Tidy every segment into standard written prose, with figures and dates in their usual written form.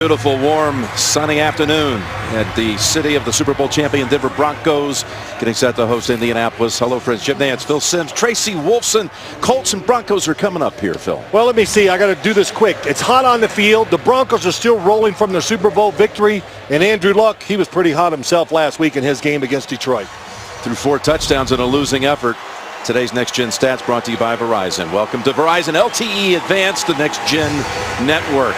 Beautiful, warm, sunny afternoon at the city of the Super Bowl champion Denver Broncos, getting set to host Indianapolis. Hello, friends. Jim Nance, Phil Simms, Tracy Wolfson. Colts and Broncos are coming up here, Phil. Well, let me see. I got to do this quick. It's hot on the field. The Broncos are still rolling from their Super Bowl victory. And Andrew Luck, he was pretty hot himself last week in his game against Detroit. Threw 4 touchdowns in a losing effort. Today's Next Gen Stats brought to you by Verizon. Welcome to Verizon LTE Advanced, the Next Gen Network.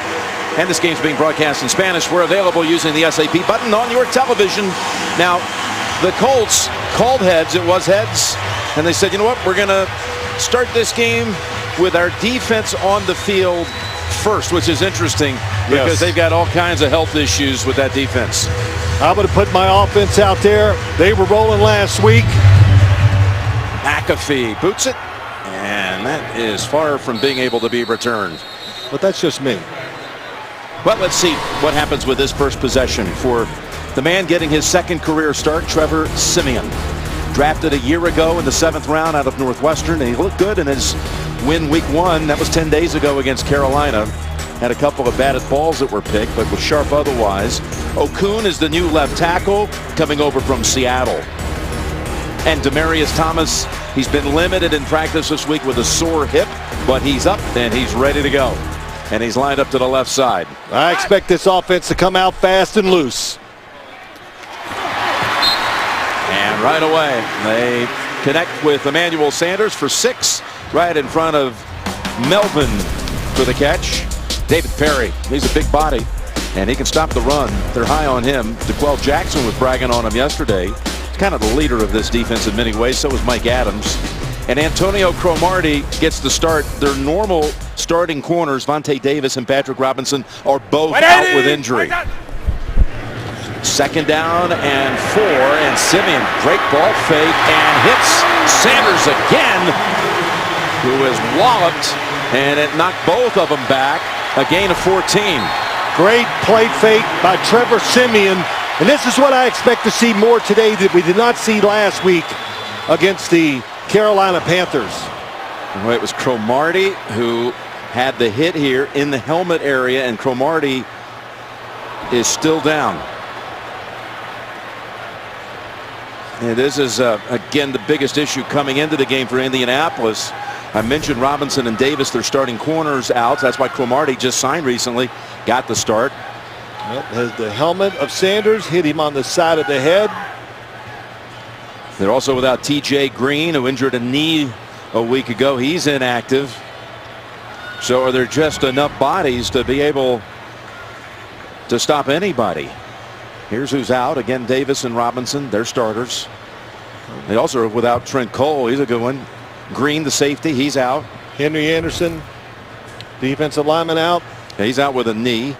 And this game's being broadcast in Spanish. We're available using the SAP button on your television. Now, the Colts called heads. It was heads. And they said, you know what? We're going to start this game with our defense on the field first, which is interesting because they've got all kinds of health issues with that defense. I'm going to put my offense out there. They were rolling last week. McAfee boots it. And that is far from being able to be returned. But that's just me. Well, let's see what happens with this first possession for the man getting his second career start, Trevor Siemian. Drafted a year ago in the 7th round out of Northwestern, and he looked good in his win week 1. That was 10 days ago against Carolina. Had a couple of batted balls that were picked, but was sharp otherwise. Okun is the new left tackle coming over from Seattle. And Demaryius Thomas, he's been limited in practice this week with a sore hip, but he's up and he's ready to go. And he's lined up to the left side. I expect this offense to come out fast and loose. And right away, they connect with Emmanuel Sanders for 6, right in front of Melvin for the catch. David Perry, he's a big body, and he can stop the run. They're high on him. DeQuell Jackson was bragging on him yesterday. He's kind of the leader of this defense in many ways. So was Mike Adams. And Antonio Cromartie gets the start. Their normal starting corners, Vontae Davis and Patrick Robinson, are both out with injury. Second down and 4, and Siemian, great ball fake, and hits Sanders again, who is walloped, and it knocked both of them back. A gain of 14. Great play fake by Trevor Siemian, and this is what I expect to see more today that we did not see last week against the Carolina Panthers. Well, it was Cromartie who had the hit here in the helmet area, and Cromartie is still down. And this is, again, the biggest issue coming into the game for Indianapolis. I mentioned Robinson and Davis, their starting corners out. That's why Cromartie just signed recently, got the start. Yep, the helmet of Sanders hit him on the side of the head. They're also without T.J. Green, who injured a knee a week ago. He's inactive. So are there just enough bodies to be able to stop anybody? Here's who's out. Again, Davis and Robinson, they're starters. They also are without Trent Cole. He's a good one. Green, the safety, he's out. Henry Anderson, defensive lineman, out. He's out with a knee.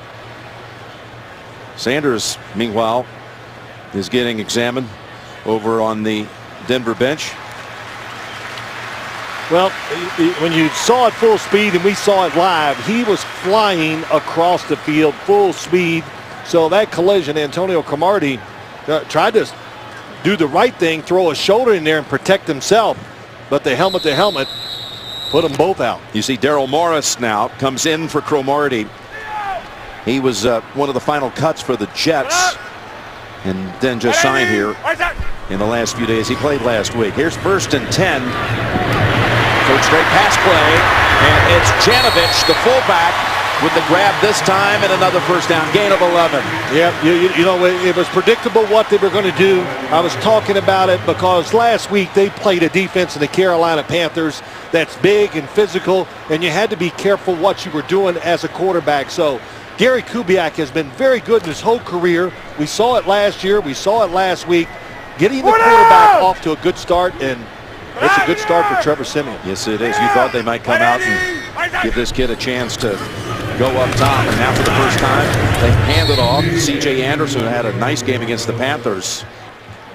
Sanders, meanwhile, is getting examined over on the Denver bench. Well, when you saw it full speed and we saw it live, he was flying across the field full speed. So that collision, Antonio Cromartie tried to do the right thing, throw a shoulder in there and protect himself. But the helmet to helmet put them both out. You see Daryl Morris now comes in for Cromartie. He was one of the final cuts for the Jets and then just signed here in the last few days. He played last week. Here's 1st and 10. Third straight pass play, and it's Janovich, the fullback, with the grab this time and another first down, gain of 11. Yeah, you know, it was predictable what they were going to do. I was talking about it because last week they played a defense in the Carolina Panthers that's big and physical, and you had to be careful what you were doing as a quarterback. So Gary Kubiak has been very good in his whole career. We saw it last year. We saw it last week. Getting the quarterback off to a good start, and it's a good start for Trevor Siemian. Yes, it is. You thought they might come out and give this kid a chance to go up top, and now for the first time, they hand it off. C.J. Anderson had a nice game against the Panthers.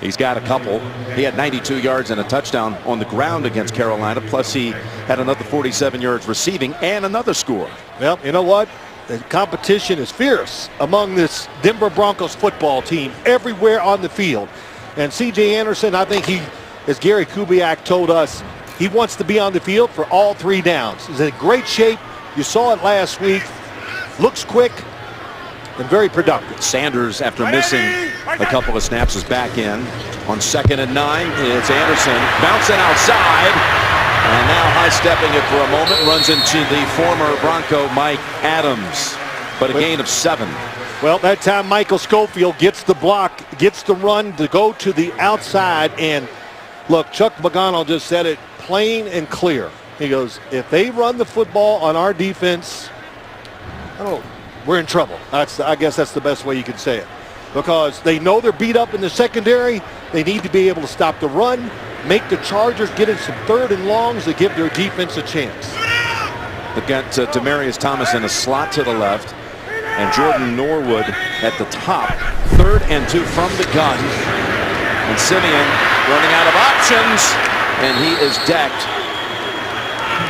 He's got a couple. He had 92 yards and a touchdown on the ground against Carolina, plus he had another 47 yards receiving and another score. Well, you know what? The competition is fierce among this Denver Broncos football team everywhere on the field. And C.J. Anderson, I think he, as Gary Kubiak told us, he wants to be on the field for all 3 downs. He's in great shape. You saw it last week. Looks quick. and very productive. Sanders, after missing a couple of snaps, is back in on 2nd and 9. It's Anderson bouncing outside, and now high-stepping it for a moment, runs into the former Bronco Mike Adams, but a gain of 7. Well, that time Michael Schofield gets the block, gets the run to go to the outside, and look, Chuck Pagano just said it plain and clear. He goes, if they run the football on our defense, we're in trouble. I guess that's the best way you could say it. Because they know they're beat up in the secondary. They need to be able to stop the run, make the Chargers get in some 3rd and longs to give their defense a chance. They've got Demaryius Thomas in a slot to the left, and Jordan Norwood at the top. 3rd and 2 from the gun. And Simeon running out of options, and he is decked.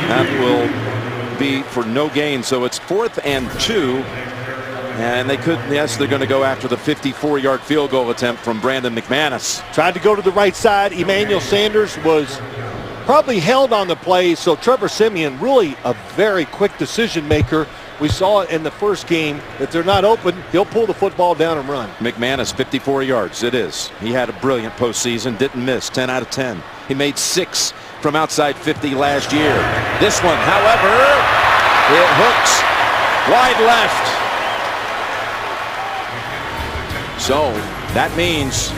That will be for no gain, so it's 4th and 2. And they could, yes, they're going to go after the 54-yard field goal attempt from Brandon McManus. Tried to go to the right side. Emmanuel Sanders was probably held on the play, so Trevor Simeon, really a very quick decision maker. We saw it in the first game. If they're not open, he'll pull the football down and run. McManus, 54 yards. It is. He had a brilliant postseason. Didn't miss. 10 out of 10. He made 6 from outside 50 last year. This one, however, it hooks wide left. So that means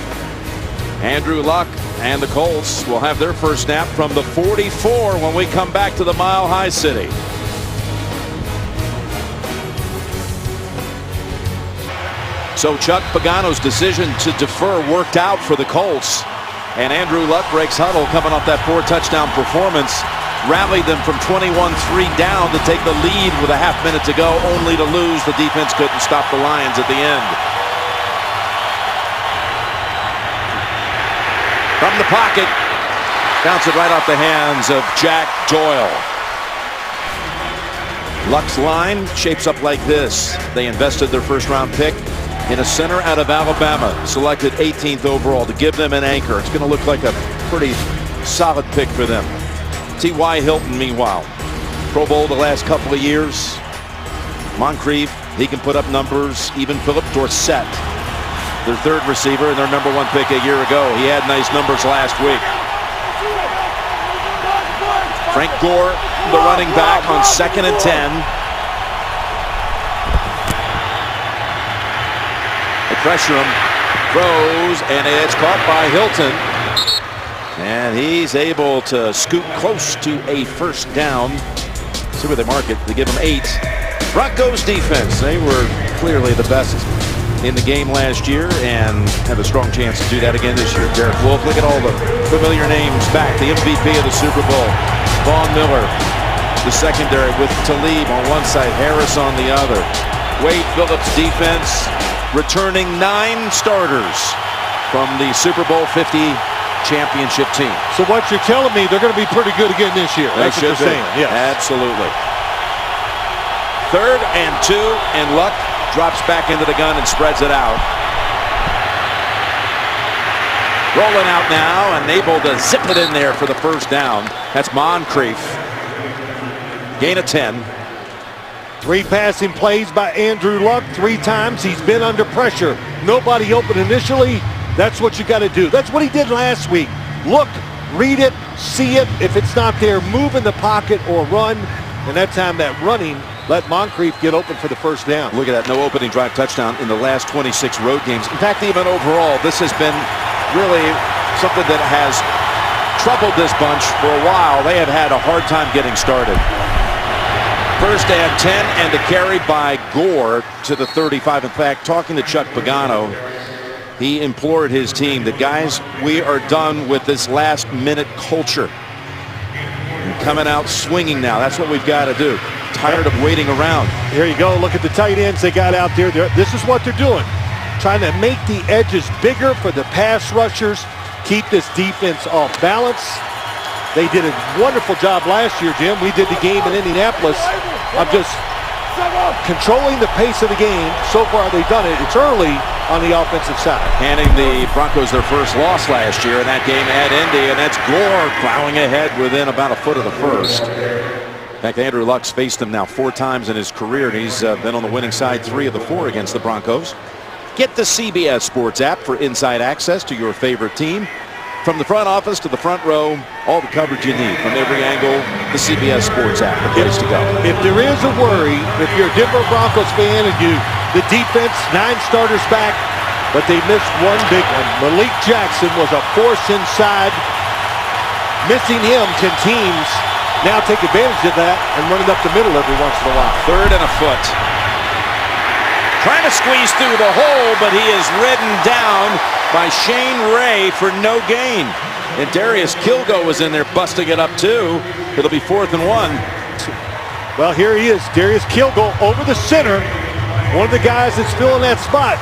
Andrew Luck and the Colts will have their first snap from the 44 when we come back to the Mile High City. So Chuck Pagano's decision to defer worked out for the Colts. And Andrew Luck breaks huddle coming off that 4-touchdown performance. Rallied them from 21-3 down to take the lead with a half minute to go, only to lose. The defense couldn't stop the Lions at the end. From the pocket, bounce it right off the hands of Jack Doyle. Luck's line shapes up like this. They invested their first-round pick in a center out of Alabama, selected 18th overall to give them an anchor. It's going to look like a pretty solid pick for them. T.Y. Hilton, meanwhile, Pro Bowl the last couple of years. Moncrief, he can put up numbers. Even Philip Dorsett, their 3rd receiver and their #1 pick a year ago. He had nice numbers last week. Frank Gore, the running back, on 2nd and 10. They pressure him, throws, and it's caught by Hilton. And he's able to scoot close to a first down. See where they mark it. They give him 8. Broncos defense, they were clearly the best in the game last year and have a strong chance to do that again this year. Derek Wolfe, look at all the familiar names back. The MVP of the Super Bowl, Von Miller. The secondary with Talib on one side, Harris on the other. Wade Phillips defense, returning 9 starters from the Super Bowl 50 championship team. So what you're telling me, they're going to be pretty good again this year. That's what you're saying. Yeah, absolutely. 3rd and 2, and Luck drops back into the gun and spreads it out. Rolling out now and able to zip it in there for the first down. That's Moncrief. Gain of 10. 3 passing plays by Andrew Luck. 3 times he's been under pressure. Nobody open initially. That's what you got to do. That's what he did last week. Look, read it, see it. If it's not there, move in the pocket or run. And that time, that running let Moncrief get open for the first down. Look at that, no opening drive touchdown in the last 26 road games. In fact, even overall, this has been really something that has troubled this bunch for a while. They have had a hard time getting started. First and 10, and a carry by Gore to the 35. In fact, talking to Chuck Pagano, he implored his team that, guys, we are done with this last-minute culture. And coming out swinging now. That's what we've got to do. Tired of waiting around. Here you go. Look at the tight ends they got out there. This is what they're doing. Trying to make the edges bigger for the pass rushers. Keep this defense off balance. They did a wonderful job last year, Jim. We did the game in Indianapolis. I'm just controlling the pace of the game. So far, they've done it. It's early on the offensive side. Handing the Broncos their first loss last year in that game at Indy, and that's Gore plowing ahead within about a foot of the first. In fact, Andrew Luck's faced him now 4 times in his career, and he's been on the winning side 3 of the 4 against the Broncos. Get the CBS Sports app for inside access to your favorite team. From the front office to the front row, all the coverage you need from every angle. The CBS Sports app, the place to go. If there is a worry, if you're a Denver Broncos fan and the defense, 9 starters back, but they missed one big one. Malik Jackson was a force inside. Missing him, can teams now take advantage of that and run it up the middle every once in a while? 3rd and a foot. Trying to squeeze through the hole, but he is ridden down by Shane Ray for no gain. And Darius Kilgo was in there busting it up too. It'll be 4th and 1. Well, here he is, Darius Kilgo over the center. One of the guys that's filling that spot.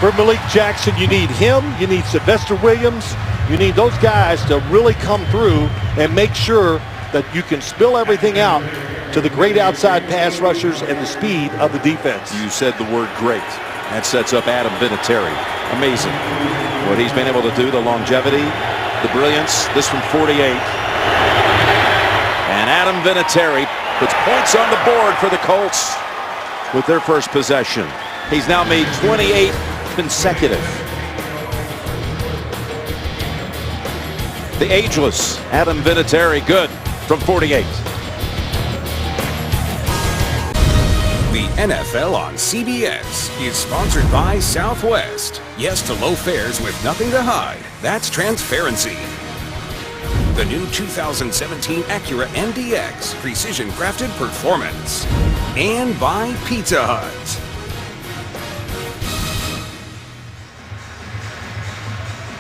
For Malik Jackson, you need him, you need Sylvester Williams, you need those guys to really come through and make sure that you can spill everything out to the great outside pass rushers and the speed of the defense. You said the word great. That sets up Adam Vinatieri. Amazing what he's been able to do, the longevity, the brilliance. This from 48. And Adam Vinatieri puts points on the board for the Colts with their first possession. He's now made 28 consecutive. The ageless Adam Vinatieri, good from 48. The NFL on CBS is sponsored by Southwest. Yes to low fares with nothing to hide. That's transparency. The new 2017 Acura MDX, precision crafted performance. And by Pizza Hut.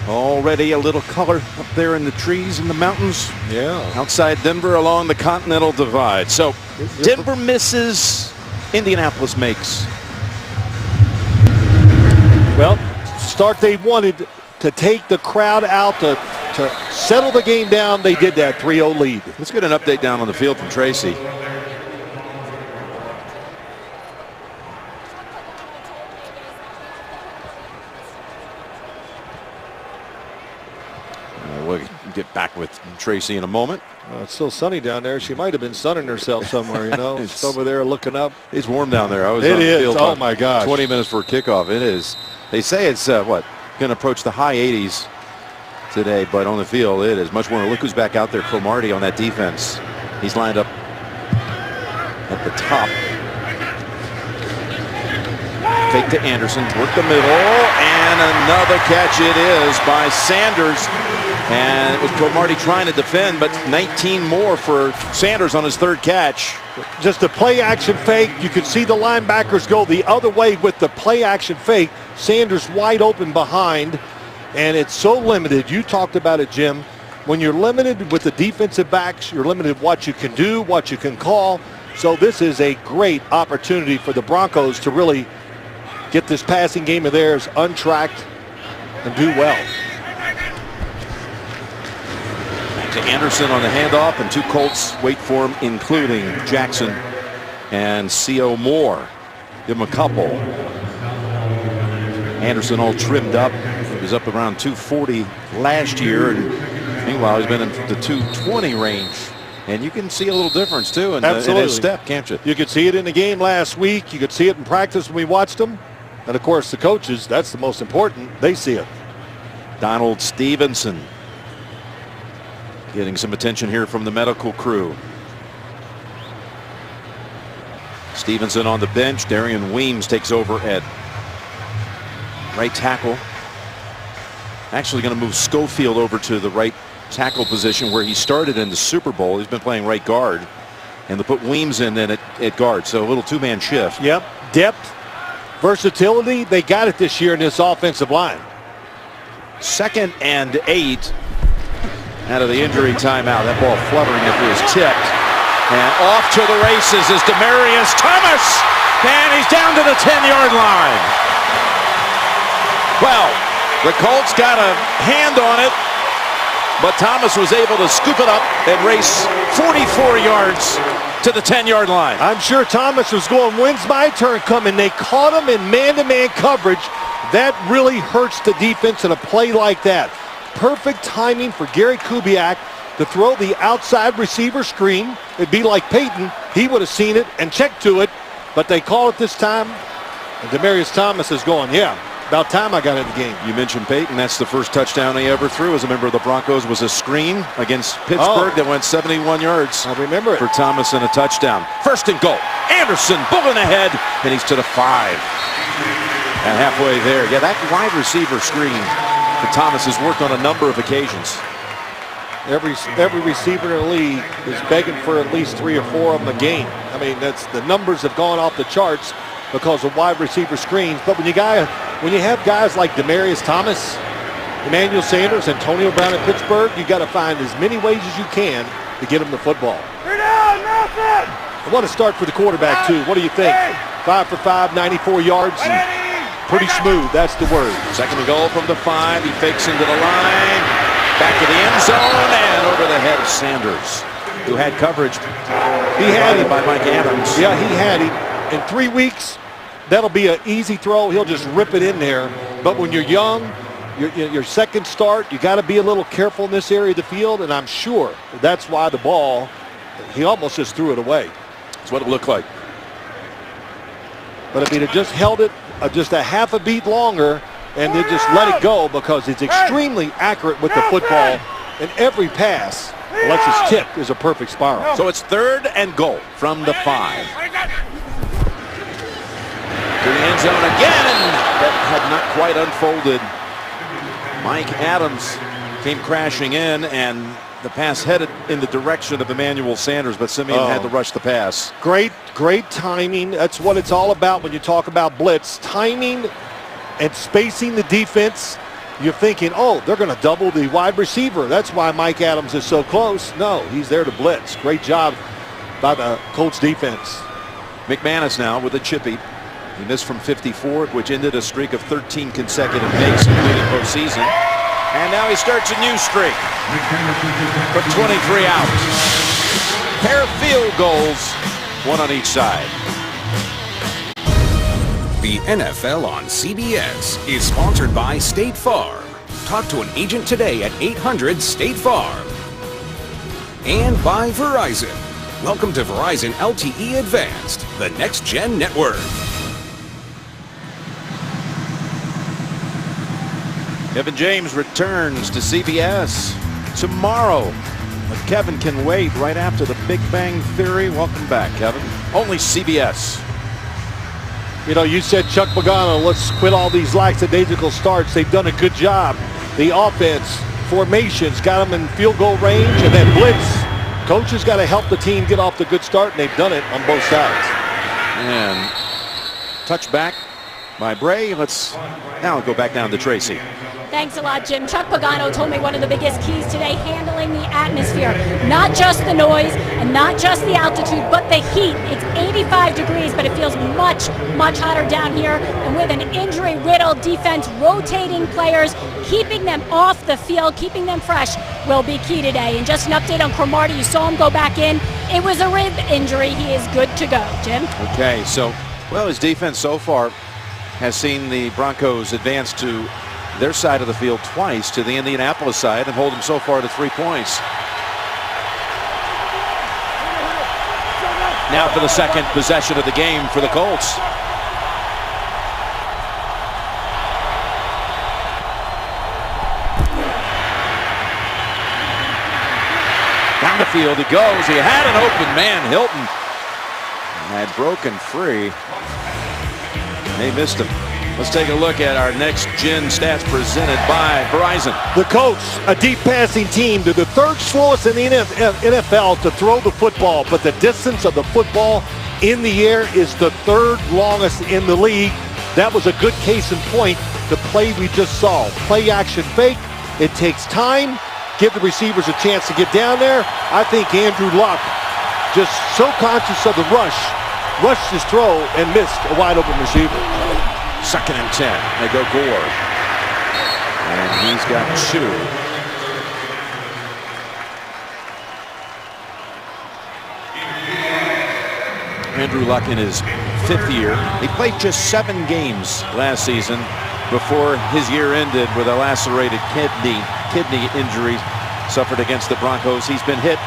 Already a little color up there in the trees in the mountains. Yeah. Outside Denver along the Continental Divide. So Denver misses, Indianapolis makes. Well, start they wanted to take the crowd out to settle the game down. They did that 3-0 lead. Let's get an update down on the field from Tracy. We'll get back with Tracy in a moment. It's still sunny down there. She might have been sunning herself somewhere, you know. It's over there looking up. It's warm down there. I was it on the is. field Oh, my gosh. 20 minutes for kickoff. It is. They say it's, going to approach the high 80s today, but on the field, it is much warmer. Look who's back out there, Cromartie on that defense. He's lined up at the top. Fake to Anderson, work the middle, and another catch it is by Sanders. And it was Cromartie trying to defend, but 19 more for Sanders on his 3rd catch. Just a play action fake. You could see the linebackers go the other way with the play action fake. Sanders wide open behind, and it's so limited. You talked about it, Jim. When you're limited with the defensive backs, you're limited what you can do, what you can call. So this is a great opportunity for the Broncos to really get this passing game of theirs untracked and do well. To Anderson on the handoff, and 2 Colts wait for him, including Jackson and C.O. Moore. Give him a couple. Anderson all trimmed up. He was up around 240 last year, and meanwhile he's been in the 220 range. And you can see a little difference too in his step, can't you? You could see it in the game last week. You could see it in practice when we watched him. And of course the coaches, that's the most important. They see it. Donald Stevenson getting some attention here from the medical crew. Stevenson on the bench. Darian Weems takes over at right tackle. Actually going to move Schofield over to the right tackle position where he started in the Super Bowl. He's been playing right guard. And they'll put Weems in then at guard. So a little 2-man shift. Yep. Depth, versatility. They got it this year in this offensive line. 2nd and 8. Out of the injury timeout. That ball fluttering after his tipped. And off to the races is Demaryius Thomas. And he's down to the 10-yard line. Well, the Colts got a hand on it, but Thomas was able to scoop it up and race 44 yards to the 10-yard line. I'm sure Thomas was going, when's my turn coming? They caught him in man-to-man coverage. That really hurts the defense in a play like that. Perfect timing for Gary Kubiak to throw the outside receiver screen. It'd be like Peyton. He would have seen it and checked to it, but they call it this time. And Demaryius Thomas is going, yeah, about time I got in the game. You mentioned Peyton. That's the first touchdown he ever threw as a member of the Broncos, was a screen against Pittsburgh that went 71 yards. I remember it. For Thomas and a touchdown. First and goal. Anderson, bullet ahead, and he's to the 5. And halfway there. Yeah, that wide receiver screen for Thomas has worked on a number of occasions. Every receiver in the league is begging for at least 3 or 4 of them a game. I mean, the numbers have gone off the charts because of wide receiver screens. But when you have guys like Demaryius Thomas, Emmanuel Sanders, Antonio Brown at Pittsburgh, you got to find as many ways as you can to get them the football. I want to start for the quarterback too. What do you think? 5 for 5, 94 yards. Pretty smooth, that's the word. Second and goal from the 5. He fakes into the line. Back to the end zone and over the head of Sanders, who had coverage. He had him by Mike Adams. Yeah, he had him. In 3 weeks, that'll be an easy throw. He'll just rip it in there. But when you're young, your second start, you got to be a little careful in this area of the field, and I'm sure that's why the ball, he almost just threw it away. That's what it looked like. But if he'd have just held it just a half a beat longer and then just let it go, because it's extremely accurate with the football, and every pass, unless it's tipped, is a perfect spiral. So it's 3rd and goal from the 5. To the end zone again. That had not quite unfolded. Mike Adams came crashing in, and the pass headed in the direction of Emmanuel Sanders, but Simeon had to rush the pass. Great timing. That's what it's all about when you talk about blitz. Timing and spacing the defense. You're thinking, oh, they're going to double the wide receiver. That's why Mike Adams is so close. No, he's there to blitz. Great job by the Colts defense. McManus now with a chippy. He missed from 54, which ended a streak of 13 consecutive makes, including postseason. And now he starts a new streak from 23 out. Pair of field goals, 1 on each side. The NFL on CBS is sponsored by State Farm. Talk to an agent today at 800-STATE-FARM. And by Verizon. Welcome to Verizon LTE Advanced, the next-gen network. Kevin James returns to CBS tomorrow. But Kevin can wait right after the Big Bang Theory. Welcome back, Kevin. Only CBS. You know, you said Chuck Pagano, let's quit all these lackadaisical starts. They've done a good job. The offense, formations, got them in field goal range, and then blitz. Coaches got to help the team get off the good start, and they've done it on both sides. And touchback by Bray. Let's now go back down to Tracy. Thanks a lot, Jim. Chuck Pagano told me one of the biggest keys today, handling the atmosphere. Not just the noise and not just the altitude, but the heat. It's 85 degrees, but it feels much, much hotter down here. And with an injury-riddled defense, rotating players, keeping them off the field, keeping them fresh will be key today. And just an update on Cromartie. You saw him go back in. It was a rib injury. He is good to go, Jim. Okay, so, well, his defense so far has seen the Broncos advance to their side of the field twice, to the Indianapolis side, and hold them so far to 3 points. Now for the second possession of the game for the Colts. Down the field he goes. He had an open man. Hilton had broken free. They missed him. Let's take a look at our next-gen stats presented by Verizon. The Colts, a deep passing team. They're the 3rd slowest in the NFL to throw the football, but the distance of the football in the air is the 3rd longest in the league. That was a good case in point, the play we just saw. Play action fake. It takes time. Give the receivers a chance to get down there. I think Andrew Luck, just so conscious of the rush, rushed his throw and missed a wide-open receiver. 2nd and 10. They go Gore. And he's got 2. Andrew Luck in his 5th year. He played just 7 games last season before his year ended with a lacerated kidney injury. suffered against the Broncos. He's been hit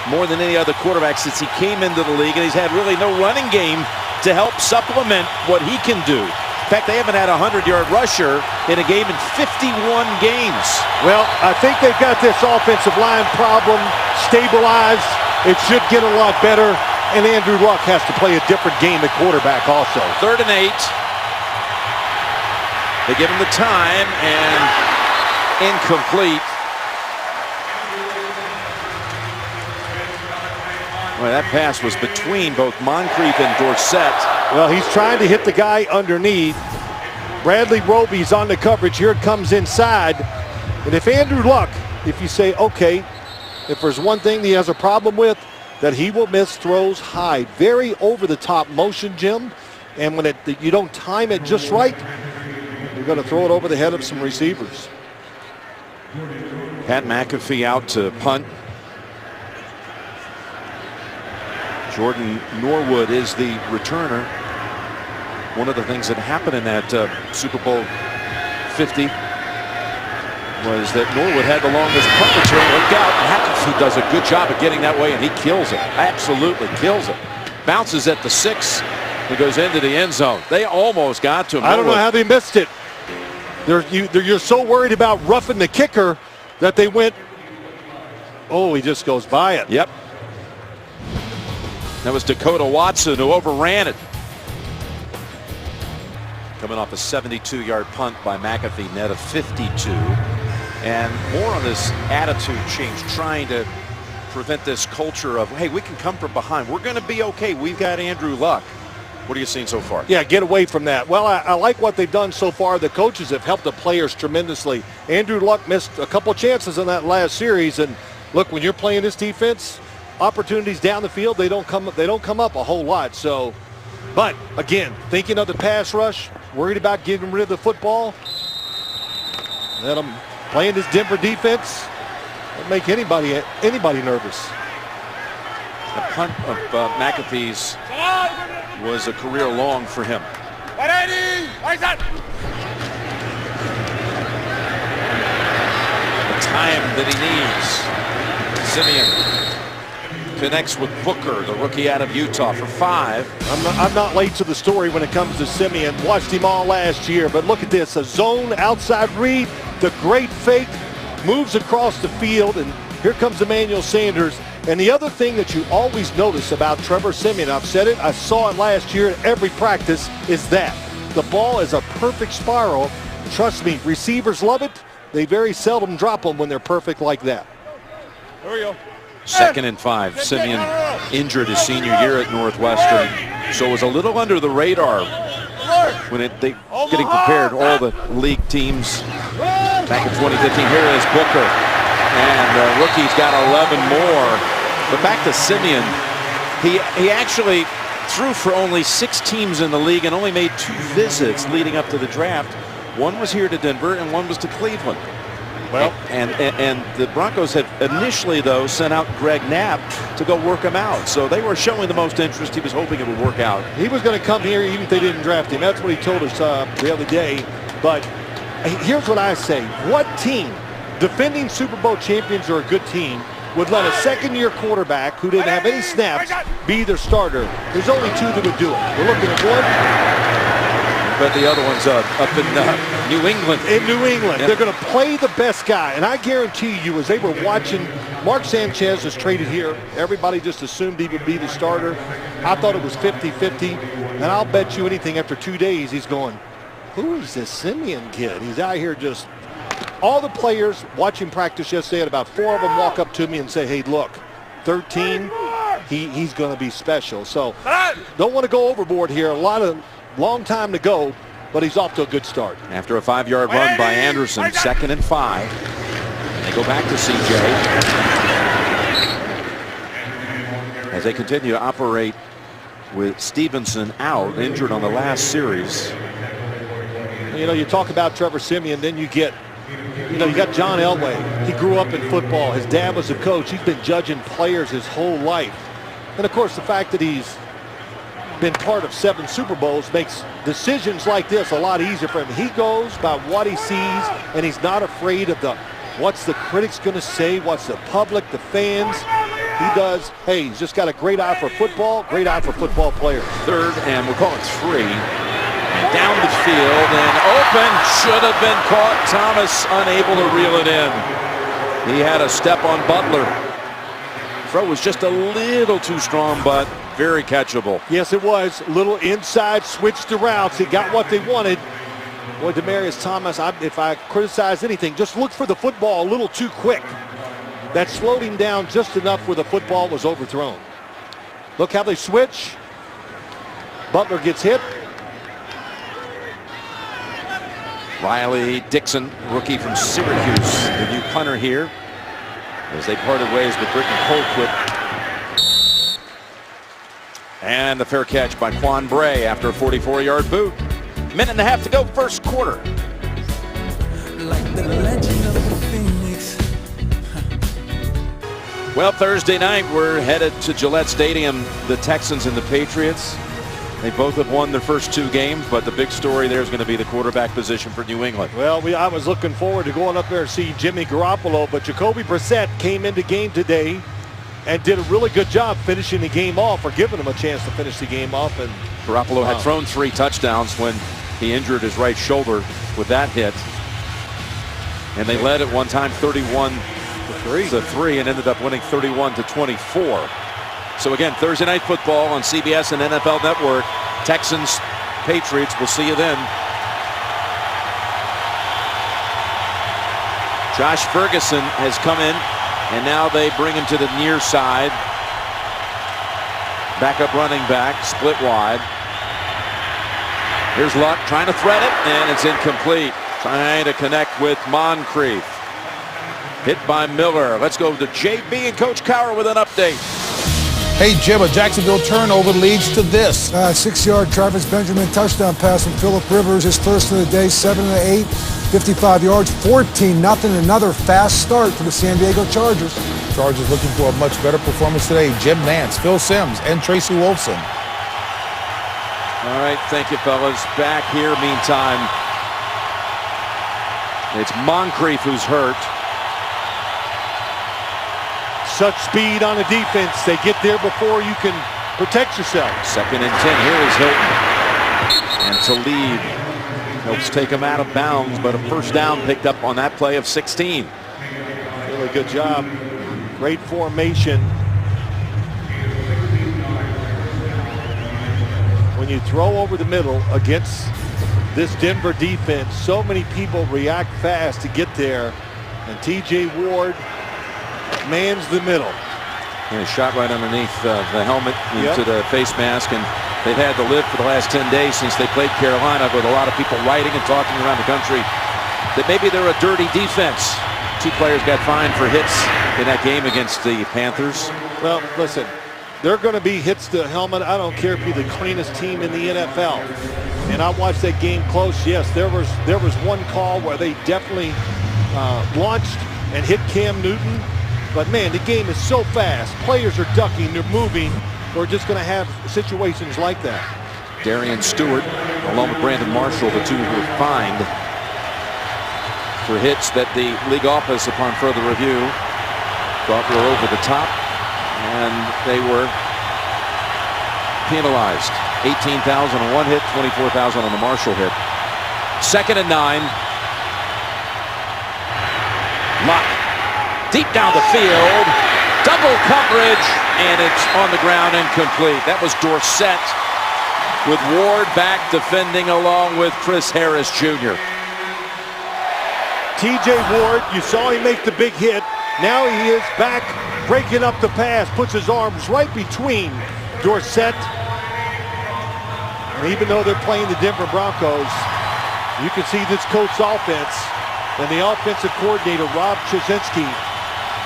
more than any other quarterback since he came into the league, and he's had really no running game to help supplement what he can do. In fact, they haven't had a 100-yard rusher in a game in 51 games. Well, I think they've got this offensive line problem stabilized. It should get a lot better, and Andrew Luck has to play a different game at quarterback also. 3rd and 8. They give him the time, and incomplete. Well, that pass was between both Moncrief and Dorsett. Well, he's trying to hit the guy underneath. Bradley Roby's on the coverage. Here it comes inside. And if Andrew Luck, if you say, okay, if there's one thing he has a problem with, that he will miss throws high. Very over-the-top motion, Jim. And when you don't time it just right, you're going to throw it over the head of some receivers. Pat McAfee out to punt. Jordan Norwood is the returner. One of the things that happened in that Super Bowl 50 was that Norwood had the longest punt return. Look out. McAfee does a good job of getting that way, and he kills it. Absolutely kills it. Bounces at the 6. He goes into the end zone. They almost got to him. I don't know how they missed it. You're so worried about roughing the kicker that they went, oh, he just goes by it. Yep. That was Dakota Watson who overran it. Coming off a 72-yard punt by McAfee, net of 52. And more on this attitude change, trying to prevent this culture of, hey, we can come from behind. We're going to be okay. We've got Andrew Luck. What are you seeing so far? Yeah, get away from that. Well, I like what they've done so far. The coaches have helped the players tremendously. Andrew Luck missed a couple chances in that last series. And look, when you're playing this defense, opportunities down the field, they don't come up a whole lot. So, but again, thinking of the pass rush, worried about getting rid of the football. Let them playing this Denver defense. It'll make anybody nervous. The punt of McAfee's was a career long for him. The time that he needs. Simeon connects with Booker, the rookie out of Utah, for 5. I'm not late to the story when it comes to Simeon. Watched him all last year, but look at this. A zone outside read, the great fake, moves across the field, and here comes Emmanuel Sanders. And the other thing that you always notice about Trevor Simeon, I've said it, I saw it last year in every practice, is that the ball is a perfect spiral. Trust me, receivers love it. They very seldom drop them when they're perfect like that. There we go. 2nd and 5. Simeon injured his senior year at Northwestern, so was a little under the radar when they getting prepared, all the league teams back in 2015. Here is Booker, and the rookie's got 11 more. But back to Simeon, he actually threw for only 6 teams in the league and only made 2 visits leading up to the draft. One was here to Denver and one was to Cleveland. Well, and the Broncos had initially, though, sent out Greg Knapp to go work him out. So they were showing the most interest. He was hoping it would work out. He was going to come here even if they didn't draft him. That's what he told us the other day. But here's what I say. What team, defending Super Bowl champions or a good team, would let a second-year quarterback who didn't have any snaps be their starter? There's only 2 that would do it. We're looking at one. But the other one's up in New England. In New England. Yep. They're going to play the best guy. And I guarantee you, as they were watching, Mark Sanchez was traded here. Everybody just assumed he would be the starter. I thought it was 50-50. And I'll bet you anything after 2 days, he's going, who is this Simeon kid? He's out here just... All the players watching practice yesterday, had about 4 of them walk up to me and say, hey, look, 13, he's going to be special. So don't want to go overboard here. Long time to go, but he's off to a good start. After a 5-yard run by Anderson, 2nd and 5. And they go back to CJ. As they continue to operate with Stevenson out, injured on the last series. You know, you talk about Trevor Simeon, then you got John Elway. He grew up in football. His dad was a coach. He's been judging players his whole life. And, of course, the fact that he's been part of 7 Super Bowls makes decisions like this a lot easier for him. He goes by what he sees, and he's not afraid of the What's the critics going to say? What's the public, the fans? He does. Hey, he's just got a great eye for football, great eye for football players. Third, and we'll call it 3. And down the field, and open, should have been caught. Thomas unable to reel it in. He had a step on Butler. Throw was just a little too strong, but very catchable. Yes, it was. Little inside switch to routes. He got what they wanted. Boy, Demaryius Thomas, if I criticize anything, just look for the football a little too quick. That slowed him down just enough where the football was overthrown. Look how they switch. Butler gets hit. Riley Dixon, rookie from Syracuse, the new punter here, as they parted ways with Britton Colquitt. And the fair catch by Quan Bray after a 44-yard boot. Minute and a half to go, first quarter. Like the legend of the Phoenix. Well, Thursday night, we're headed to Gillette Stadium. The Texans and the Patriots. They both have won their first 2 games, but the big story there is going to be the quarterback position for New England. Well, I was looking forward to going up there and see Jimmy Garoppolo, but Jacoby Brissett came into game today and did a really good job finishing the game off, or giving him a chance to finish the game off. And Garoppolo had thrown 3 touchdowns when he injured his right shoulder with that hit. And they led at one time 31-3 and ended up winning 31-24. So again, Thursday night football on CBS and NFL Network. Texans, Patriots, we'll see you then. Josh Ferguson has come in, and now they bring him to the near side. Backup running back, split wide. Here's Luck trying to thread it, and it's incomplete. Trying to connect with Moncrief. Hit by Miller. Let's go to JB and Coach Cowher with an update. Hey, Jim, a Jacksonville turnover leads to this. 6-yard Travis Benjamin touchdown pass from Phillip Rivers, his first of the day, 7 of 8, 55 yards, 14-0. Another fast start for the San Diego Chargers. Chargers looking for a much better performance today. Jim Nance, Phil Simms, and Tracy Wolfson. All right, thank you, fellas. Back here, meantime, it's Moncrief who's hurt. such speed on the defense. They get there before you can protect yourself. 2nd and 10. Here is Hilton. And Talib helps take him out of bounds, but a first down picked up on that play of 16. Really good job. Great formation. When you throw over the middle against this Denver defense, so many people react fast to get there, and T.J. Ward mans the middle. Yeah, shot right underneath the helmet into the face mask, and they've had to live for the last 10 days since they played Carolina with a lot of people writing and talking around the country that maybe they're a dirty defense. 2 players got fined for hits in that game against the Panthers. Well, listen, there are going to be hits to the helmet. I don't care if you're the cleanest team in the NFL. And I watched that game close. Yes, there was one call where they definitely launched and hit Cam Newton. But, man, the game is so fast. Players are ducking, they're moving. We're just going to have situations like that. Darian Stewart, along with Brandon Marshall, the 2 who were fined for hits that the league office, upon further review, thought were over the top, and they were penalized. 18,000 on one hit, 24,000 on the Marshall hit. 2nd and 9. Luck. Deep down the field, double coverage, and it's on the ground incomplete. That was Dorsett with Ward back defending along with Chris Harris Jr. T.J. Ward, you saw him make the big hit. Now he is back breaking up the pass, puts his arms right between Dorsett. And even though they're playing the Denver Broncos, you can see this Colts offense and the offensive coordinator, Rob Chudzinski,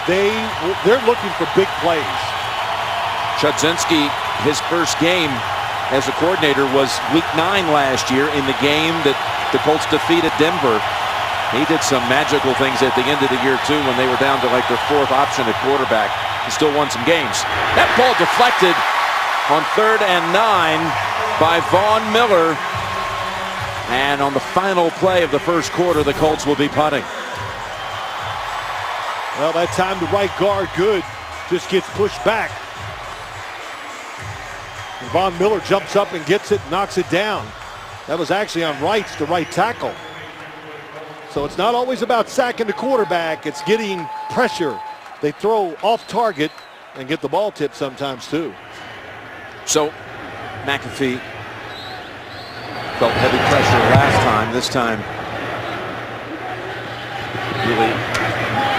they're looking for big plays. Chudzinski, his first game as a coordinator was week 9 last year in the game that the Colts defeated Denver. He did some magical things at the end of the year too when they were down to like their 4th option at quarterback. He still won some games. That ball deflected on 3rd and 9 by Von Miller. And on the final play of the first quarter, the Colts will be punting. Well, that time the right guard good just gets pushed back. And Von Miller jumps up and gets it, knocks it down. That was actually on Wright's, the right tackle. So it's not always about sacking the quarterback. It's getting pressure. They throw off target and get the ball tipped sometimes too. So McAfee felt heavy pressure last time. This time, really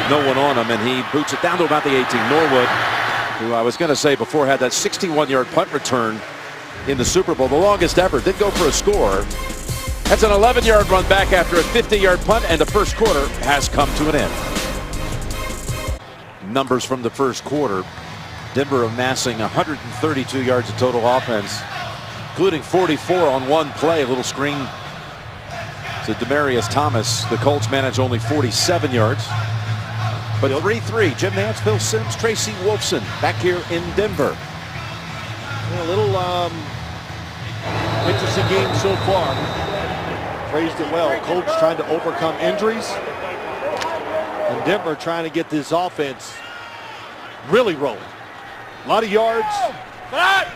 no one on him, and he boots it down to about the 18. Norwood, who I was going to say before had that 61-yard punt return in the Super Bowl, the longest ever, did go for a score. That's an 11-yard run back after a 50-yard punt, and the first quarter has come to an end. Numbers from the first quarter. Denver amassing 132 yards of total offense, including 44 on one play. A little screen to Demaryius Thomas. The Colts manage only 47 yards. But 3-3, Jim Nantz, Phil Simms, Tracy Wolfson back here in Denver. A little interesting game so far. Phrased it well. Colts trying to overcome injuries. And Denver trying to get this offense really rolling. A lot of yards. Not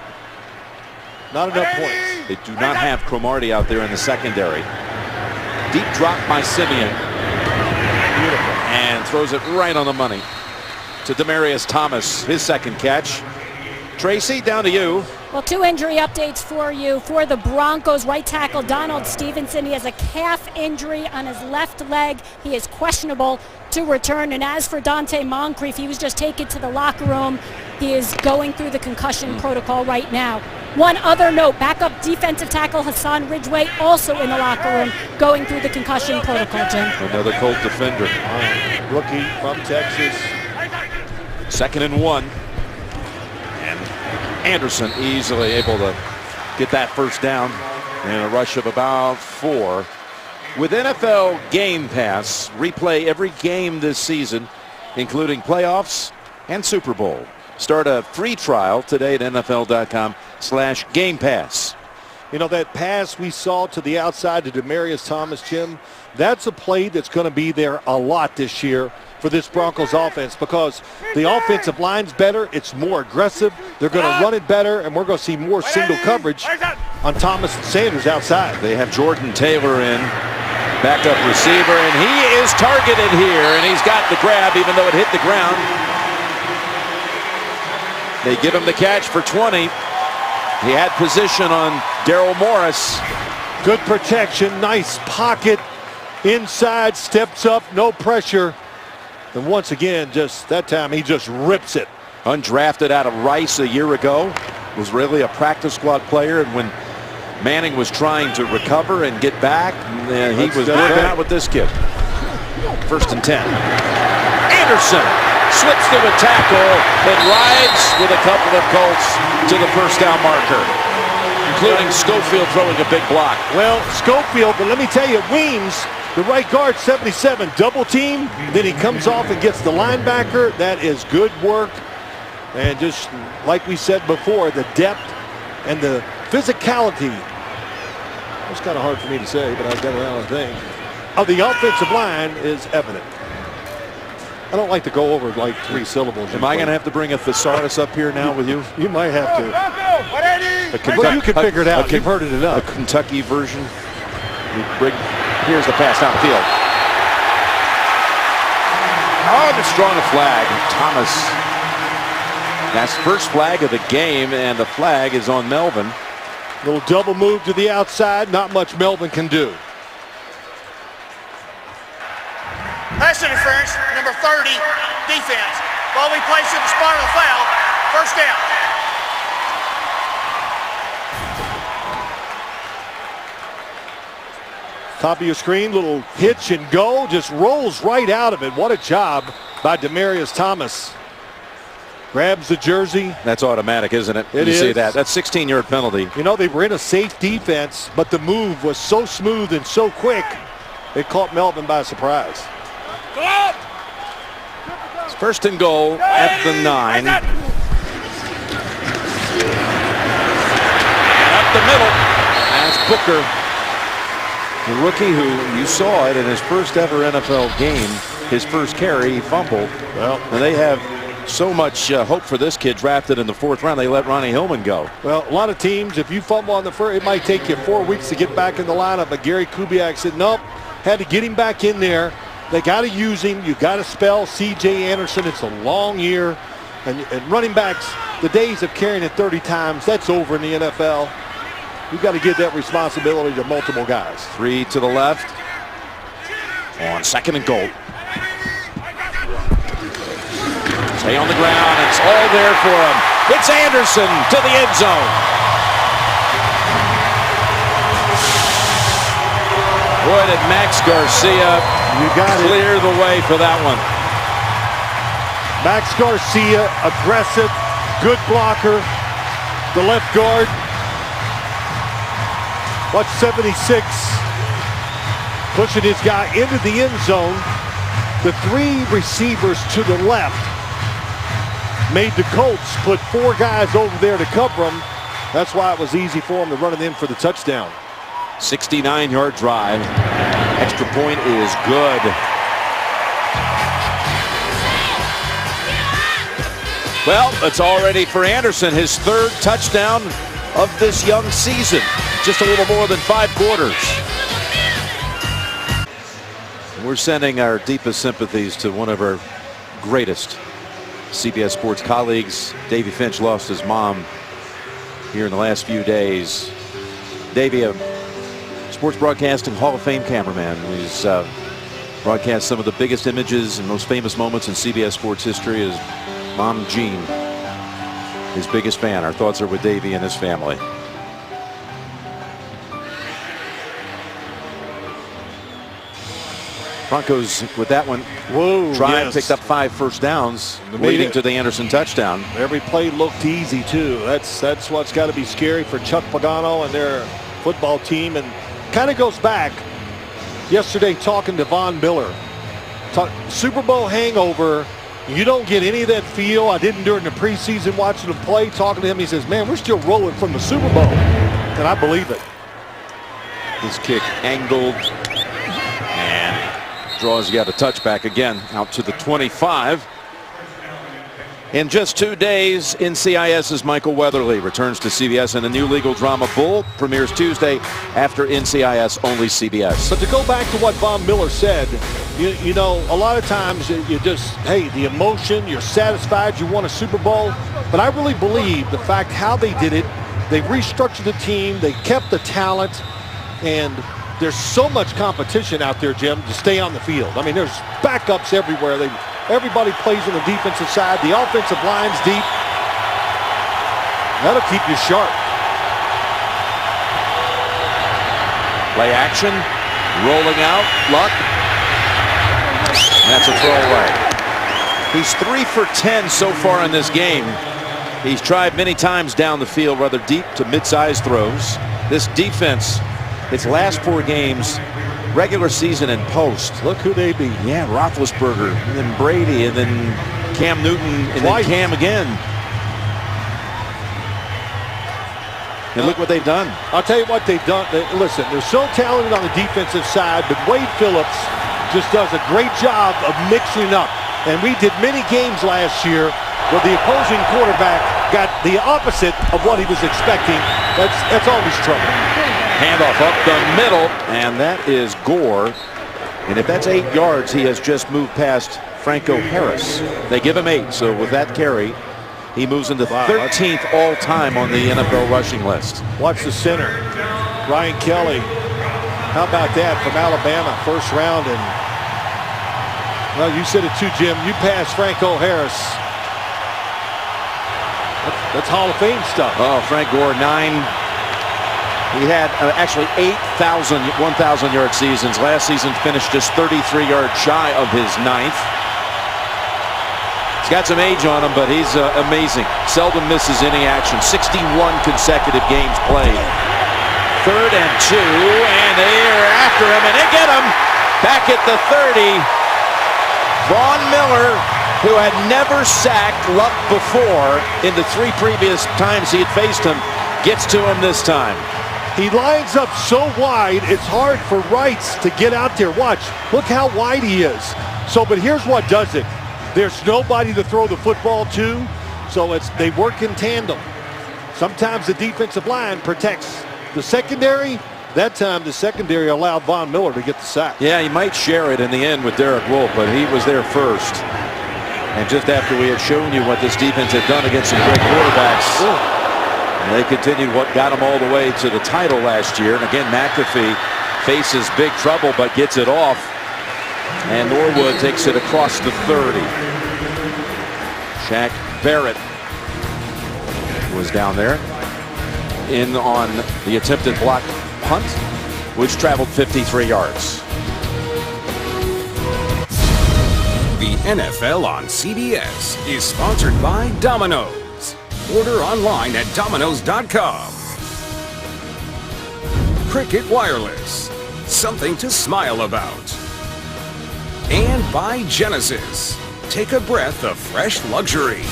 enough points. They do not have Cromartie out there in the secondary. Deep drop by Simeon. Beautiful. And throws it right on the money to Demaryius Thomas, his second catch. Tracy, down to you. Well, two injury updates for you. For the Broncos, right tackle Donald Stevenson. He has a calf injury on his left leg. He is questionable to return. And as for Dante Moncrief, he was just taken to the locker room. He is going through the concussion protocol right now. One other note, backup defensive tackle Hassan Ridgeway also in the locker room going through the concussion protocol, Jim. Another Colt defender. Rookie from Texas. 2nd and 1. And Anderson easily able to get that first down in a rush of about 4. With NFL Game Pass, replay every game this season, including playoffs and Super Bowl. Start a free trial today at NFL.com/Game Pass. You know, that pass we saw to the outside to Demaryius Thomas, Jim, that's a play that's going to be there a lot this year for this Broncos offense because the offensive line's better. It's more aggressive. They're going to run it better, and we're going to see more single coverage on Thomas and Sanders outside. They have Jordan Taylor in, backup receiver, and he is targeted here, and he's got the grab even though it hit the ground. They give him the catch for 20. He had position on Daryl Morris. Good protection, nice pocket. Inside, steps up, no pressure. And once again, just that time, he just rips it. Undrafted out of Rice a year ago. Was really a practice squad player. And when Manning was trying to recover and get back, he was working out with this kid. 1st and 10. Anderson slips through a tackle and rides with a couple of Colts to the first down marker, including Schofield throwing a big block. Well, Schofield, but let me tell you, Weems, the right guard, 77, double team. Then he comes off and gets the linebacker. That is good work. And just like we said before, the depth and the physicality. It's kind of hard for me to say, but I've got it on the thing. Of the offensive line is evident. I don't like to go over like 3 syllables. Am I going to have to bring a thesaurus up here now with you? You might have to. Well, you can figure it out. You've heard it enough. A Kentucky version. Here's the pass downfield. Oh, just drawing a flag. Thomas. That's first flag of the game, and the flag is on Melvin. Little double move to the outside. Not much Melvin can do. Pass interference, number 30, defense. Ball we placed at the spot of the foul. First down. Top of your screen, little hitch and go. Just rolls right out of it. What a job by Demaryius Thomas. Grabs the jersey. That's automatic, isn't it? It you is. See that? That's 16-yard penalty. You know, they were in a safe defense, but the move was so smooth and so quick, it caught Melvin by surprise. It's 1st and goal at the 9. Up the middle. That's Booker, the rookie who you saw it in his first ever NFL game. his first carry, he fumbled. Well, and they have so much hope for this kid drafted in the 4th round. They let Ronnie Hillman go. Well, a lot of teams, if you fumble on the first, it might take you 4 weeks to get back in the lineup. But Gary Kubiak said, nope, had to get him back in there. They got to use him. You got to spell C.J. Anderson. It's a long year. And running backs, the days of carrying it 30 times, that's over in the NFL. You've got to give that responsibility to multiple guys. 3 to the left. On 2nd and goal. Stay on the ground. It's all there for him. It's Anderson to the end zone. Boy, did Max Garcia clear the way for that one. Max Garcia, aggressive, good blocker. The left guard. Watch 76 pushing his guy into the end zone. The 3 receivers to the left made the Colts put 4 guys over there to cover him. That's why it was easy for him to run it in for the touchdown. 69-yard drive. Extra point is good. Well, it's already for Anderson, his 3rd touchdown of this young season. Just a little more than 5 quarters. We're sending our deepest sympathies to one of our greatest CBS Sports colleagues. Davey Finch lost his mom here in the last few days. Davey, a sports broadcasting Hall of Fame cameraman. He's broadcast some of the biggest images and most famous moments in CBS Sports history. His mom, Jean, his biggest fan. Our thoughts are with Davey and his family. Broncos with that one. Whoa, picked up 5 first downs, leading to the Anderson touchdown. Every play looked easy too. That's what's got to be scary for Chuck Pagano and their football team. And kind of goes back yesterday talking to Von Miller. Super Bowl hangover. You don't get any of that feel. I didn't during the preseason watching him play. Talking to him, he says, man, we're still rolling from the Super Bowl. And I believe it. His kick angled and draws yet a touchback again out to the 25. In just 2 days, NCIS's Michael Weatherly returns to CBS, and the new legal drama Bull premieres Tuesday after NCIS only CBS. But to go back to what Von Miller said, you know, a lot of times you just, hey, the emotion, you're satisfied, you won a Super Bowl. But I really believe the fact how they did it, they restructured the team, they kept the talent, and there's so much competition out there, Jim, to stay on the field. I mean, there's backups everywhere. Everybody plays on the defensive side. The offensive line's deep. That'll keep you sharp. Play action, rolling out, Luck. That's a throwaway. He's 3 for 10 so far in this game. He's tried many times down the field, rather deep to mid-sized throws. This defense, its last 4 games, regular season and post. Look who they beat. Yeah, Roethlisberger, and then Brady, and then Cam Newton, and then Cam again. And look what they've done. I'll tell you what they've done. Listen, they're so talented on the defensive side, but Wade Phillips just does a great job of mixing up. And we did many games last year where the opposing quarterback got the opposite of what he was expecting. That's always trouble. Handoff up the middle, and that is Gore. And if that's 8 yards, he has just moved past Franco Harris. They give him 8, so with that carry, he moves into 13th all-time on the NFL rushing list. Watch the center, Ryan Kelly. How about that from Alabama, first round? And well, you said it too, Jim. You passed Franco Harris. That's Hall of Fame stuff. Oh, Frank Gore, 9. He had actually 1,000 1,000-yard seasons. Last season finished just 33 yards shy of his 9th. He's got some age on him, but he's amazing. Seldom misses any action. 61 consecutive games played. 3rd and 2, and they're after him, and they get him back at the 30. Von Miller, who had never sacked Luck before in the 3 previous times he had faced him, gets to him this time. He lines up so wide, it's hard for Wrights to get out there. Watch, look how wide he is. So, but here's what does it. There's nobody to throw the football to, so they work in tandem. Sometimes the defensive line protects the secondary. That time, the secondary allowed Von Miller to get the sack. Yeah, he might share it in the end with Derek Wolfe, but he was there first. And just after we had shown you what this defense had done against some great quarterbacks, and they continued what got them all the way to the title last year. And again, McAfee faces big trouble but gets it off. And Norwood takes it across the 30. Shaq Barrett was down there in on the attempted block punt, which traveled 53 yards. The NFL on CBS is sponsored by Domino's. Order online at Domino's.com. Cricket Wireless. Something to smile about. And by Genesis. Take a breath of fresh luxury.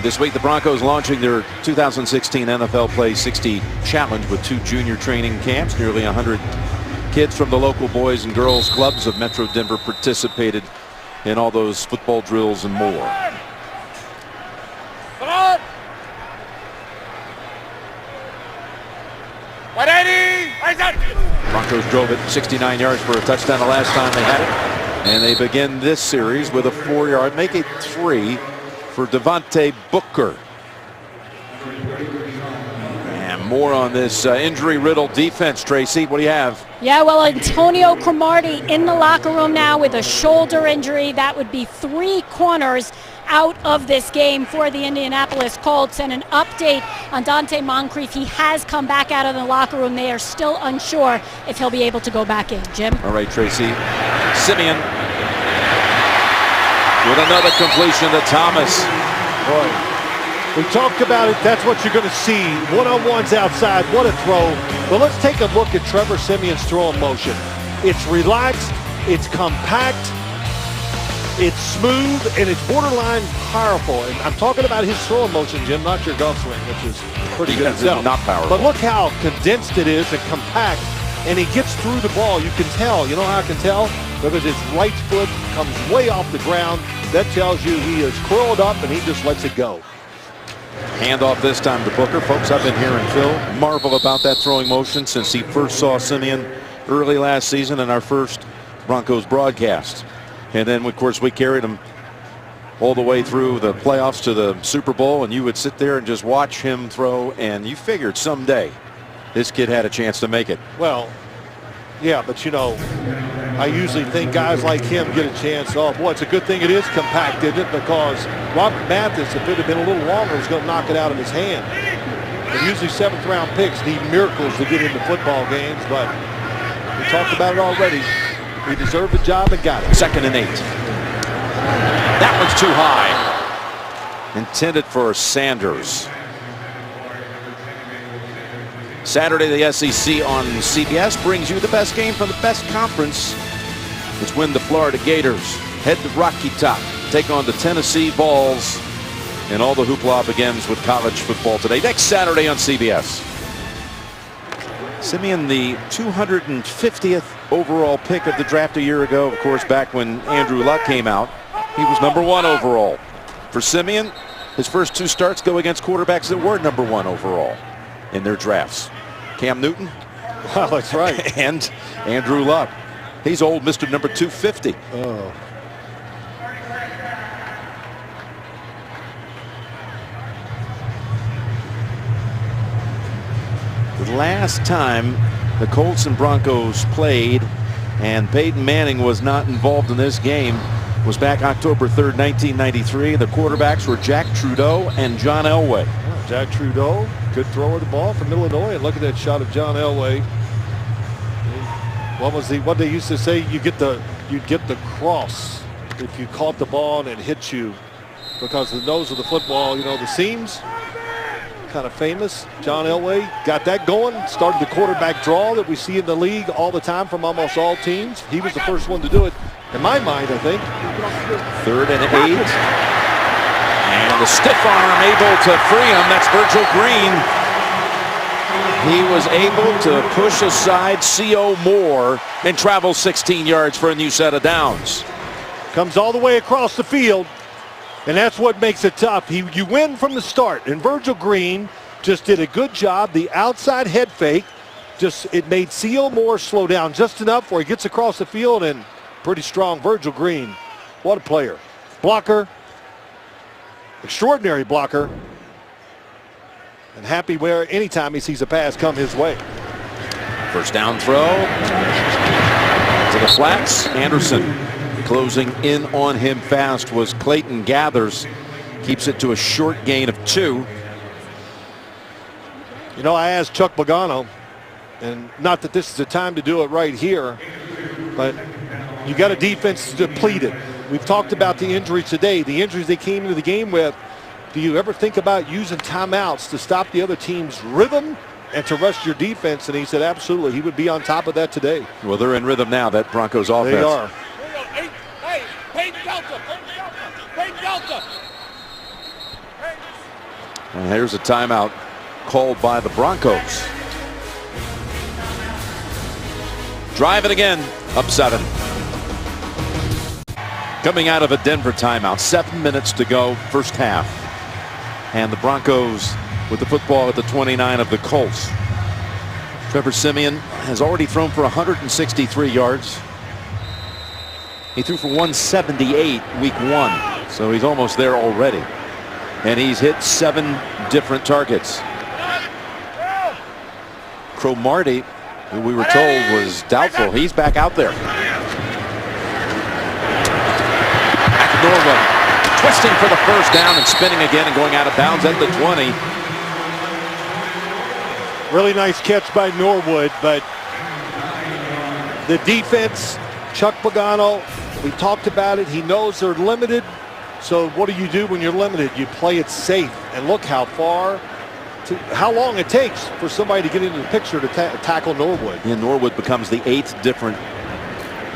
This week, the Broncos launching their 2016 NFL Play 60 Challenge with 2 junior training camps. Nearly 100 kids from the local boys and girls clubs of Metro Denver participated in all those football drills and more. Come on! 180! Broncos drove it 69 yards for a touchdown the last time they had it. And they begin this series with a 4-yard, make it 3 for Devontae Booker. And more on this injury-riddled defense, Tracy. What do you have? Yeah, well, Antonio Cromartie in the locker room now with a shoulder injury. That would be 3 corners out of this game for the Indianapolis Colts. And an update on Dante Moncrief. He has come back out of the locker room. They are still unsure if he'll be able to go back in. Jim? All right, Tracy. Simeon with another completion to Thomas. Boy, we talked about it. That's what you're going to see. One-on-ones outside. What a throw. But let's take a look at Trevor Simeon's throwing motion. It's relaxed. It's compact. It's smooth, and it's borderline powerful. And I'm talking about his throwing motion, Jim, not your golf swing, which is pretty good itself. Not powerful. But look how condensed it is and compact, and he gets through the ball. You can tell. You know how I can tell? Because his right foot comes way off the ground. That tells you he is curled up, and he just lets it go. Handoff this time to Booker. Folks, I've been hearing Phil marvel about that throwing motion since he first saw Simeon early last season in our first Broncos broadcast. And then, of course, we carried him all the way through the playoffs to the Super Bowl, and you would sit there and just watch him throw, and you figured someday this kid had a chance to make it. Well, yeah, but, you know, I usually think guys like him get a chance off. Boy, it's a good thing it is compact, isn't it? Because Robert Mathis, if it had been a little longer, was going to knock it out of his hand. But usually 7th-round picks need miracles to get into football games, but we talked about it already. He deserved the job and got it. 2nd and 8. That one's too high. Intended for Sanders. Saturday, the SEC on CBS brings you the best game from the best conference. It's when the Florida Gators head to Rocky Top, take on the Tennessee Vols, and all the hoopla begins with college football today. Next Saturday on CBS. Simeon, the 250th overall pick of the draft a year ago. Of course, back when Andrew Luck came out, he was #1 overall. For Simeon, his first 2 starts go against quarterbacks that were #1 overall in their drafts. Cam Newton. Wow, that's right. And Andrew Luck. He's old Mr. number 250. Oh. The last time the Colts and Broncos played and Peyton Manning was not involved in this game was back October 3rd, 1993. The quarterbacks were Jack Trudeau and John Elway. Oh, Jack Trudeau, good thrower of the ball from Illinois. And look at that shot of John Elway. What they used to say, you'd get the cross if you caught the ball and it hit you, because the nose of the football, you know, the seams, kind of famous. John Elway got that going, started the quarterback draw that we see in the league all the time from almost all teams. He was the first one to do it, in my mind, I think. 3rd and 8. And the stiff arm able to free him. That's Virgil Green, he was able to push aside C.O. Moore and travel 16 yards for a new set of downs. Comes all the way across the field, and that's what makes it tough. You win from the start, and Virgil Green just did a good job. The outside head fake, it made C.O. Moore slow down just enough where he gets across the field, and pretty strong Virgil Green. What a player. Blocker, extraordinary blocker, and happy where anytime he sees a pass come his way. First down throw to the flats. Anderson closing in on him fast was Clayton Gathers. Keeps it to a short gain of 2. You know, I asked Chuck Pagano, and not that this is the time to do it right here, but you got a defense depleted. We've talked about the injuries today, the injuries they came into the game with. Do you ever think about using timeouts to stop the other team's rhythm and to rush your defense? And he said absolutely. He would be on top of that today. Well, they're in rhythm now, that Broncos offense. They are. Hey, Peyton Delta. Peyton Delta. And here's a timeout called by the Broncos. Drive it again, up 7. Coming out of a Denver timeout, 7 minutes to go, first half. And the Broncos with the football at the 29 of the Colts. Trevor Siemian has already thrown for 163 yards. He threw for 178 week 1, so he's almost there already. And he's hit 7 different targets. Cromartie, who we were told was doubtful, he's back out there. Norwood twisting for the first down and spinning again and going out of bounds at the 20. Really nice catch by Norwood, but the defense, Chuck Pagano, we talked about it. He knows they're limited. So what do when you're limited? You play it safe, and look how long it takes for somebody to get into the picture to tackle Norwood. And Norwood becomes the 8th different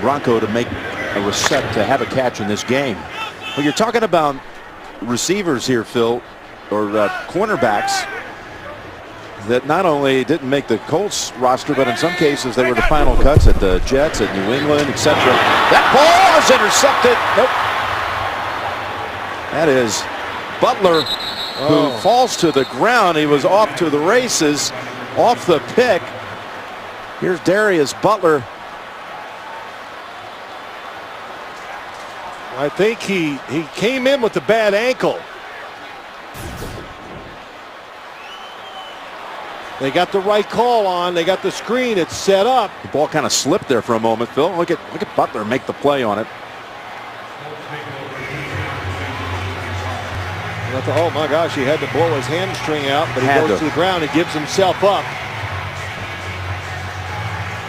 Bronco to make a to have a catch in this game. Well, you're talking about receivers here, Phil, or cornerbacks that not only didn't make the Colts roster, but in some cases they were the final cuts at the Jets, at New England, etc. That ball is intercepted. Nope. That is Butler, who falls to the ground. He was off to the races, off the pick. Here's Darius Butler. I think he came in with a bad ankle. They got the right call on. They got the screen. It's set up. The ball kind of slipped there for a moment, Phil. Look at Butler make the play on it. Oh my gosh, he had to blow his hamstring out, but he goes to the ground and gives himself up.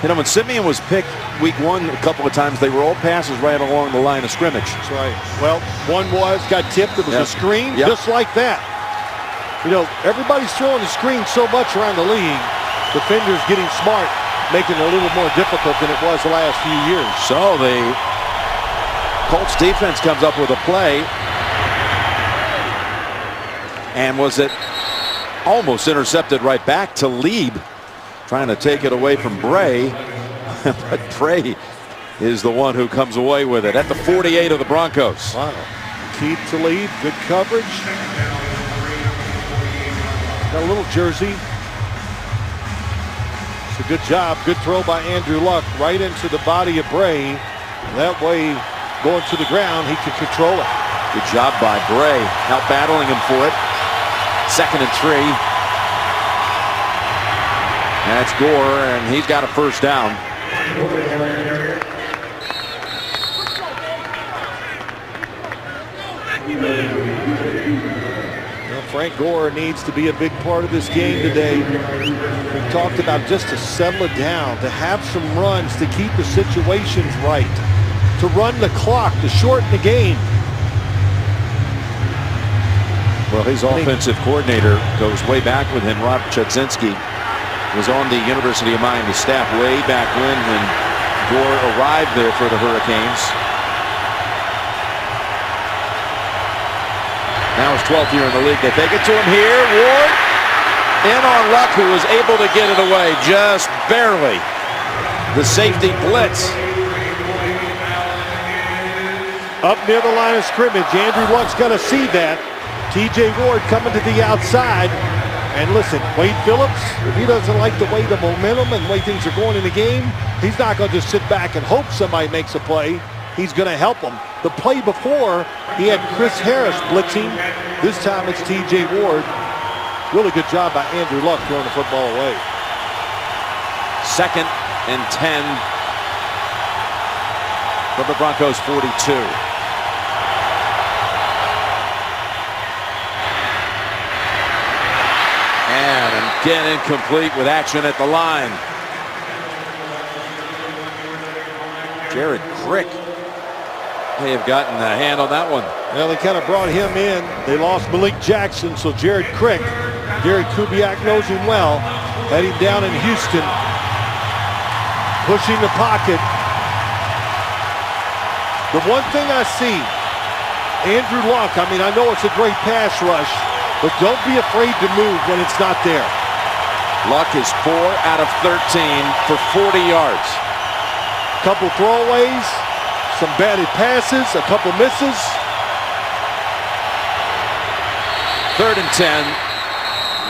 You know, when Siemian was picked week 1 a couple of times, they were all passes right along the line of scrimmage. That's right. Well, one got tipped. It was a screen, just like that. You know, everybody's throwing the screen so much around the league. Defenders getting smart, making it a little more difficult than it was the last few years. So the Colts defense comes up with a play. And was it almost intercepted right back to Lieb, trying to take it away from Bray. But Bray is the one who comes away with it at the 48 of the Broncos. Wow. Keep to Lieb, good coverage. Got a little jersey. It's a good job. Good throw by Andrew Luck right into the body of Bray. That way, going to the ground, he can control it. Good job by Bray, out battling him for it. 2nd and 3. That's Gore, and he's got a first down. Well, Frank Gore needs to be a big part of this game today. We talked about just to settle it down, to have some runs, to keep the situations right, to run the clock, to shorten the game. Well, his offensive coordinator goes way back with him. Rob Chudzinski was on the University of Miami staff way back when Gore arrived there for the Hurricanes. Now his 12th year in the league. They take it to him here. Ward In on Luck, who was able to get it away just barely. The safety blitz. Up near the line of scrimmage, Andrew Luck's going to see that. T.J. Ward coming to the outside. And listen, Wade Phillips, if he doesn't like the way the momentum and the way things are going in the game, he's not going to just sit back and hope somebody makes a play. He's going to help them. The play before, he had Chris Harris blitzing. This time it's T.J. Ward. Really good job by Andrew Luck throwing the football away. 2nd and 10 from the Broncos 42. And again incomplete with action at the line. Jared Crick may have gotten a hand on that one. Well, they kind of brought him in. They lost Malik Jackson, so Jared Crick, Gary Kubiak knows him well. Had him down in Houston, pushing the pocket. The one thing I see, Andrew Luck, I mean, I know it's a great pass rush, but don't be afraid to move when it's not there. Luck is 4 out of 13 for 40 yards. Couple throwaways, some batted passes, a couple misses. 3rd and 10.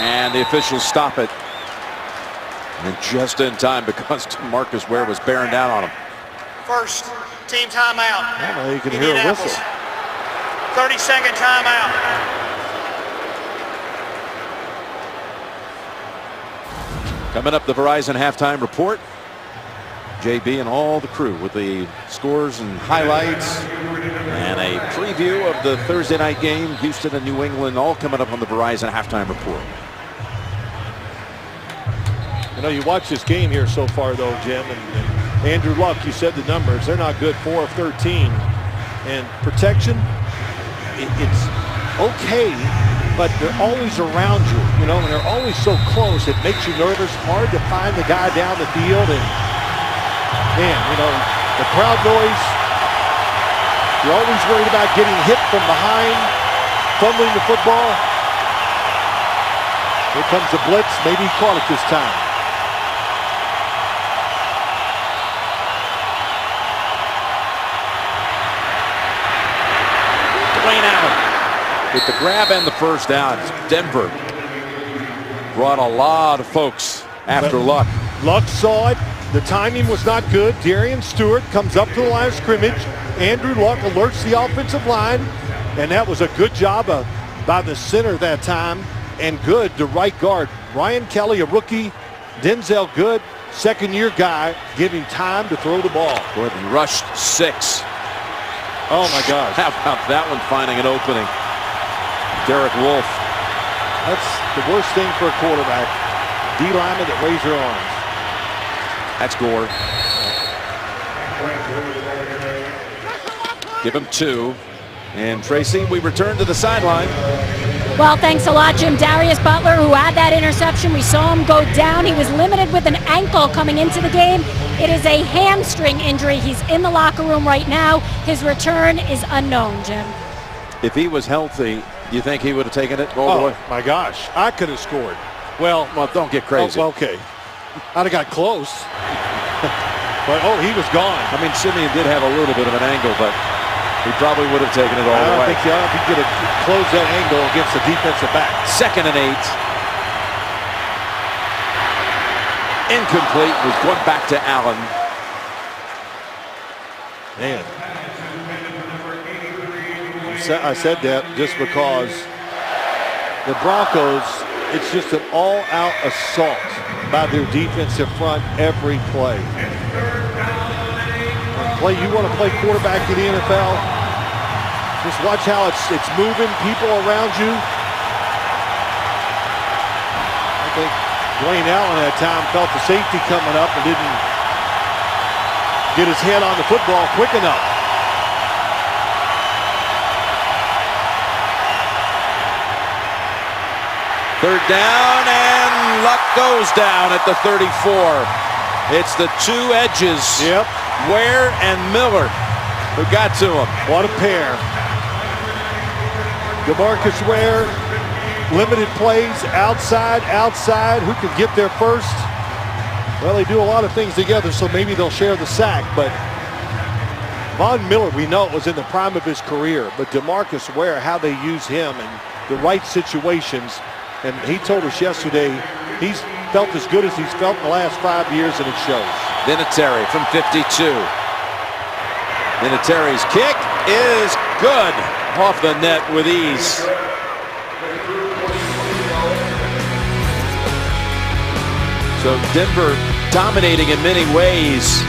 And the officials stop it. And just in time because Marcus Ware was bearing down on him. First team timeout. I don't know, you can hear a whistle. 30-second timeout. Coming up, the Verizon halftime report. JB and all the crew with the scores and highlights and a preview of the Thursday night game, Houston and New England, all coming up on the Verizon halftime report. You know, you watch this game here so far, though, Jim, and Andrew Luck, you said the numbers. They're not good, 4 of 13. And protection, it's okay, but they're always around you, you know, and they're always so close. It makes you nervous, hard to find the guy down the field. And, man, you know, the crowd noise, you're always worried about getting hit from behind, fumbling the football. Here comes the blitz. Maybe he caught it this time. With the grab and the first down, Denver brought a lot of folks after Luck. Luck saw it. The timing was not good. Darian Stewart comes up to the line of scrimmage. Andrew Luck alerts the offensive line, and that was a good job by the center that time, and good to right guard. Ryan Kelly, a rookie. Denzel Good, second-year guy, giving time to throw the ball. Boy, they rushed 6. Oh, my gosh. How about that one finding an opening? Derek Wolfe. That's the worst thing for a quarterback. D linemen that raise their arms. That's Gore. Give him 2. And Tracy, we return to the sideline. Well, thanks a lot, Jim. Darius Butler, who had that interception, we saw him go down. He was limited with an ankle coming into the game. It is a hamstring injury. He's in the locker room right now. His return is unknown, Jim. If he was healthy, do you think he would have taken it all the way? My gosh, I could have scored. Well, don't get crazy. Oh, okay. I'd have got close. But, he was gone. I mean, Simeon did have a little bit of an angle, but he probably would have taken it all the way. I don't think he could have closed that angle against the defensive back. 2nd and 8. Incomplete. Was going back to Allen. Man. I said that just because the Broncos, it's just an all-out assault by their defensive front every play. You want to play quarterback in the NFL? Just watch how it's moving, people around you. I think Dwayne Allen at time felt the safety coming up and didn't get his head on the football quick enough. Third down, and Luck goes down at the 34. It's the 2 edges, Ware and Miller, who got to him. What a pair. DeMarcus Ware limited plays, outside, who can get there first. Well, they do a lot of things together, so maybe they'll share the sack. But Von Miller, we know, was in the prime of his career. But DeMarcus Ware, how they use him in the right situations. And he told us yesterday he's felt as good as he's felt in the last 5 years, and it shows. Vinatieri from 52. Vinatieri's kick is good. Off the net with ease. So Denver dominating in many ways.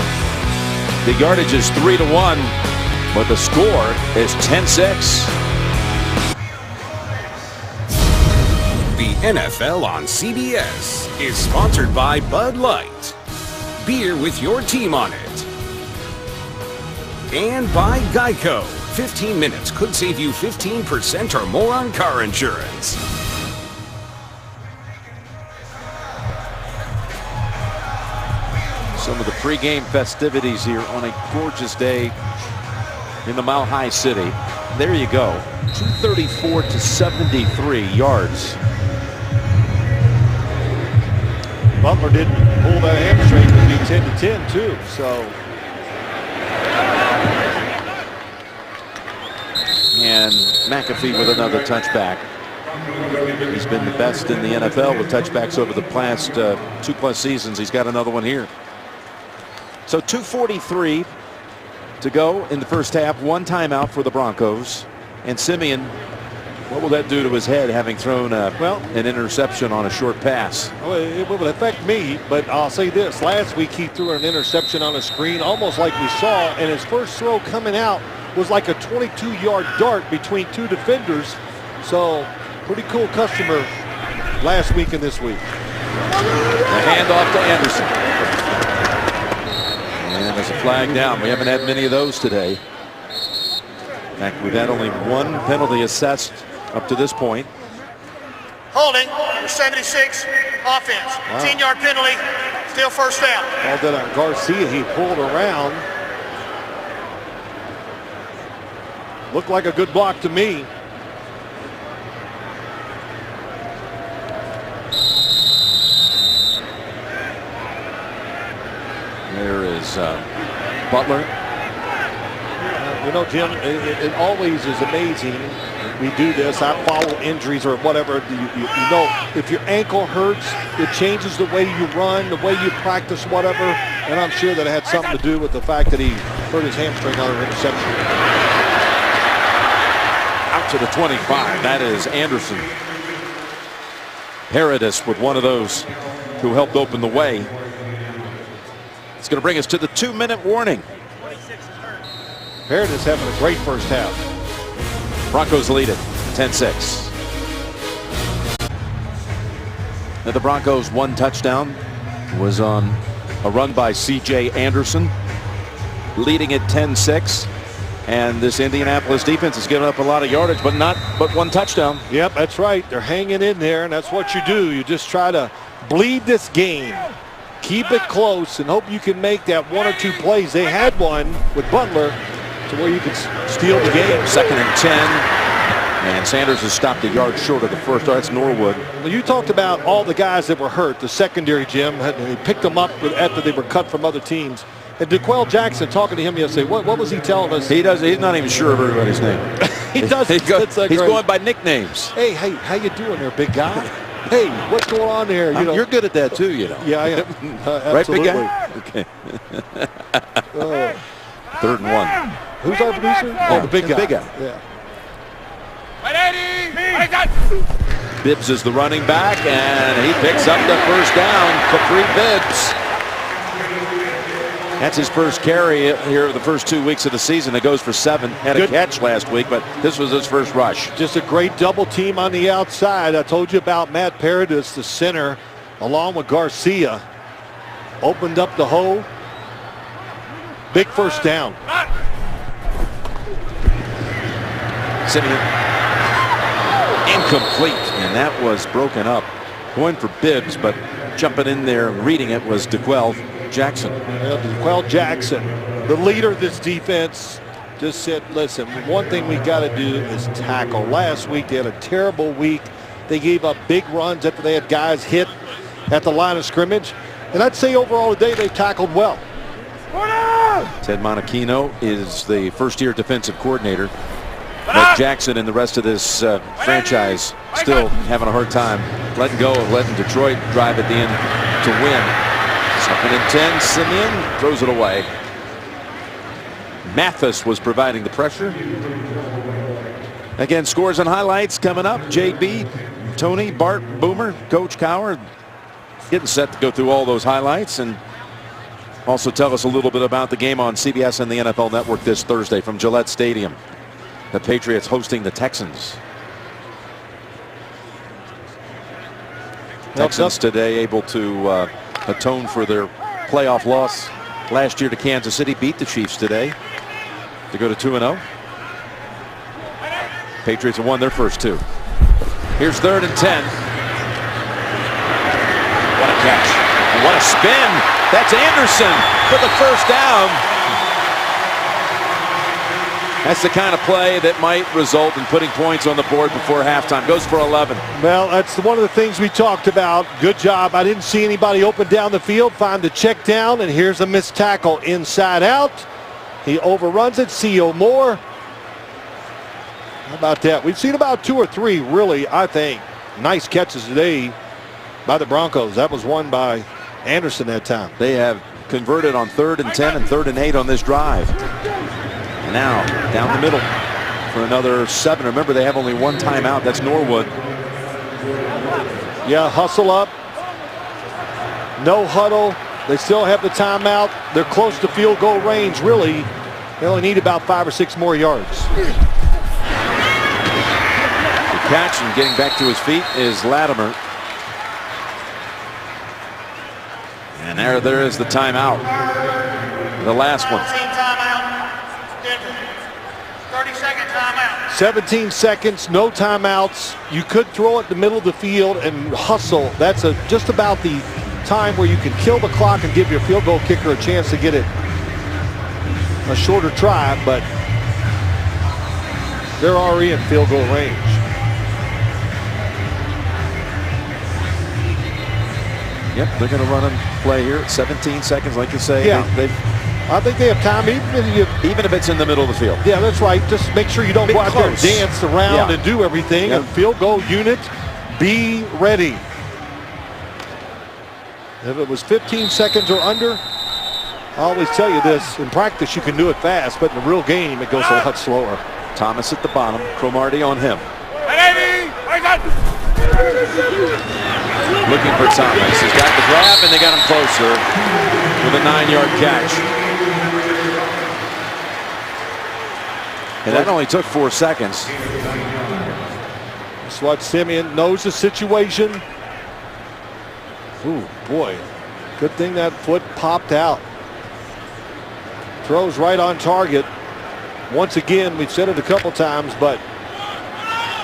The yardage is 3-1, but the score is 10-6. The NFL on CBS is sponsored by Bud Light. Beer with your team on it. And by Geico. 15 minutes could save you 15% or more on car insurance. Some of the pregame festivities here on a gorgeous day in the Mile High City. There you go. 234 to 73 yards. Butler didn't pull that hamstring to be 10-10 too, so. And McAfee with another touchback. He's been the best in the NFL with touchbacks over the past 2+ seasons. He's got another one here. So 2:43 to go in the first half. One timeout for the Broncos. And Simeon, what will that do to his head, having thrown an interception on a short pass? Well, it will affect me, but I'll say this. Last week he threw an interception on a screen, almost like we saw, and his first throw coming out was like a 22-yard dart between two defenders. So pretty cool customer last week and this week. The handoff to Anderson. And there's a flag down. We haven't had many of those today. In fact, we've had only one penalty assessed up to this point. Holding, number 76, offense. Wow. 10-yard penalty, still first down. All that on Garcia, he pulled around. Looked like a good block to me. There is Butler. You know, Jim, it always is amazing. We do this. I follow injuries or whatever. You know, if your ankle hurts, it changes the way you run, the way you practice, whatever. And I'm sure that it had something to do with the fact that he hurt his hamstring on an interception. Out to the 25. That is Anderson. Paradis with one of those who helped open the way. It's going to bring us to the 2-minute warning. Paradis having a great first half. Broncos lead it 10-6. Now the Broncos' one touchdown was on a run by C.J. Anderson, leading it 10-6. And this Indianapolis defense has given up a lot of yardage, but one touchdown. Yep, that's right. They're hanging in there, and that's what you do. You just try to bleed this game. Keep it close and hope you can make that 1 or 2 plays. They had one with Butler to where you could steal the game. 2nd and 10. And Sanders has stopped a yard short of the first. That's Norwood. Well, you talked about all the guys that were hurt, the secondary, Jim. He picked them up after they were cut from other teams. And DeQuell Jackson, talking to him yesterday, what was he telling us? He's not even sure of everybody's name. He does. He's going by nicknames. Hey, how you doing there, big guy? Hey, what's going on there? You're good at that too, you know. Yeah, I am. Right, big guy? Okay. 3rd and 1. Who's our producer? Oh, the big guy. Big guy. Yeah. Bibbs is the running back, and he picks up the first down. Capri Bibbs. That's his first carry here the first 2 weeks of the season. It goes for 7. Had a catch last week, but this was his first rush. Just a great double team on the outside. I told you about Matt Paradis, the center, along with Garcia. Opened up the hole. Big first down. Simeon. Incomplete, and that was broken up. Going for Bibbs, but jumping in there and reading it was DeQuell Jackson. Well, DeQuell Jackson, the leader of this defense, just said, listen, one thing we got to do is tackle. Last week they had a terrible week They gave up big runs after they had guys hit at the line of scrimmage. And I'd say overall today they've tackled well. Ted Monachino is the first-year defensive coordinator. But Jackson and the rest of this franchise still having a hard time letting go of letting Detroit drive at the end to win. 2nd and 10. Simeon throws it away. Mathis was providing the pressure. Again, scores and highlights coming up. JB, Tony, Bart, Boomer, Coach Cowher getting set to go through all those highlights and also tell us a little bit about the game on CBS and the NFL Network this Thursday from Gillette Stadium. The Patriots hosting the Texans. Texans today able to atone for their playoff loss last year to Kansas City. Beat the Chiefs today to go to 2-0. Patriots have won their first 2. Here's 3rd and 10. What a catch. And what a spin. That's Anderson for the first down. That's the kind of play that might result in putting points on the board before halftime. Goes for 11. Well, that's one of the things we talked about. Good job. I didn't see anybody open down the field. Find the check down, and here's a missed tackle inside out. He overruns it. C.O. Moore. How about that? We've seen about 2 or 3 really, I think, nice catches today by the Broncos. That was one by Anderson that time. They have converted on 3rd and 10 and 3rd and 8 on this drive. Now down the middle for another 7. Remember, they have only 1 timeout. That's Norwood. Yeah, hustle up. No huddle. They still have the timeout. They're close to field goal range, really. They only need about 5 or 6 more yards. The catch and getting back to his feet is Latimer. And there is the timeout. The last one. 30-second timeout. 17 seconds, no timeouts. You could throw it in the middle of the field and hustle. That's just about the time where you can kill the clock and give your field goal kicker a chance to get it a shorter try, but they're already in field goal range. Yep, they're going to run and play here at 17 seconds, like you say. Yeah, I think they have time, even if it's in the middle of the field. Yeah, that's right. Just make sure you don't go out there and dance around and do everything. Yep. And field goal unit, be ready. If it was 15 seconds or under, I always tell you this, in practice you can do it fast, but in the real game it goes a lot slower. Thomas at the bottom, Cromartie on him. Looking for Thomas. He's got the grab and they got him closer with a 9-yard catch. And that only took 4 seconds. That's what Simeon knows the situation. Ooh, boy. Good thing that foot popped out. Throws right on target. Once again, we've said it a couple times, but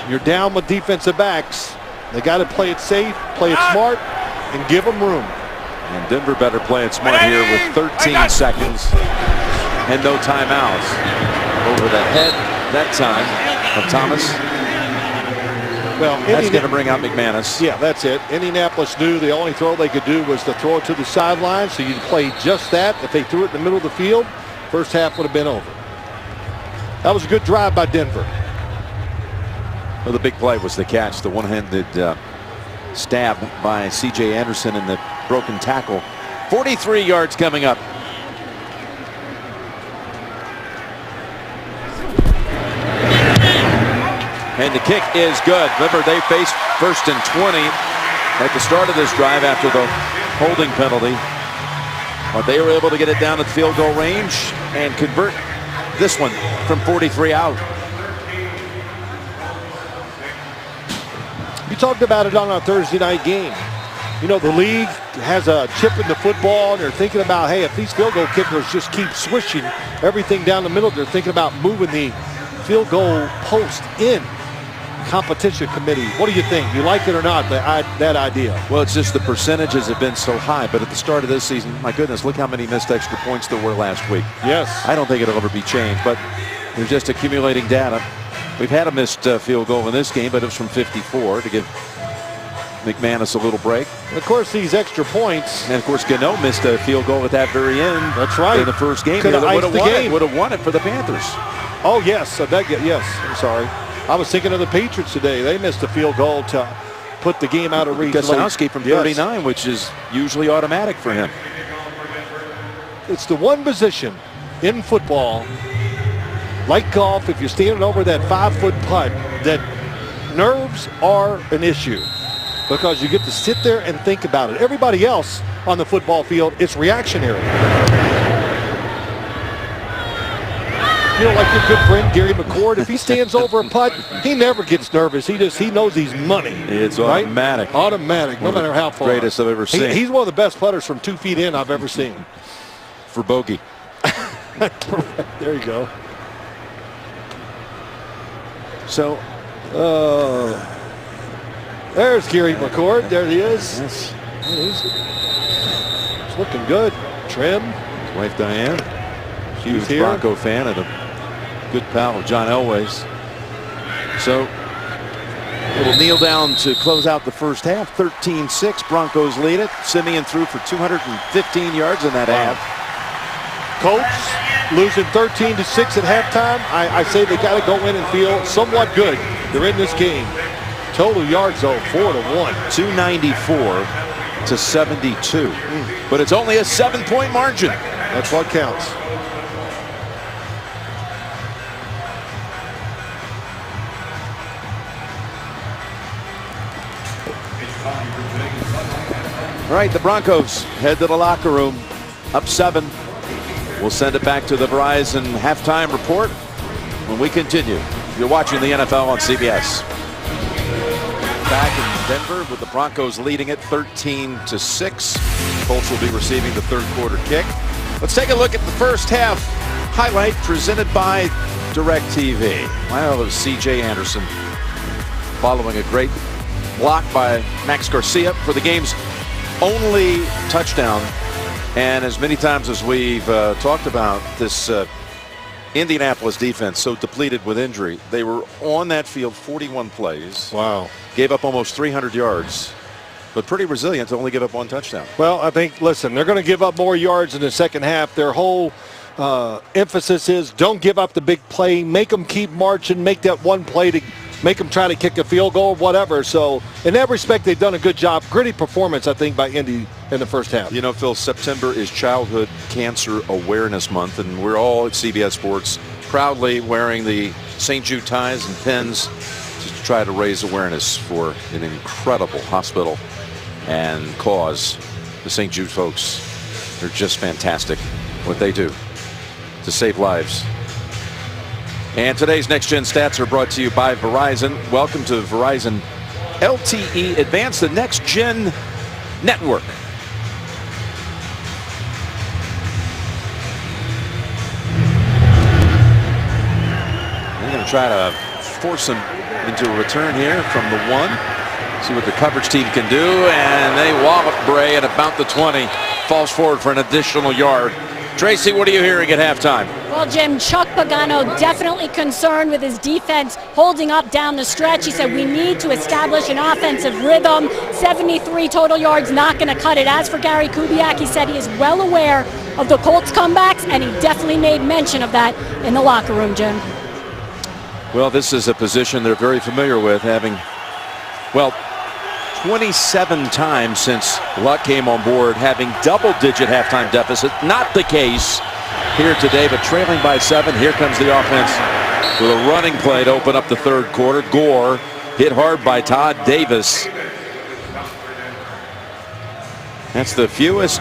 you're down with defensive backs. They got to play it safe, play it smart, and give them room. And Denver better play it smart here with 13 seconds and no timeouts. Over the head that time of Thomas. Well, that's going to bring out McManus. Yeah, that's it. Indianapolis knew the only throw they could do was to throw it to the sideline, so you'd play just that. If they threw it in the middle of the field, first half would have been over. That was a good drive by Denver. Well, the big play was the catch, the one-handed stab by C.J. Anderson in the broken tackle. 43 yards coming up. And the kick is good. Remember, they faced 1st and 20 at the start of this drive after the holding penalty. But they were able to get it down to the field goal range and convert this one from 43 out. You talked about it on our Thursday night game. You know, the league has a chip in the football, and they're thinking about, hey, if these field goal kickers just keep swishing everything down the middle, they're thinking about moving the field goal post in. Competition committee. What do you think? You like it or not, that idea? Well, it's just the percentages have been so high. But at the start of this season, my goodness, look how many missed extra points there were last week. Yes. I don't think it'll ever be changed, but they're just accumulating data. We've had a missed field goal in this game, but it was from 54 to give McManus a little break. And of course, these extra points. And of course, Gano missed a field goal at that very end. That's right. In the first game. Could have iced the game. Would have won it for the Panthers. Oh, yes. Yes. I'm sorry. I was thinking of the Patriots today. They missed a field goal to put the game out of reach. Gosowski from 39, which is usually automatic for him. It's the one position in football, like golf, if you're standing over that 5-foot putt, that nerves are an issue because you get to sit there and think about it. Everybody else on the football field, it's reactionary. You know, like your good friend Gary McCord, if he stands over a putt, he never gets nervous. He knows he's money. It's automatic. Right? Automatic, no matter how far. Greatest I've ever seen. He's one of the best putters from 2 feet in I've ever seen. For bogey. There you go. So, there's Gary McCord. There he is. yes. He's looking good. Trim. His wife Diane, huge here. Bronco fan and a good pal of John Elway's. So, a little kneel down to close out the first half. 13-6. Broncos lead it. Simeon threw for 215 yards in that half. Colts losing 13-6 at halftime. I say they got to go in and feel somewhat good. They're in this game. Total yards though, 4-1. 294 to 72. But it's only a 7-point margin. That's what counts. All right, the Broncos head to the locker room, up 7. We'll send it back to the Verizon halftime report when we continue. You're watching the NFL on CBS. Back in Denver with the Broncos leading it 13-6. Colts will be receiving the third quarter kick. Let's take a look at the first half highlight presented by DirecTV. Well, it was C.J. Anderson following a great block by Max Garcia for the game's only touchdown. And as many times as we've talked about this Indianapolis defense, so depleted with injury, they were on that field 41 plays. Wow. Gave up almost 300 yards, but pretty resilient to only give up 1 touchdown. Well, I think, listen, they're going to give up more yards in the second half. Their whole emphasis is don't give up the big play. Make them keep marching. Make that one play to make them try to kick a field goal, whatever. So in that respect, they've done a good job. Gritty performance, I think, by Indy in the first half. You know, Phil, September is Childhood Cancer Awareness Month, and we're all at CBS Sports proudly wearing the St. Jude ties and pins to try to raise awareness for an incredible hospital and cause. The St. Jude folks, they're just fantastic what they do to save lives. And today's Next Gen Stats are brought to you by Verizon. Welcome to Verizon LTE Advanced, the Next Gen Network. They're going to try to force him into a return here from the 1. See what the coverage team can do. And they wallop Bray at about the 20. Falls forward for an additional yard. Tracy, what are you hearing at halftime? Well, Jim, Chuck Pagano definitely concerned with his defense holding up down the stretch. He said we need to establish an offensive rhythm. 73 total yards, not going to cut it. As for Gary Kubiak, he said he is well aware of the Colts' comebacks, and he definitely made mention of that in the locker room, Jim. Well, this is a position they're very familiar with, having, well, 27 times since Luck came on board, having double-digit halftime deficit. Not the case here today, but trailing by 7. Here comes the offense with a running play to open up the third quarter. Gore hit hard by Todd Davis. That's the fewest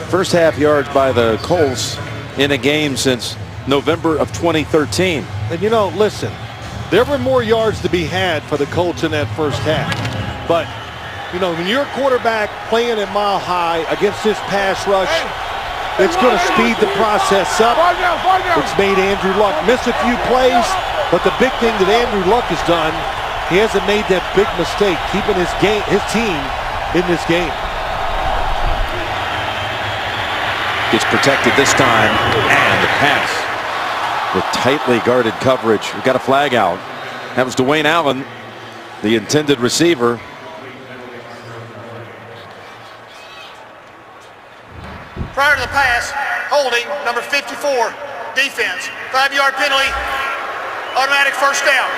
first half yards by the Colts in a game since November of 2013. And you know, listen, there were more yards to be had for the Colts in that first half. But, you know, when you're a quarterback playing at mile high against this pass rush, it's going to speed the process up. It's made Andrew Luck miss a few plays, but the big thing that Andrew Luck has done, he hasn't made that big mistake, keeping his team in this game. Gets protected this time, and the pass with tightly guarded coverage. We've got a flag out. That was Dwayne Allen, the intended receiver. Prior to the pass, holding, number 54, defense. 5-yard penalty, automatic first down.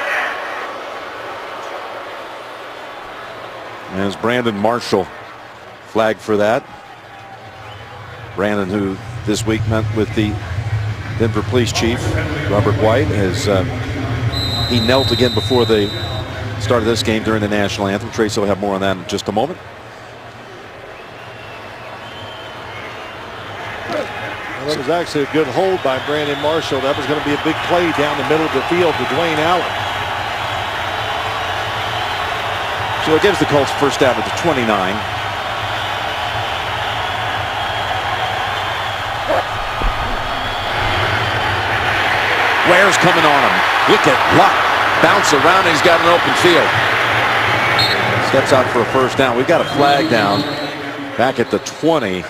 As Brandon Marshall flagged for that. Brandon, who this week met with the Denver Police Chief, Robert White, as he knelt again before the start of this game during the national anthem. Tracy will have more on that in just a moment. Well, that was actually a good hold by Brandon Marshall. That was going to be a big play down the middle of the field to Dwayne Allen. So it gives the Colts first down at the 29. Ware's coming on him. Look at Luck. Bounce around, and he's got an open field. Steps out for a first down. We've got a flag down back at the 20.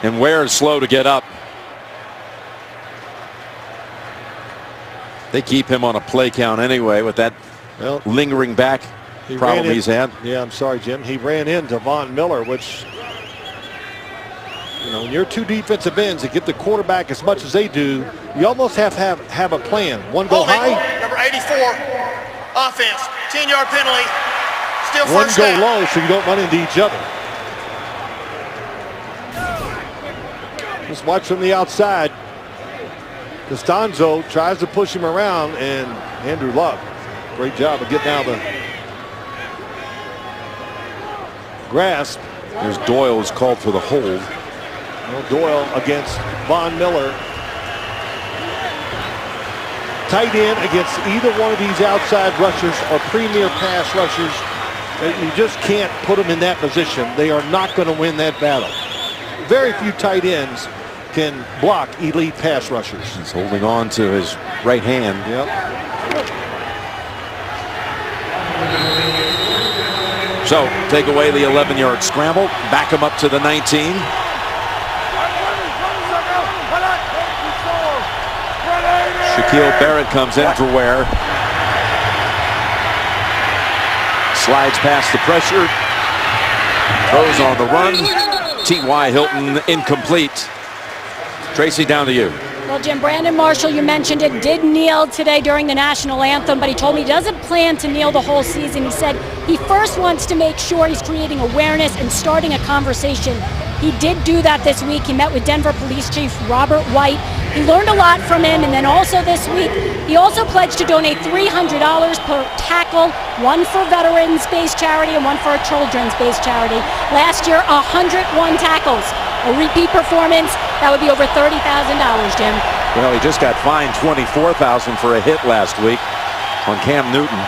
And Ware is slow to get up. They keep him on a play count anyway with that lingering back problem he's had. Yeah, I'm sorry, Jim. He ran into Von Miller, which, you know, when you're two defensive ends that get the quarterback as much as they do, you almost have to have a plan. One go high. Number 84, offense, 10-yard penalty, still One first go down. low so you don't run into each other. Just watch from the outside. Costanzo tries to push him around, and Andrew Luck, great job of getting out of the grasp. There's Doyle who's called for the hold. Well, Doyle against Von Miller. Tight end against either one of these outside rushers or premier pass rushers. You just can't put them in that position. They are not going to win that battle. Very few tight ends can block elite pass rushers. He's holding on to his right hand. Yep. So take away the 11-yard scramble, back him up to the 19. Shaquille Barrett comes in for Ware. Slides past the pressure. Throws on the run. T.Y. Hilton incomplete. Tracy, down to you. Well, Jim, Brandon Marshall, you mentioned it, did kneel today during the national anthem, but he told me he doesn't plan to kneel the whole season. He said he first wants to make sure he's creating awareness and starting a conversation. He did do that this week. He met with Denver Police Chief Robert White. He learned a lot from him, and then also this week, he also pledged to donate $300 per tackle, one for veterans-based charity and one for a children's-based charity. Last year, 101 tackles. A repeat performance, that would be over $30,000, Jim. Well, he just got fined $24,000 for a hit last week on Cam Newton.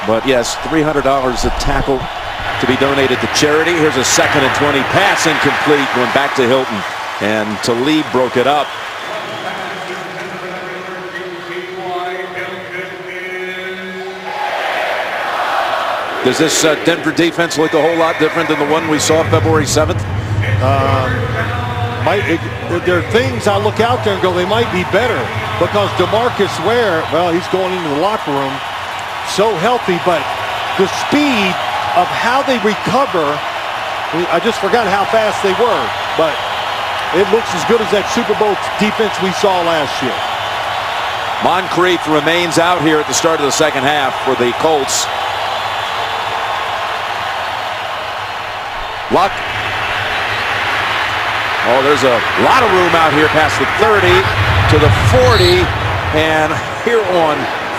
But yes, $300 a tackle to be donated to charity. Here's a 2nd and 20 pass incomplete, going back to Hilton, and Talib broke it up. Does this Denver defense look a whole lot different than the one we saw February 7th? There are things I look out there and go, they might be better, because DeMarcus Ware, well, he's going into the locker room so healthy, but the speed of how they recover, I just forgot how fast they were, but it looks as good as that Super Bowl defense we saw last year. Moncrief remains out here at the start of the second half for the Colts. Luck. Oh, there's a lot of room out here past the 30 to the 40, and here on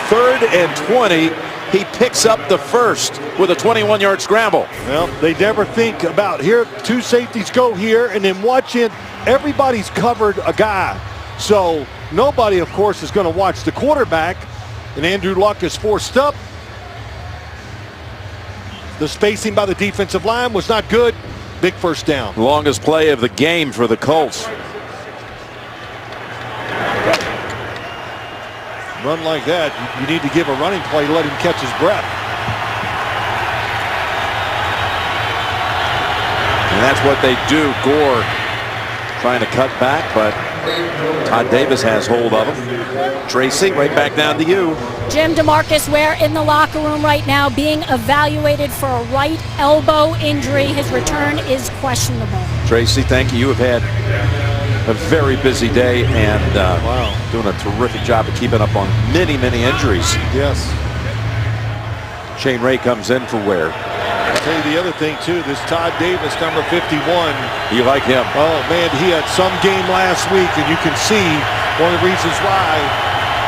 3rd and 20, he picks up the first with a 21-yard scramble. Well, they never think about here, two safeties go here, and then watch it. Everybody's covered a guy. So nobody, of course, is going to watch the quarterback, and Andrew Luck is forced up. The spacing by the defensive line was not good. Big first down. Longest play of the game for the Colts. Run like that, you need to give a running play, let him catch his breath. And that's what they do. Gore trying to cut back, but Todd Davis has hold of him. Tracy, right back down to you. Jim, DeMarcus Ware in the locker room right now being evaluated for a right elbow injury. His return is questionable. Tracy, thank you. You have had a very busy day and doing a terrific job of keeping up on many injuries. Yes. Shane Ray comes in for Ware. I'll tell you the other thing, too. This Todd Davis, number 51. You like him? Oh, man, he had some game last week, and you can see one of the reasons why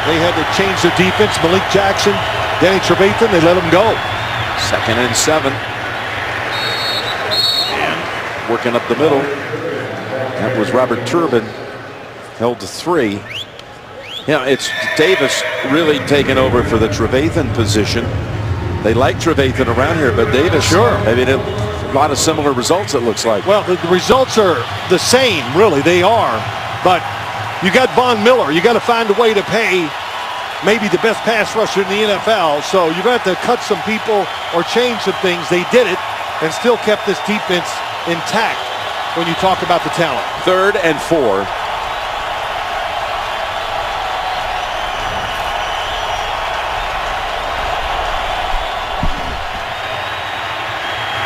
they had to change the defense. Malik Jackson, Danny Trevathan, they let him go. 2nd and 7. And working up the middle. That was Robert Turbin. Held to 3. Yeah, it's Davis really taking over for the Trevathan position. They like Trevathan around here, but Davis, sure. I mean, a lot of similar results, it looks like. Well, the results are the same, really. They are. But you got Von Miller. You got to find a way to pay maybe the best pass rusher in the NFL. So you're going to have to cut some people or change some things. They did it and still kept this defense intact when you talk about the talent. 3rd and 4.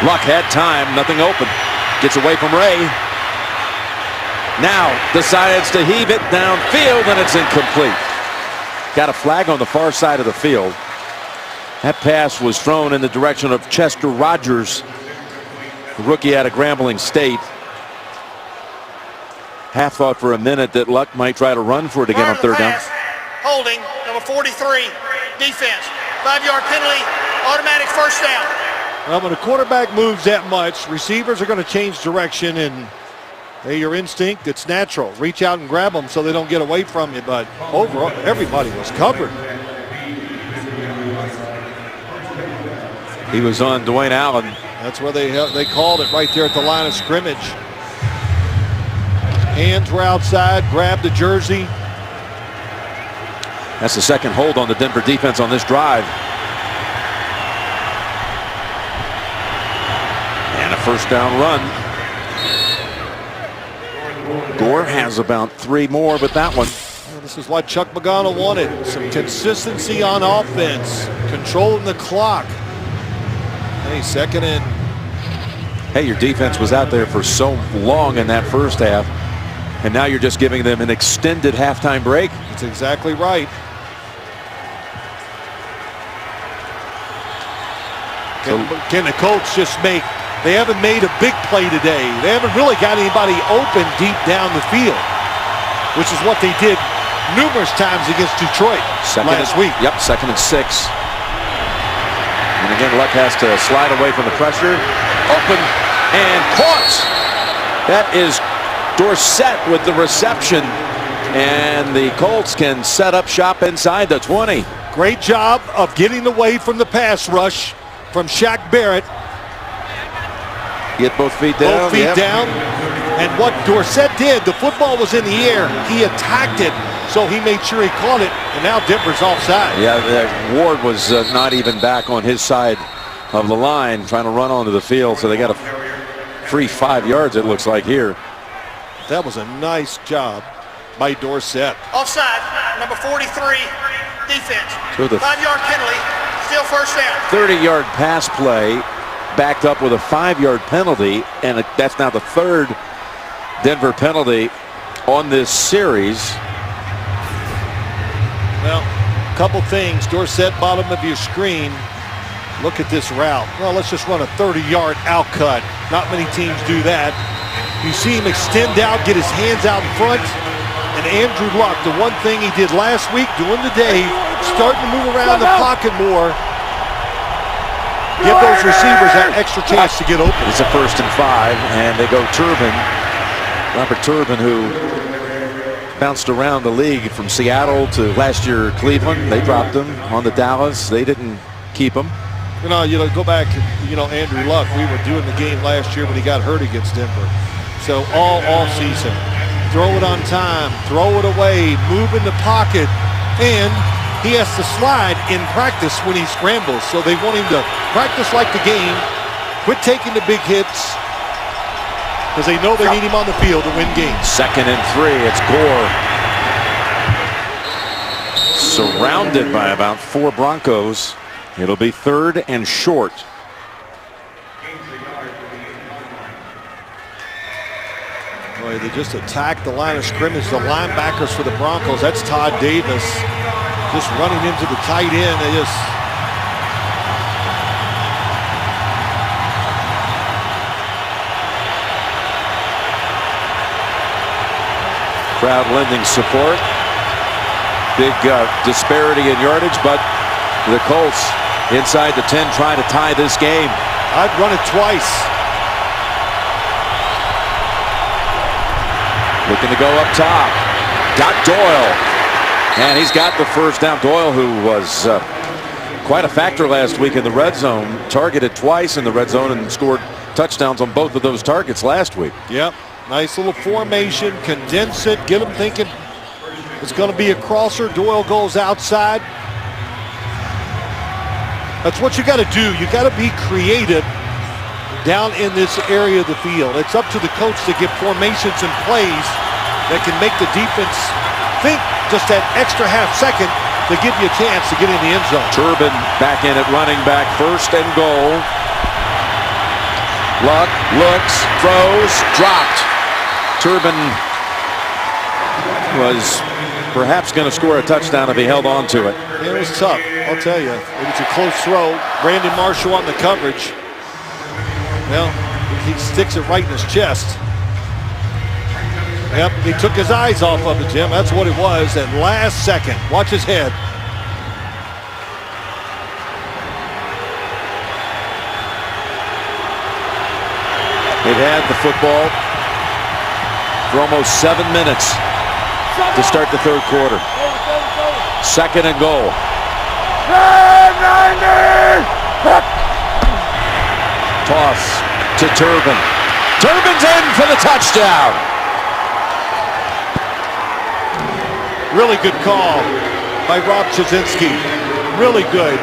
Luck had time, nothing open. Gets away from Ray. Now decides to heave it downfield, and it's incomplete. Got a flag on the far side of the field. That pass was thrown in the direction of Chester Rogers, the rookie out of Grambling State. Half thought for a minute that Luck might try to run for it again on 3rd down. Holding, number 43, defense. 5-yard penalty, automatic first down. Well, when a quarterback moves that much, receivers are going to change direction, and your instinct, it's natural. Reach out and grab them so they don't get away from you, but overall, everybody was covered. He was on Dwayne Allen. That's where they called it right there at the line of scrimmage. Hands were outside, grabbed the jersey. That's the 2nd hold on the Denver defense on this drive. And a first down run. Gore has about 3 more, but that one. Well, this is what Chuck Pagano wanted. Some consistency on offense, controlling the clock. Hey, 2nd and. Hey, your defense was out there for so long in that first half, and now you're just giving them an extended halftime break. That's exactly right. Can the Colts just make? They haven't made a big play today. They haven't really got anybody open deep down the field, which is what they did numerous times against Detroit last week. Yep, 2nd and 6. And again, Luck has to slide away from the pressure. Open and caught. That is Dorsett with the reception. And the Colts can set up shop inside the 20. Great job of getting away from the pass rush from Shaq Barrett. Get both feet down. Both feet down. And what Dorsett did, the football was in the air. He attacked it, so he made sure he caught it. And now Denver's offside. Yeah, Ward was not even back on his side of the line, trying to run onto the field. So they got a free 5 yards, it looks like here. That was a nice job by Dorsett. Offside, number 43, defense. So the 5-yard penalty, still first down. 30-yard pass play, backed up with a 5-yard penalty, and that's now the 3rd Denver penalty on this series. Well, a couple things. Dorsett, bottom of your screen. Look at this route. Well, let's just run a 30-yard out cut. Not many teams do that. You see him extend out, get his hands out in front. And Andrew Luck, the one thing he did last week, doing today, starting to move around the pocket more. Give those receivers that extra chance to get open. It's a 1st and 5, and they go Turbin. Robert Turbin, who bounced around the league from Seattle to last year Cleveland. They dropped him on the Dallas. They didn't keep him. You know, go back, Andrew Luck, we were doing the game last year when he got hurt against Denver. So all season, throw it on time, throw it away, move in the pocket, and he has to slide in practice when he scrambles. So they want him to practice like the game, quit taking the big hits, because they know they need him on the field to win games. 2nd and 3, it's Gore. Surrounded by about 4 Broncos. It'll be 3rd and short. Boy, they just attacked the line of scrimmage. The linebackers for the Broncos, that's Todd Davis, just running into the tight end. They just... Crowd lending support. Big disparity in yardage, but the Colts inside the 10 trying to tie this game. I'd run it twice. Looking to go up top. Got Doyle. And he's got the first down. Doyle, who was quite a factor last week in the red zone, targeted twice in the red zone and scored touchdowns on both of those targets last week. Yep. Nice little formation. Condense it. Get them thinking it's going to be a crosser. Doyle goes outside. That's what you got to do. You got to be creative down in this area of the field. It's up to the coach to get formations and plays that can make the defense think just that extra half second to give you a chance to get in the end zone. Turbin back in at running back, 1st and goal. Luck looks, throws, dropped. Turbin was perhaps going to score a touchdown if he held on to it. It was tough, I'll tell you. It was a close throw. Brandon Marshall on the coverage. Well, he sticks it right in his chest. Yep, he took his eyes off of it, Jim. That's what it was. And last second, watch his head. They've had the football for almost 7 minutes to start the third quarter. 2nd and goal. Toss to Turbin. Turbin's in for the touchdown. Really good call by Rob Chazinski. Really good.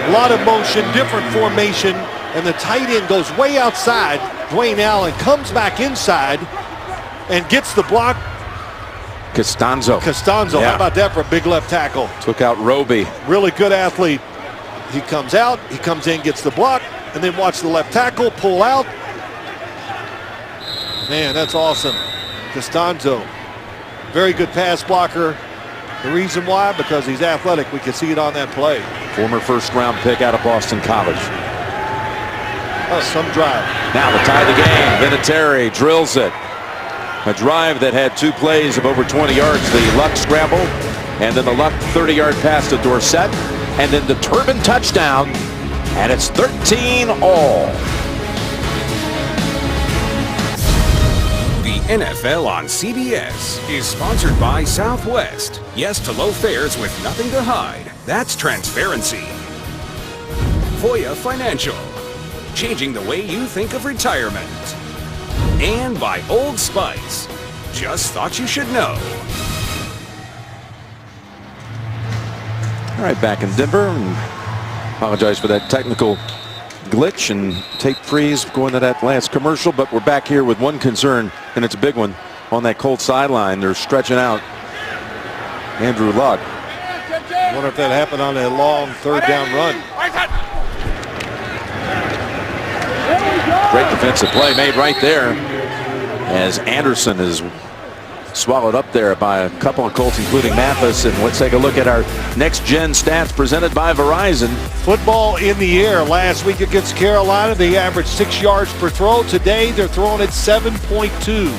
A lot of motion, different formation, and the tight end goes way outside. Dwayne Allen comes back inside and gets the block. Costanzo. Yeah. How about that for a big left tackle? Took out Roby. Really good athlete. He comes out, he comes in, gets the block, and then watch the left tackle pull out. Man, that's awesome. Costanzo, very good pass blocker. The reason why? Because he's athletic. We can see it on that play. Former 1st-round pick out of Boston College. Oh, some drive. Now to tie the game. Vinatieri drills it. A drive that had 2 plays of over 20 yards. The Luck scramble, and then the Luck 30-yard pass to Dorsett, and then the Turbin touchdown, and it's 13-all. The NFL on CBS is sponsored by Southwest. Yes to low fares with nothing to hide. That's transparency. Voya Financial, changing the way you think of retirement. And by Old Spice, just thought you should know. All right, back in Denver. Apologize for that technical glitch and tape freeze going to that last commercial, but we're back here with one concern, and it's a big one on that Colts sideline. They're stretching out Andrew Luck. I wonder if that happened on a long 3rd down run. Great defensive play made right there as Anderson is swallowed up there by a couple of Colts, including Mathis. And let's take a look at our next-gen stats presented by Verizon. Football in the air. Last week against Carolina, they averaged 6 yards per throw. Today, they're throwing at 7.2.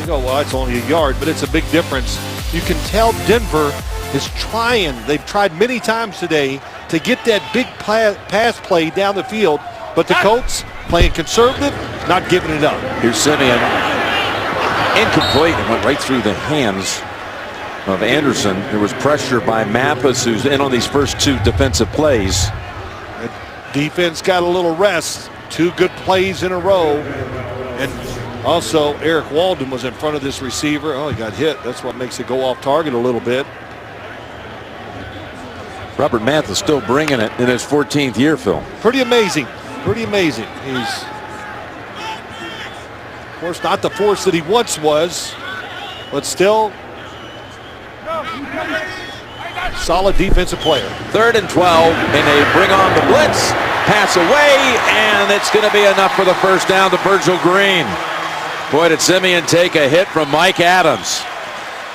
You go, well, it's only a yard, but it's a big difference. You can tell Denver is trying. They've tried many times today to get that big pass play down the field, but the Colts playing conservative, not giving it up. Here's Simeon. Incomplete. It went right through the hands of Anderson. There was pressure by Mathis, who's in on these first 2 defensive plays. The defense got a little rest. 2 good plays in a row. And also, Eric Walden was in front of this receiver. Oh, he got hit. That's what makes it go off target a little bit. Robert Mathis still bringing it in his 14th year, Phil. Pretty amazing. Pretty amazing. He's, of course, not the force that he once was, but still solid defensive player. 3rd and 12, and they bring on the blitz. Pass away, and it's going to be enough for the first down to Virgil Green. Boy, did Simeon take a hit from Mike Adams.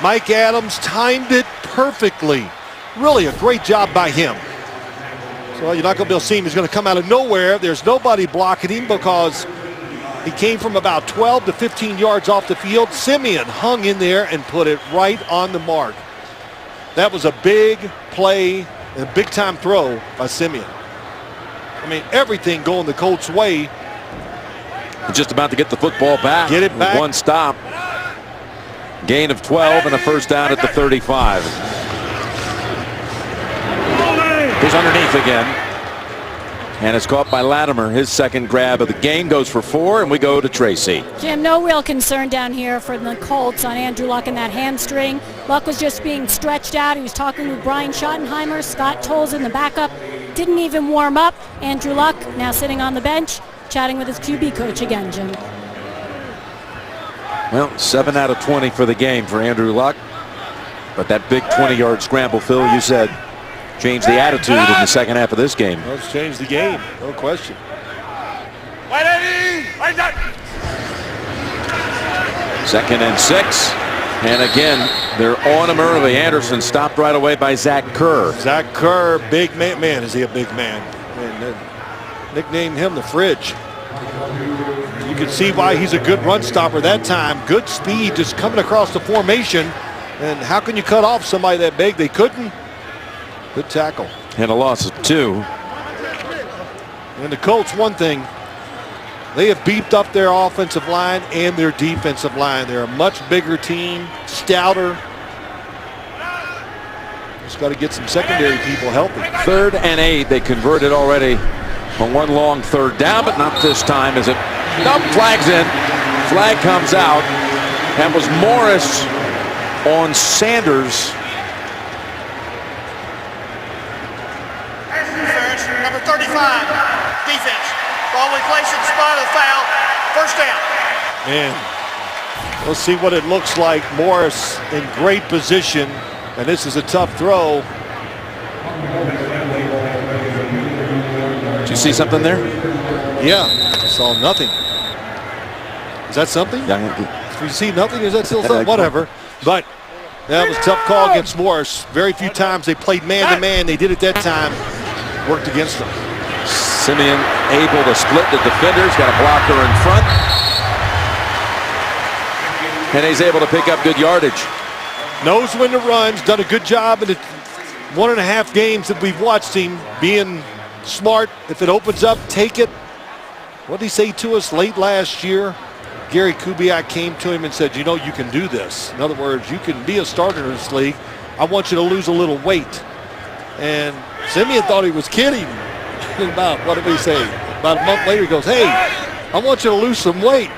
Mike Adams timed it perfectly. Really a great job by him. So you're not going to be able to see him. He's going to come out of nowhere. There's nobody blocking him because he came from about 12 to 15 yards off the field. Simeon hung in there and put it right on the mark. That was a big play and a big-time throw by Simeon. I mean, everything going the Colts' way. Just about to get the football back. Get it back. With one stop. Gain of 12 and a first down at the 35. He's underneath again. And it's caught by Latimer. His second grab of the game goes for 4, and we go to Tracy. Jim, no real concern down here for the Colts on Andrew Luck and that hamstring. Luck was just being stretched out. He was talking with Brian Schottenheimer. Scott Tolzien, the backup, didn't even warm up. Andrew Luck now sitting on the bench, chatting with his QB coach again, Jim. Well, 7 out of 20 for the game for Andrew Luck. But that big 20-yard scramble, Phil, you said, changed the attitude in the second half of this game. Well, it's changed the game, no question. Second and 6. And again, they're on him early. Anderson stopped right away by Zach Kerr. Zach Kerr, big man. Man, is he a big man. And nicknamed him the Fridge. You can see why he's a good run stopper that time. Good speed just coming across the formation. And how can you cut off somebody that big? They couldn't. Good tackle. And a loss of 2. And the Colts, one thing, they have beefed up their offensive line and their defensive line. They're a much bigger team, stouter. Just got to get some secondary people healthy. 3rd and 8. They converted already on one long third down, but not this time. As it flags in. Flag comes out. That was Morris on Sanders. Number 35, defense. Ball we place in the spot of the foul. First down. And we'll see what it looks like. Morris in great position, and this is a tough throw. Did you see something there? Yeah, I saw nothing. Is that something? Yeah. If you see nothing, is that still something? Whatever. But that was a tough call against Morris. Very few times they played man-to-man. They did it that time. Worked against them. Simeon able to split the defenders. Got a blocker in front. And he's able to pick up good yardage. Knows when to run. He's done a good job in the 1.5 games that we've watched him being smart. If it opens up, take it. What did he say to us late last year? Gary Kubiak came to him and said, you know, you can do this. In other words, you can be a starter in this league. I want you to lose a little weight. And Simeon thought he was kidding. About, what did he say? About a month later, he goes, hey, I want you to lose some weight.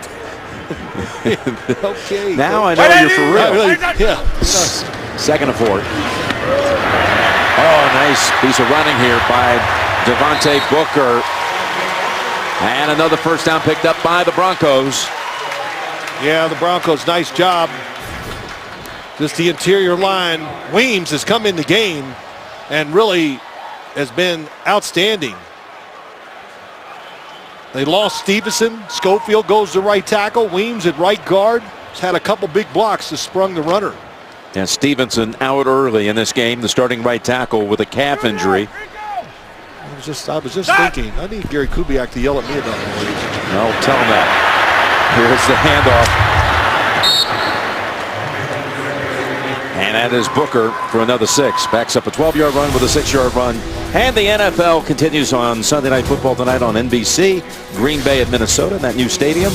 Okay. Now I know you're for real. Yeah. 2nd and 4. Oh, nice piece of running here by Devontae Booker. And another first down picked up by the Broncos. Yeah, the Broncos, nice job. Just the interior line. Weems has come in the game and really has been outstanding. They lost Stevenson. Schofield goes to right tackle. Weems at right guard. He's had a couple big blocks to sprung the runner. And Stevenson out early in this game, the starting right tackle with a calf injury. I was just thinking, I need Gary Kubiak to yell at me about that. No, tell him that. Here's the handoff. And that is Booker for another 6. Backs up a 12-yard run with a 6-yard run. And the NFL continues on Sunday Night Football tonight on NBC. Green Bay at Minnesota in that new stadium.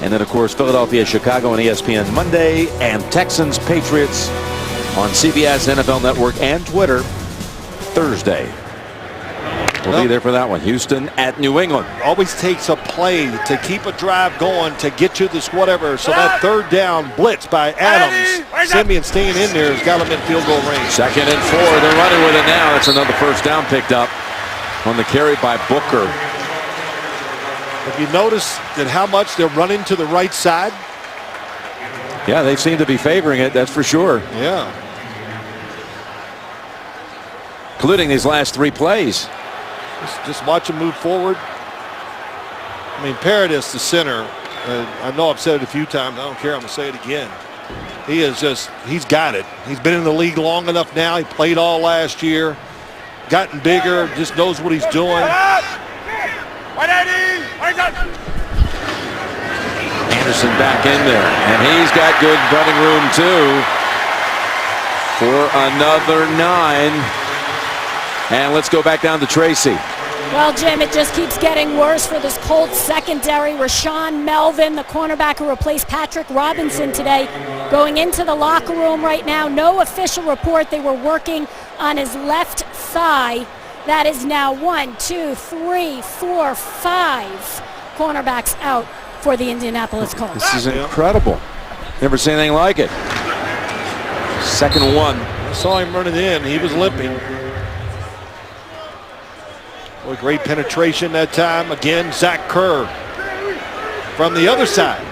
And then, of course, Philadelphia, Chicago on ESPN Monday. And Texans, Patriots on CBS, NFL Network, and Twitter Thursday. We'll be there for that one. Houston at New England. Always takes a play to keep a drive going, to get you this whatever. So that third down blitz by Adams. Simeon staying in there has got him in field goal range. 2nd and 4. They're running with it now. That's another first down picked up on the carry by Booker. Have you noticed that how much they're running to the right side? Yeah, they seem to be favoring it, that's for sure. Yeah. Including these last 3 plays. Just watch him move forward. I mean, Paradis, the center, I know I've said it a few times. I don't care. I'm going to say it again. He's got it. He's been in the league long enough now. He played all last year, gotten bigger, just knows what he's doing. Anderson back in there, and he's got good running room too for another 9. And let's go back down to Tracy. Well, Jim, it just keeps getting worse for this Colts secondary. Rashawn Melvin, the cornerback who replaced Patrick Robinson today, going into the locker room right now. No official report. They were working on his left thigh. That is now 1, 2, 3, 4, 5 cornerbacks out for the Indianapolis Colts. This is incredible. Never seen anything like it. Second and 1. I saw him running in. He was limping. Boy, great penetration that time. Again, Zach Kerr from the other side.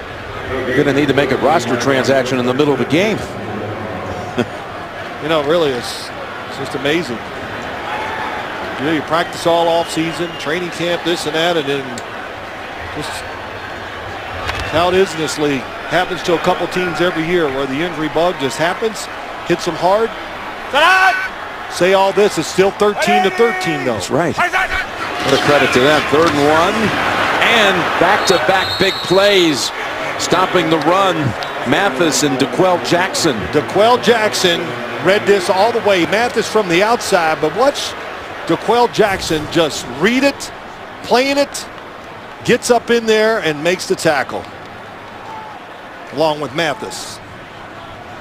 You're going to need to make a roster transaction in the middle of a game. Really, it's just amazing. You practice all off season, training camp, this and that, and then just how it is in this league. Happens to a couple teams every year where the injury bug just happens, hits them hard. Say all this, it's still 13-13 though. That's right. What a credit to them. 3rd and 1, and back-to-back big plays, stopping the run. Mathis and DeQuell Jackson. DeQuell Jackson read this all the way. Mathis from the outside, but watch DeQuell Jackson just read it, playing it, gets up in there and makes the tackle, along with Mathis.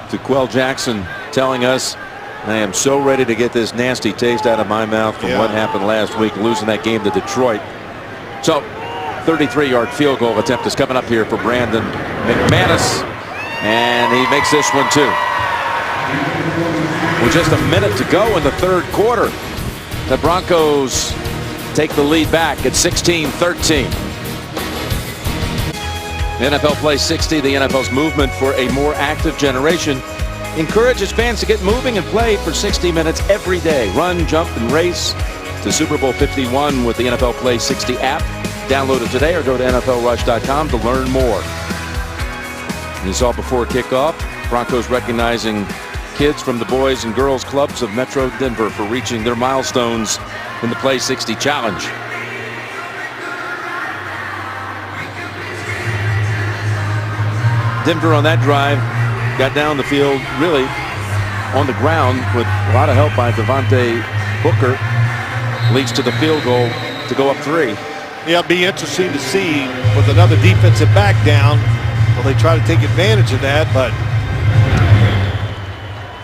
DeQuell Jackson telling us, I am so ready to get this nasty taste out of my mouth from what happened last week, losing that game to Detroit. So, 33-yard field goal attempt is coming up here for Brandon McManus, and he makes this one too. With just a minute to go in the 3rd quarter, the Broncos take the lead back at 16-13. NFL Play 60, the NFL's movement for a more active generation, encourages fans to get moving and play for 60 minutes every day. Run, jump, and race to Super Bowl 51 with the NFL Play 60 app. Download it today or go to NFLrush.com to learn more. You saw before kickoff, Broncos recognizing kids from the boys and girls clubs of Metro Denver for reaching their milestones in the Play 60 Challenge. Denver on that drive got down the field really on the ground with a lot of help by Devontae Booker. Leads to the field goal to go up 3. Yeah, it'll be interesting to see with another defensive back down. Will they try to take advantage of that? But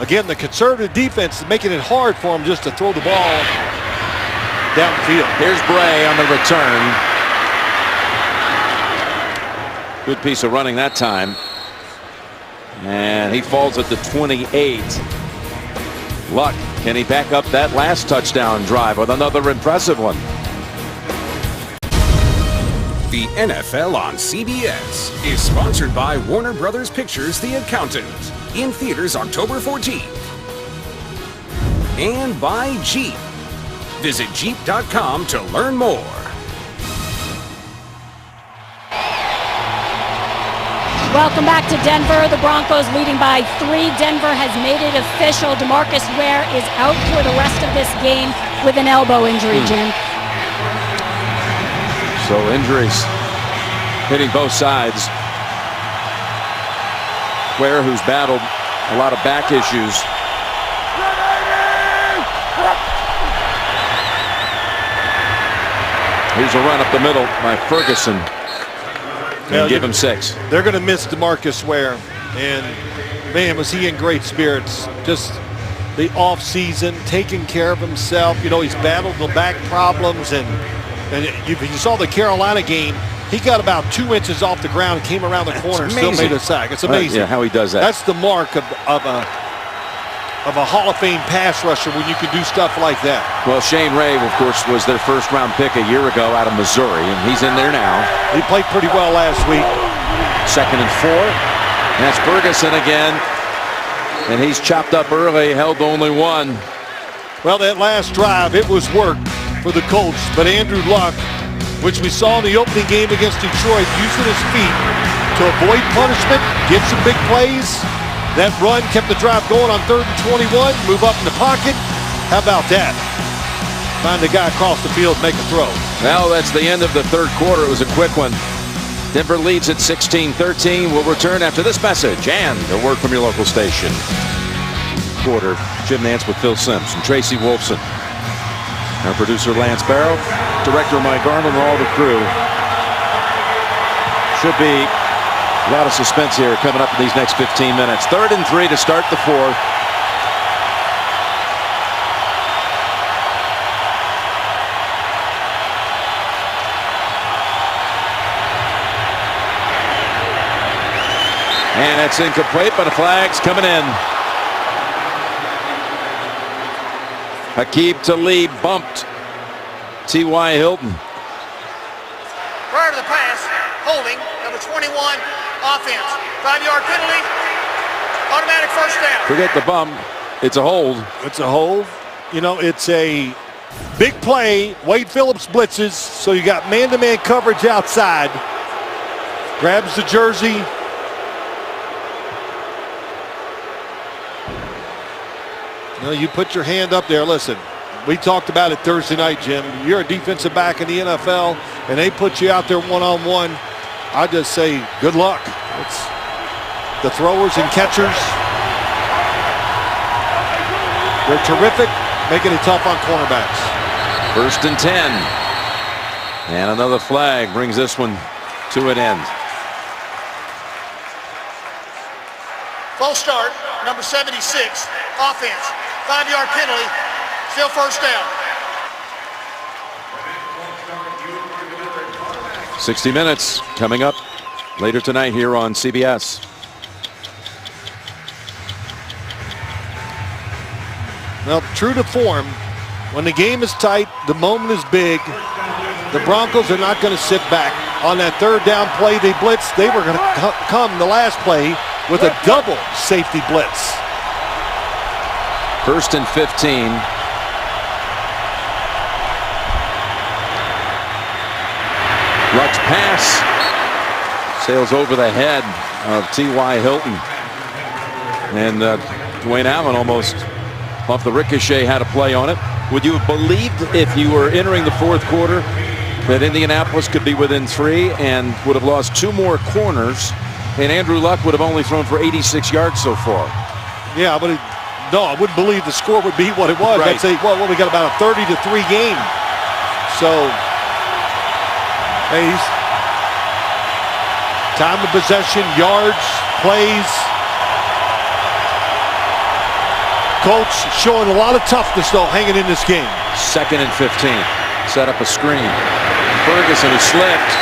again, the conservative defense is making it hard for them just to throw the ball downfield. Here's Bray on the return. Good piece of running that time. And he falls at the 28. Luck, can he back up that last touchdown drive with another impressive one? The NFL on CBS is sponsored by Warner Brothers Pictures The Accountant, in theaters October 14th. And by Jeep. Visit Jeep.com to learn more. Welcome back to Denver. The Broncos leading by 3. Denver has made it official. DeMarcus Ware is out for the rest of this game with an elbow injury, Jim. So injuries hitting both sides. Ware, who's battled a lot of back issues. Here's a run up the middle by Ferguson. And give him 6. They're going to miss DeMarcus Ware, and man, was he in great spirits. Just the off season, taking care of himself. He's battled the back problems, and you saw the Carolina game. He got about 2 inches off the ground and came around the corner and still made a sack. It's amazing. Yeah, how he does that. That's the mark of a Hall of Fame pass rusher when you can do stuff like that. Well, Shane Ray, of course, was their first-round pick a year ago out of Missouri, and he's in there now. He played pretty well last week. 2nd and 4. And that's Ferguson again. And he's chopped up early, held only 1. Well, that last drive, it was work for the Colts, but Andrew Luck which we saw in the opening game against Detroit, using his feet to avoid punishment, get some big plays. That run kept the drive going on 3rd and 21, move up in the pocket. How about that? Find the guy across the field, make a throw. Well, that's the end of the third quarter. It was a quick one. Denver leads at 16-13. We'll return after this message and a word from your local station. Quarter, Jim Nantz with Phil Simms and Tracy Wolfson. Our producer Lance Barrow, director Mike Garland, and all the crew. Should be a lot of suspense here coming up in these next 15 minutes. 3rd and 3 to start the 4th. And it's incomplete, but a flag's coming in. Aqib Talib bumped T.Y. Hilton. Prior to the pass, holding, number 21, offense. 5-yard penalty, automatic first down. Forget the bump. It's a hold. It's a hold. You know, it's a big play. Wade Phillips blitzes, so you got man-to-man coverage outside. Grabs the jersey. You know, you put your hand up there. Listen, we talked about it Thursday night, Jim. You're a defensive back in the NFL, and they put you out there one-on-one. I just say good luck. It's the throwers and catchers. They're terrific, making it tough on cornerbacks. 1st and 10. And another flag brings this one to an end. False start, number 76, offense. 5-yard penalty, still first down. 60 minutes coming up later tonight here on CBS. Well, true to form, when the game is tight, the moment is big, the Broncos are not going to sit back. On that 3rd down play they blitzed, they were going to come the last play with a double safety blitz. 1st and 15. Luck's pass sails over the head of T.Y. Hilton. And Dwayne Allen almost off the ricochet had a play on it. Would you have believed if you were entering the 4th quarter that Indianapolis could be within 3 and would have lost 2 more corners, and Andrew Luck would have only thrown for 86 yards so far? Yeah, but no, I wouldn't believe the score would be what it was. Right. I'd say, well, we got about a 30-3 game. So, hey, time of possession, yards, plays. Colts showing a lot of toughness, though, hanging in this game. 2nd and 15. Set up a screen. Ferguson, who slipped,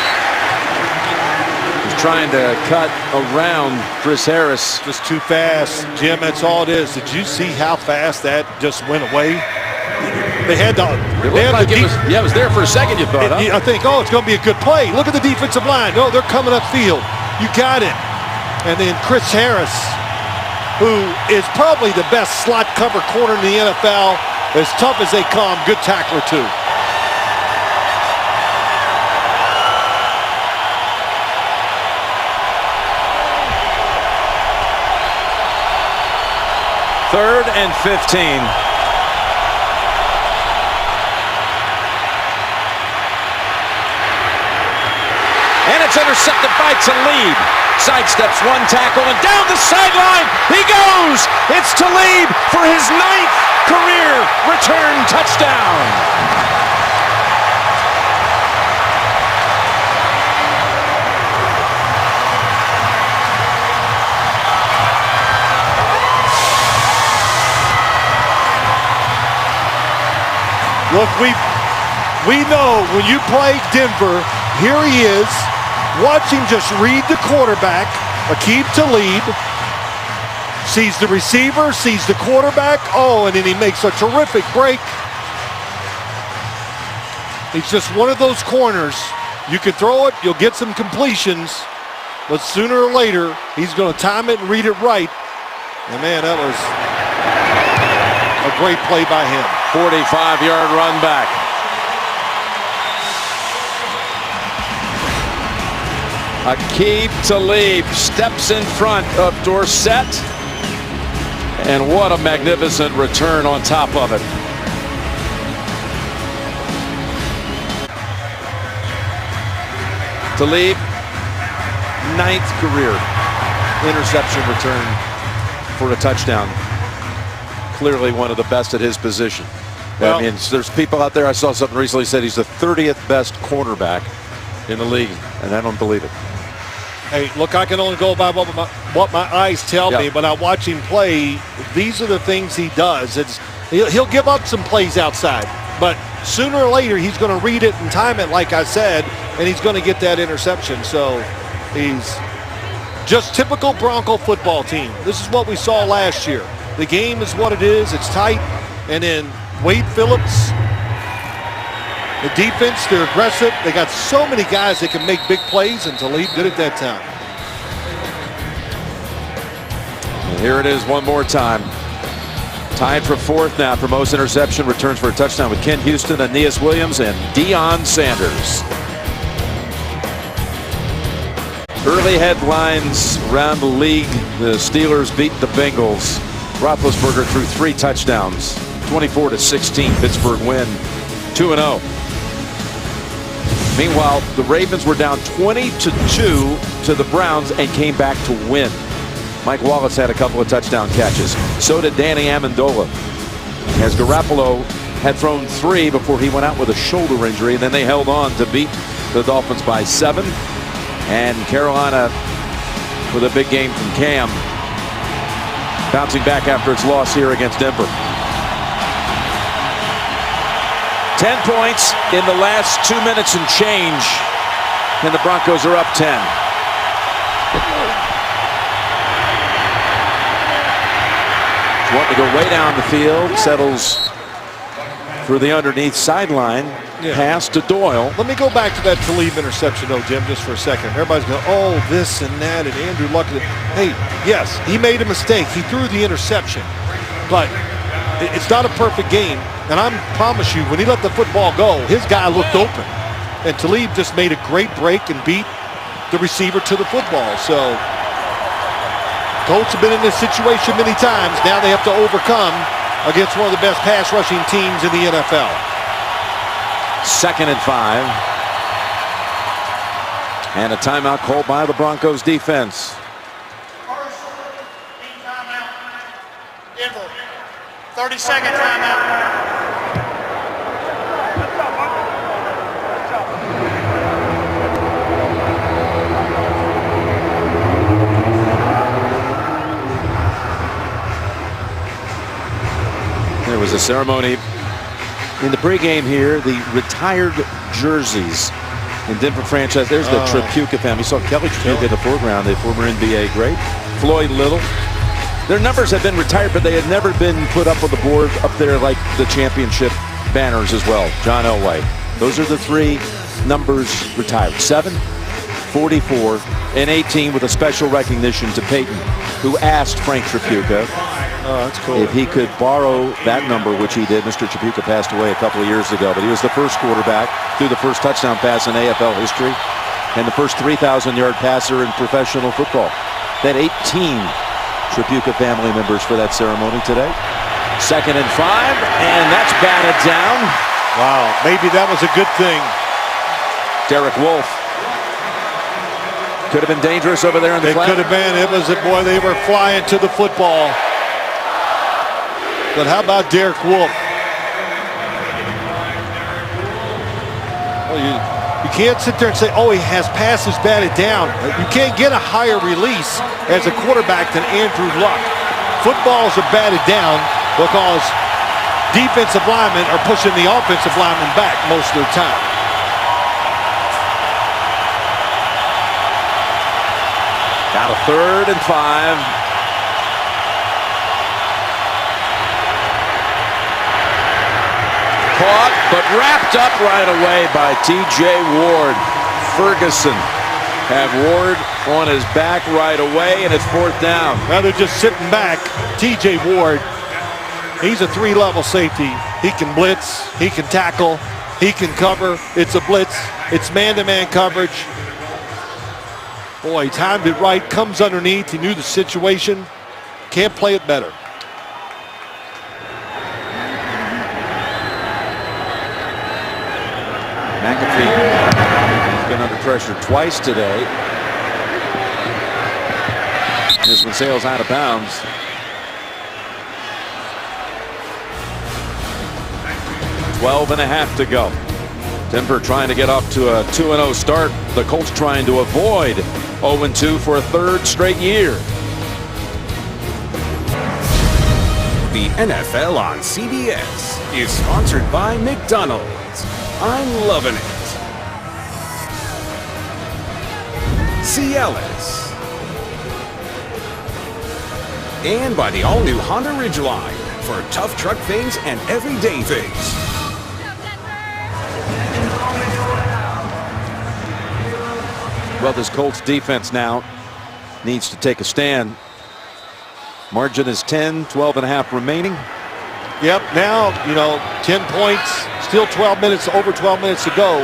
was trying to cut around Chris Harris. Just too fast, Jim. That's all it is. Did you see how fast that just went away? They had to. It looked like it was there for a second, you thought, huh? I think, oh, it's going to be a good play. Look at the defensive line. No, they're coming upfield. You got it. And then Chris Harris, who is probably the best slot cover corner in the NFL, as tough as they come, good tackler too. Third and 15. And it's intercepted by Talib. Sidesteps one tackle and down the sideline he goes. It's Talib for his 9th career return touchdown. Look, we know when you play Denver, here he is. Watch him just read the quarterback, Aqib Talib. Sees the receiver, sees the quarterback. Oh, and then he makes a terrific break. He's just one of those corners. You can throw it, you'll get some completions, but sooner or later, he's going to time it and read it right. And man, that was a great play by him. 45-yard run back. Aqib Talib steps in front of Dorsett. And what a magnificent return on top of it. Talib, 9th career interception return for a touchdown. Clearly one of the best at his position. Well, I mean, there's people out there, I saw something recently said he's the 30th best cornerback in the league, and I don't believe it. Hey, look, I can only go by what my eyes tell me, but I watch him play. These are the things he does. He'll give up some plays outside, but sooner or later he's going to read it and time it, like I said, and he's going to get that interception. So he's just typical Bronco football team. This is what we saw last year. The game is what it is. It's tight. And then Wade Phillips, the defense, they're aggressive. They got so many guys that can make big plays, and Talib did it that time. And here it is one more time. Tied for 4th now for most interception returns for a touchdown with Ken Houston, Aeneas Williams, and Deion Sanders. Early headlines around the league. The Steelers beat the Bengals. Roethlisberger threw 3 touchdowns. 24-16 Pittsburgh win. 2-0. Meanwhile, the Ravens were down 20-2 to the Browns and came back to win. Mike Wallace had a couple of touchdown catches. So did Danny Amendola. As Garoppolo had thrown 3 before he went out with a shoulder injury, and then they held on to beat the Dolphins by 7. And Carolina with a big game from Cam, bouncing back after its loss here against Denver. 10 points in the last 2 minutes and change, and the Broncos are up 10. Wanting to go way down the field, settles for the underneath sideline. Pass to Doyle. Let me go back to that Talib interception, though, Jim, just for a second. Everybody's going, oh, this and that, and Andrew Luck. Hey, yes, he made a mistake. He threw the interception, but it's not a perfect game. And I promise you, when he let the football go, his guy looked open. And Talib just made a great break and beat the receiver to the football. So Colts have been in this situation many times. Now they have to overcome against one of the best pass rushing teams in the NFL. 2nd and 5. And a timeout called by the Broncos defense. First, timeout. Denver. 30-second timeout. There was a ceremony in the pregame here. The retired jerseys in Denver franchise. There's the Tripucka family. You saw Kelly Tripucka in the foreground, the former NBA great. Floyd Little. Their numbers have been retired, but they had never been put up on the board up there like the championship banners as well. John Elway. Those are the 3 numbers retired. 7, 44, and 18 with a special recognition to Peyton, who asked Frank Tripucka that's cool. if he could borrow that number, which he did. Mr. Tripucka passed away a couple of years ago, but he was the first quarterback, threw the first touchdown pass in AFL history, and the first 3,000-yard passer in professional football. That 18 Tripucka family members for that ceremony today. 2nd and 5, and that's batted down. Wow, maybe that was a good thing. Derek Wolfe. Could have been dangerous over there in the It flat. could have been. It was, boy, they were flying to the football. But how about Derek Wolfe? Well, you can't sit there and say, oh, he has passes batted down. You can't get a higher release as a quarterback than Andrew Luck. Footballs are batted down because defensive linemen are pushing the offensive linemen back most of the time. Now 3rd and 5. Caught, but wrapped up right away by T.J. Ward. Ferguson have Ward on his back right away, and it's 4th down. Rather just sitting back, T.J. Ward, he's a 3-level safety. He can blitz, he can tackle, he can cover. It's a blitz. It's man-to-man coverage. Boy, he timed it right, comes underneath. He knew the situation. Can't play it better. McAfee has been under pressure twice today. This one sails out of bounds. Twelve and a half to go. Denver trying to get off to a 2-0 start. The Colts trying to avoid 0-2 for a third straight year. The NFL on CBS is sponsored by McDonald's. I'm loving it. Cialis. And by the all-new Honda Ridgeline for tough truck things and everyday things. Well, this Colts defense now needs to take a stand. Margin is 10, 12 and a half remaining. Yep, now, 10 points, still 12 minutes, over 12 minutes to go.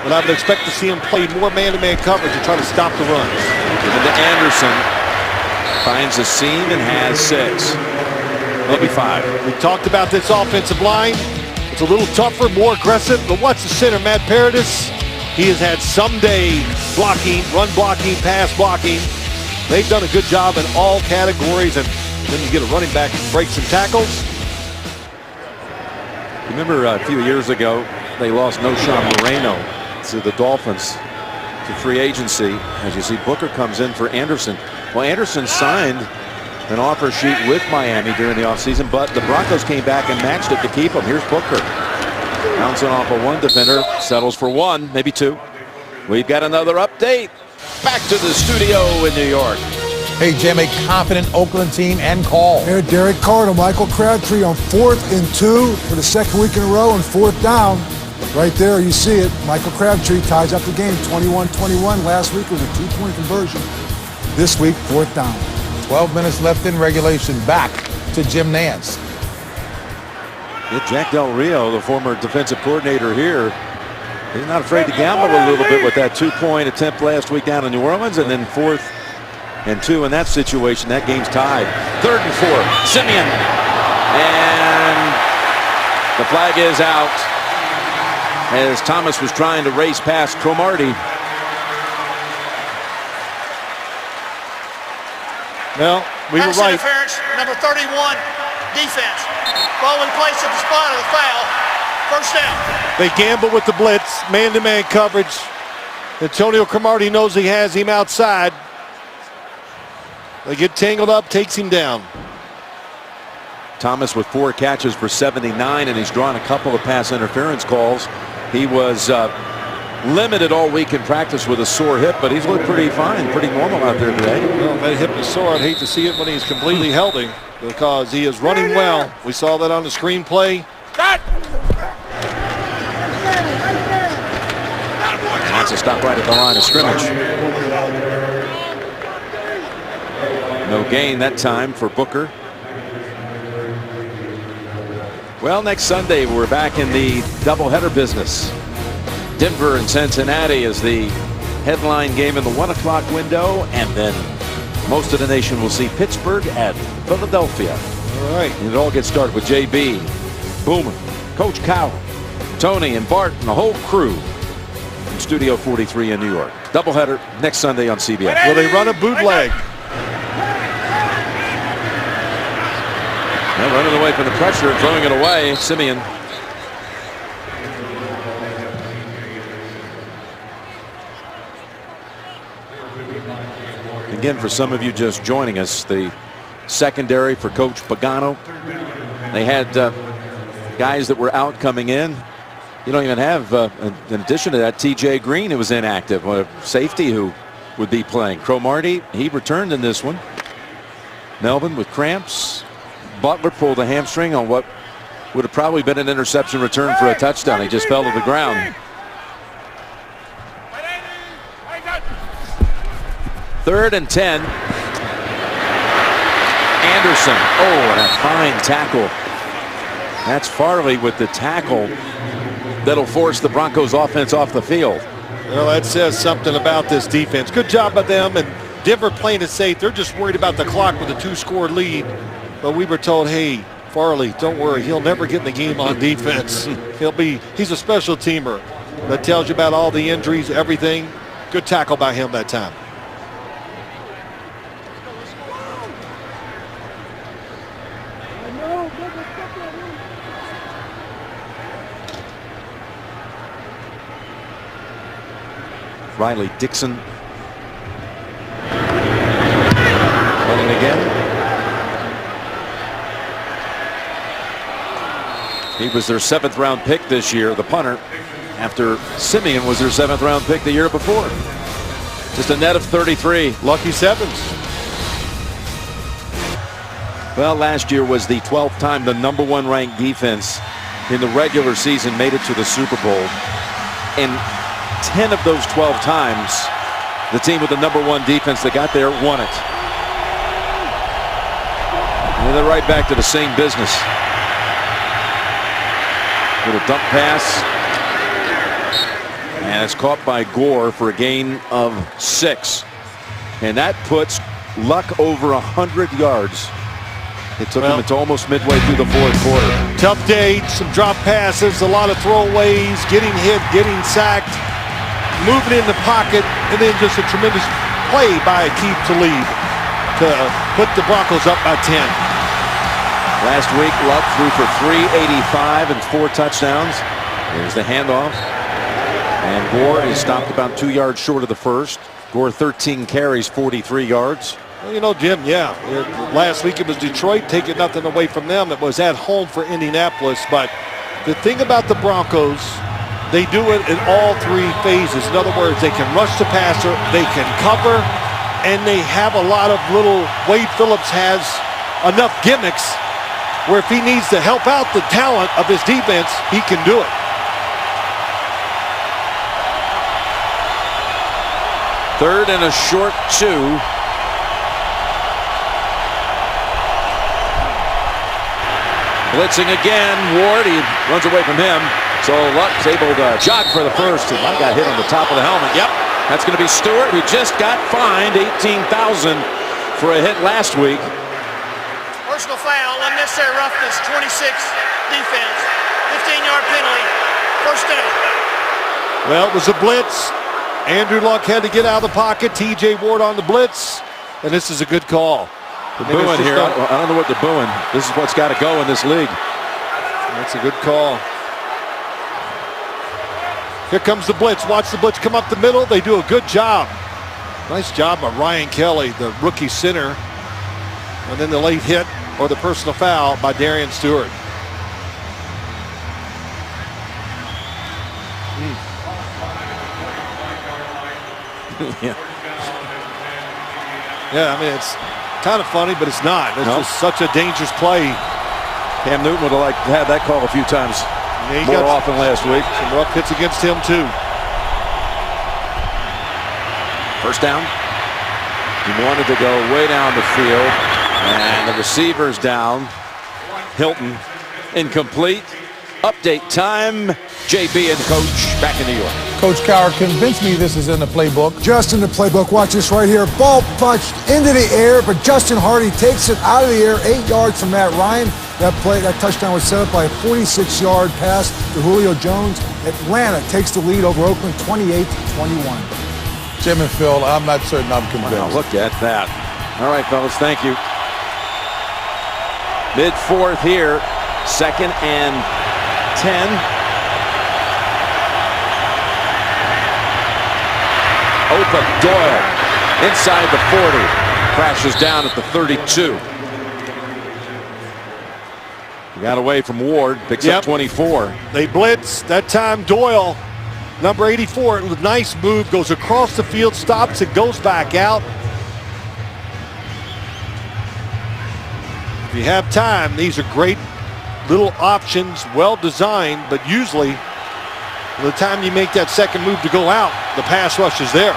But I would expect to see him play more man-to-man coverage to try to stop the runs. Given to Anderson. Finds a seam and has 6. Maybe 5. We talked about this offensive line. It's a little tougher, more aggressive. But watch the center, Matt Paradis. He has had some day blocking, run blocking, pass blocking. They've done a good job in all categories. And then you get a running back who breaks some tackles. Remember a few years ago, they lost Noshawn Moreno to the Dolphins to free agency. As you see, Booker comes in for Anderson. Well, Anderson signed an offer sheet with Miami during the offseason, but the Broncos came back and matched it to keep him. Here's Booker. Bouncing off of one defender, settles for 1, maybe 2. We've got another update. Back to the studio in New York. Hey, Jim, a confident Oakland team and call. Here, Derek Carr to Michael Crabtree on 4th and 2 for the second week in a row and 4th down. Right there, you see it. Michael Crabtree ties up the game, 21-21. Last week was a 2-point conversion. This week, 4th down. 12 minutes left in regulation. Back to Jim Nantz. Jack Del Rio, the former defensive coordinator here, he's not afraid to gamble a little bit with that 2-point attempt last week down in New Orleans, and then 4th and 2 in that situation. That game's tied. 3rd and 4. Simeon. And the flag is out as Thomas was trying to race past Cromartie. Well, we were Pass right. interference, number 31, defense. Ball in place at the spot of the foul. First down. They gamble with the blitz, man-to-man coverage. Antonio Cromartie knows he has him outside. They get tangled up, takes him down. Thomas with 4 catches for 79, and he's drawn a couple of pass interference calls. He was limited all week in practice with a sore hip, but he's looked pretty fine, pretty normal out there today. Well, that hip is sore. I'd hate to see it when he's completely healthy because he is running well. We saw that on the screenplay. That's a stop right at the line of scrimmage. No gain that time for Booker. Well, next Sunday we're back in the doubleheader business. Denver and Cincinnati is the headline game in the 1 o'clock window, and then most of the nation will see Pittsburgh at Philadelphia. All right. And it all gets started with JB, Boomer, Coach Cowell, Tony, and Bart, and the whole crew from Studio 43 in New York. Doubleheader next Sunday on CBS. Will they run a bootleg? Well, running away from the pressure and throwing it away, Simeon. Again, for some of you just joining us, the secondary for Coach Pagano. They had guys that were out coming in. You don't even have, in addition to that, T.J. Green, who was inactive, a safety who would be playing. Cromartie, he returned in this one. Melvin with cramps. Butler pulled a hamstring on what would have probably been an interception return for a touchdown. He just fell to the ground. 3rd and 10. Anderson. Oh, and a fine tackle. That's Farley with the tackle that'll force the Broncos offense off the field. Well, that says something about this defense. Good job by them. And Denver playing it safe. They're just worried about the clock with a 2-score lead. But we were told, hey, Farley, don't worry. He'll never get in the game on defense. He's a special teamer. That tells you about all the injuries, everything. Good tackle by him that time. Riley Dixon. Running again. He was their 7th round pick this year, the punter, after Simeon was their 7th round pick the year before. Just a net of 33. Lucky sevens. Well, last year was the 12th time the #1 ranked defense in the regular season made it to the Super Bowl. And 10 of those 12 times, the team with the #1 defense that got there won it. And they're right back to the same business. Little dump pass. And it's caught by Gore for a gain of 6. And that puts Luck over 100 yards. It took him to almost midway through the 4th quarter. Tough day, some drop passes, a lot of throwaways, getting hit, getting sacked, moving in the pocket, and then just a tremendous play by Aqib Talib to put the Broncos up by 10. Last week, Luck threw for 385 and 4 touchdowns. There's the handoff. And Gore is stopped about 2 yards short of the first. Gore 13 carries, 43 yards. Well, you know, Jim, last week it was Detroit taking nothing away from them. It was at home for Indianapolis. But the thing about the Broncos, they do it in all 3 phases. In other words, they can rush the passer, they can cover, and they have a lot of little. Wade Phillips has enough gimmicks where if he needs to help out the talent of his defense, he can do it. Third and a short 2. Blitzing again. Ward, he runs away from him. So Luck's able to jog for the first. And I got hit on the top of the helmet. Yep, that's going to be Stewart, who just got fined $18,000 for a hit last week. Personal foul, unnecessary roughness, 26 defense, 15-yard penalty, first down. Well, it was a blitz. Andrew Luck had to get out of the pocket. T.J. Ward on the blitz. And this is a good call. They're booing here. I don't know what they're booing. This is what's got to go in this league. That's a good call. Here comes the blitz. Watch the blitz come up the middle. They do a good job. Nice job by Ryan Kelly, the rookie center. And then the late hit or the personal foul by Darian Stewart. Yeah, I mean, it's kind of funny, but it's not. It's just such a dangerous play. Cam Newton would have liked to have that call a few times more often last week. Some rough hits against him, too. First down. He wanted to go way down the field. And the receiver's down. Hilton incomplete. Update time. JB and Coach back in New York. Coach Cowher, convince me this is in the playbook. Just in the playbook. Watch this right here. Ball punched into the air, but Justin Hardy takes it out of the air 8 yards from Matt Ryan. That touchdown was set up by a 46-yard pass to Julio Jones. Atlanta takes the lead over Oakland 28-21. Jim and Phil, I'm not certain I'm convinced. Wow, look at that. All right, fellas, thank you. Mid-4th here. 2nd and 10. Open Doyle inside the 40. Crashes down at the 32. He got away from Ward. Picks up 24. They blitz. That time Doyle, number 84, nice move, goes across the field, stops it, goes back out. If you have time, these are great little options, well designed, but usually by the time you make that second move to go out, the pass rush is there.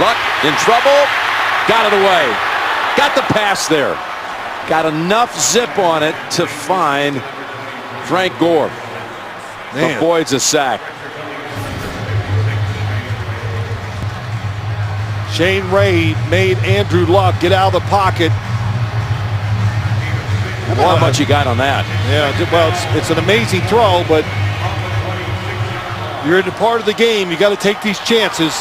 Luck in trouble. Got it away. Got the pass there. got enough zip on it to find Frank Gore. Man. Avoids a sack. Shane Ray made Andrew Luck get out of the pocket. How much you got on that? Yeah, well, it's an amazing throw, but you're in the part of the game. You got to take these chances.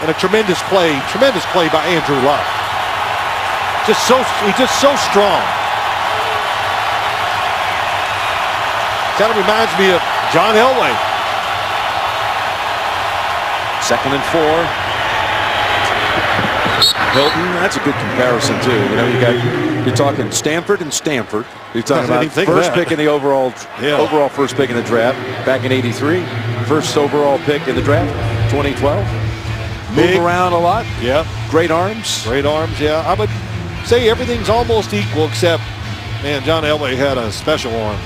And a tremendous play by Andrew Luck. He's just so strong. Kind of reminds me of John Elway. 2nd and 4. Hilton, that's a good comparison too. You know, you're talking Stanford and Stanford. You're talking about first pick in the overall first pick in the draft back in '83. First overall pick in the draft, 2012. Move around a lot. Yeah. Great arms. Great arms, yeah. I would say everything's almost equal except, man, John Elway had a special arm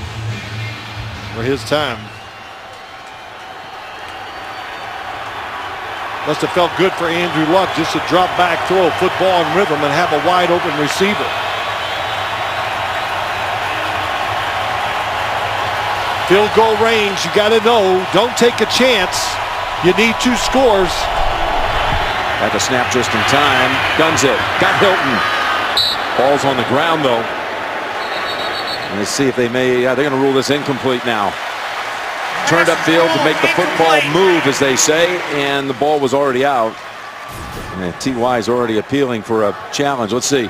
for his time. Must have felt good for Andrew Luck just to drop back, throw a football in rhythm, and have a wide open receiver. Field goal range, you got to know, don't take a chance. You need 2 scores. Got the snap just in time. Guns it. Got Hilton. Ball's on the ground though. And let's see if they may. They're going to rule this incomplete now. Turned upfield to make the football move, as they say, and the ball was already out. And T.Y. is already appealing for a challenge. Let's see.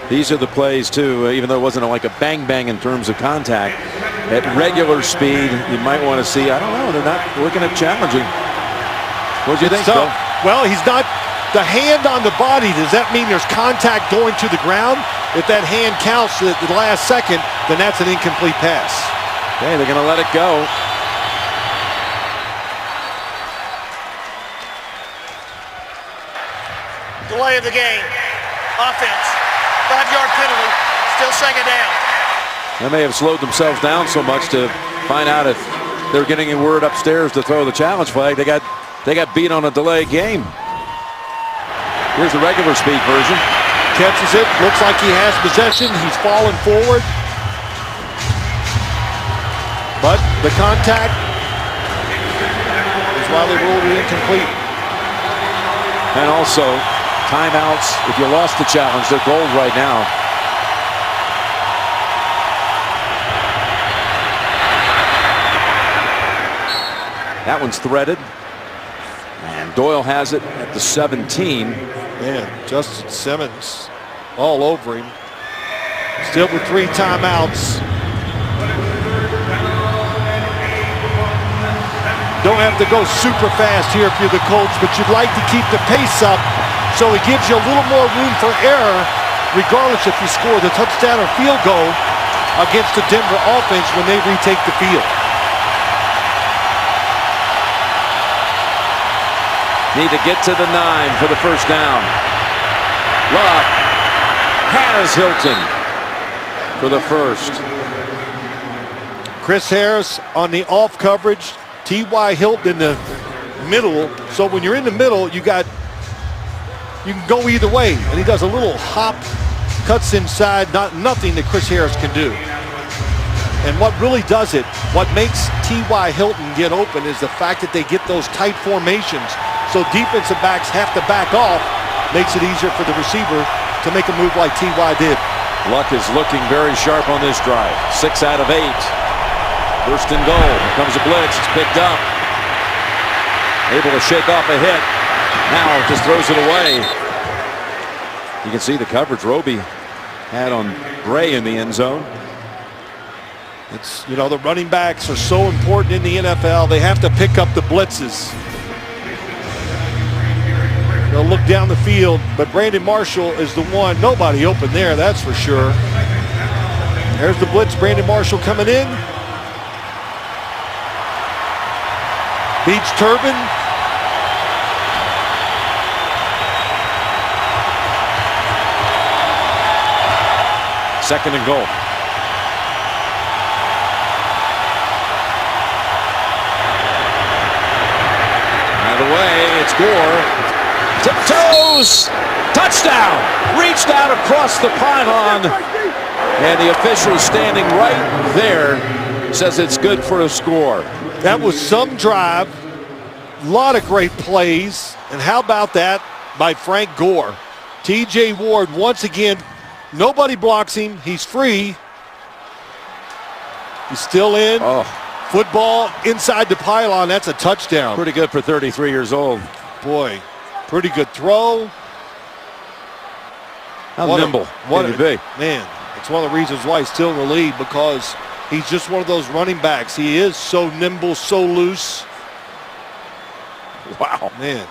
These are the plays too, even though it wasn't like a bang in terms of contact. At regular speed, you might want to see. I don't know. They're not looking at challenging. What do you think, Phil? Well, he's not. The hand on the body, does that mean there's contact going to the ground? If that hand counts at the last second, then that's an incomplete pass. Okay, they're going to let it go. Delay of the game. Offense. 5-yard penalty. Still 2nd down. They may have slowed themselves down so much to find out if they're getting a word upstairs to throw the challenge flag. They got beat on a delay game. Here's the regular speed version. Catches it. Looks like he has possession. He's falling forward. But the contact is why they ruled it incomplete. And also, timeouts. If you lost the challenge, they're gold right now. That one's threaded. And Doyle has it at the 17. Man, Justin Simmons all over him. Still with 3 timeouts. Don't have to go super fast here if you're the Colts, but you'd like to keep the pace up so it gives you a little more room for error, regardless if you score the touchdown or field goal against the Denver offense when they retake the field. Need to get to the 9 for the first down. Luck has Hilton for the first. Chris Harris on the off coverage. T.Y. Hilton in the middle. So when you're in the middle, you can go either way. And he does a little hop, cuts inside. Nothing that Chris Harris can do. And what really does it, what makes T.Y. Hilton get open is the fact that they get those tight formations. So defensive backs have to back off. Makes it easier for the receiver to make a move like T.Y. did. Luck is looking very sharp on this drive. 6 out of 8. First and goal. Here comes a blitz. It's picked up. Able to shake off a hit. Now just throws it away. You can see the coverage Roby had on Bray in the end zone. It's, you know, the running backs are so important in the NFL. They have to pick up the blitzes. They'll look down the field, but Brandon Marshall is the one. Nobody open there, that's for sure. There's the blitz. Brandon Marshall coming in. Beats Turbin. Second and goal. Gore tiptoes, touchdown, reached out across the pylon, and the official standing right there says it's good for a score. That was some drive, a lot of great plays, and how about that by Frank Gore? TJ Ward once again, nobody blocks him, he's free. He's still in. Football inside the pylon, that's a touchdown. Pretty good for 33 years old. Boy, pretty good throw. How nimble can he be? Man, it's one of the reasons why he's still in the lead, because he's just one of those running backs. He is so nimble, so loose. Wow. Man.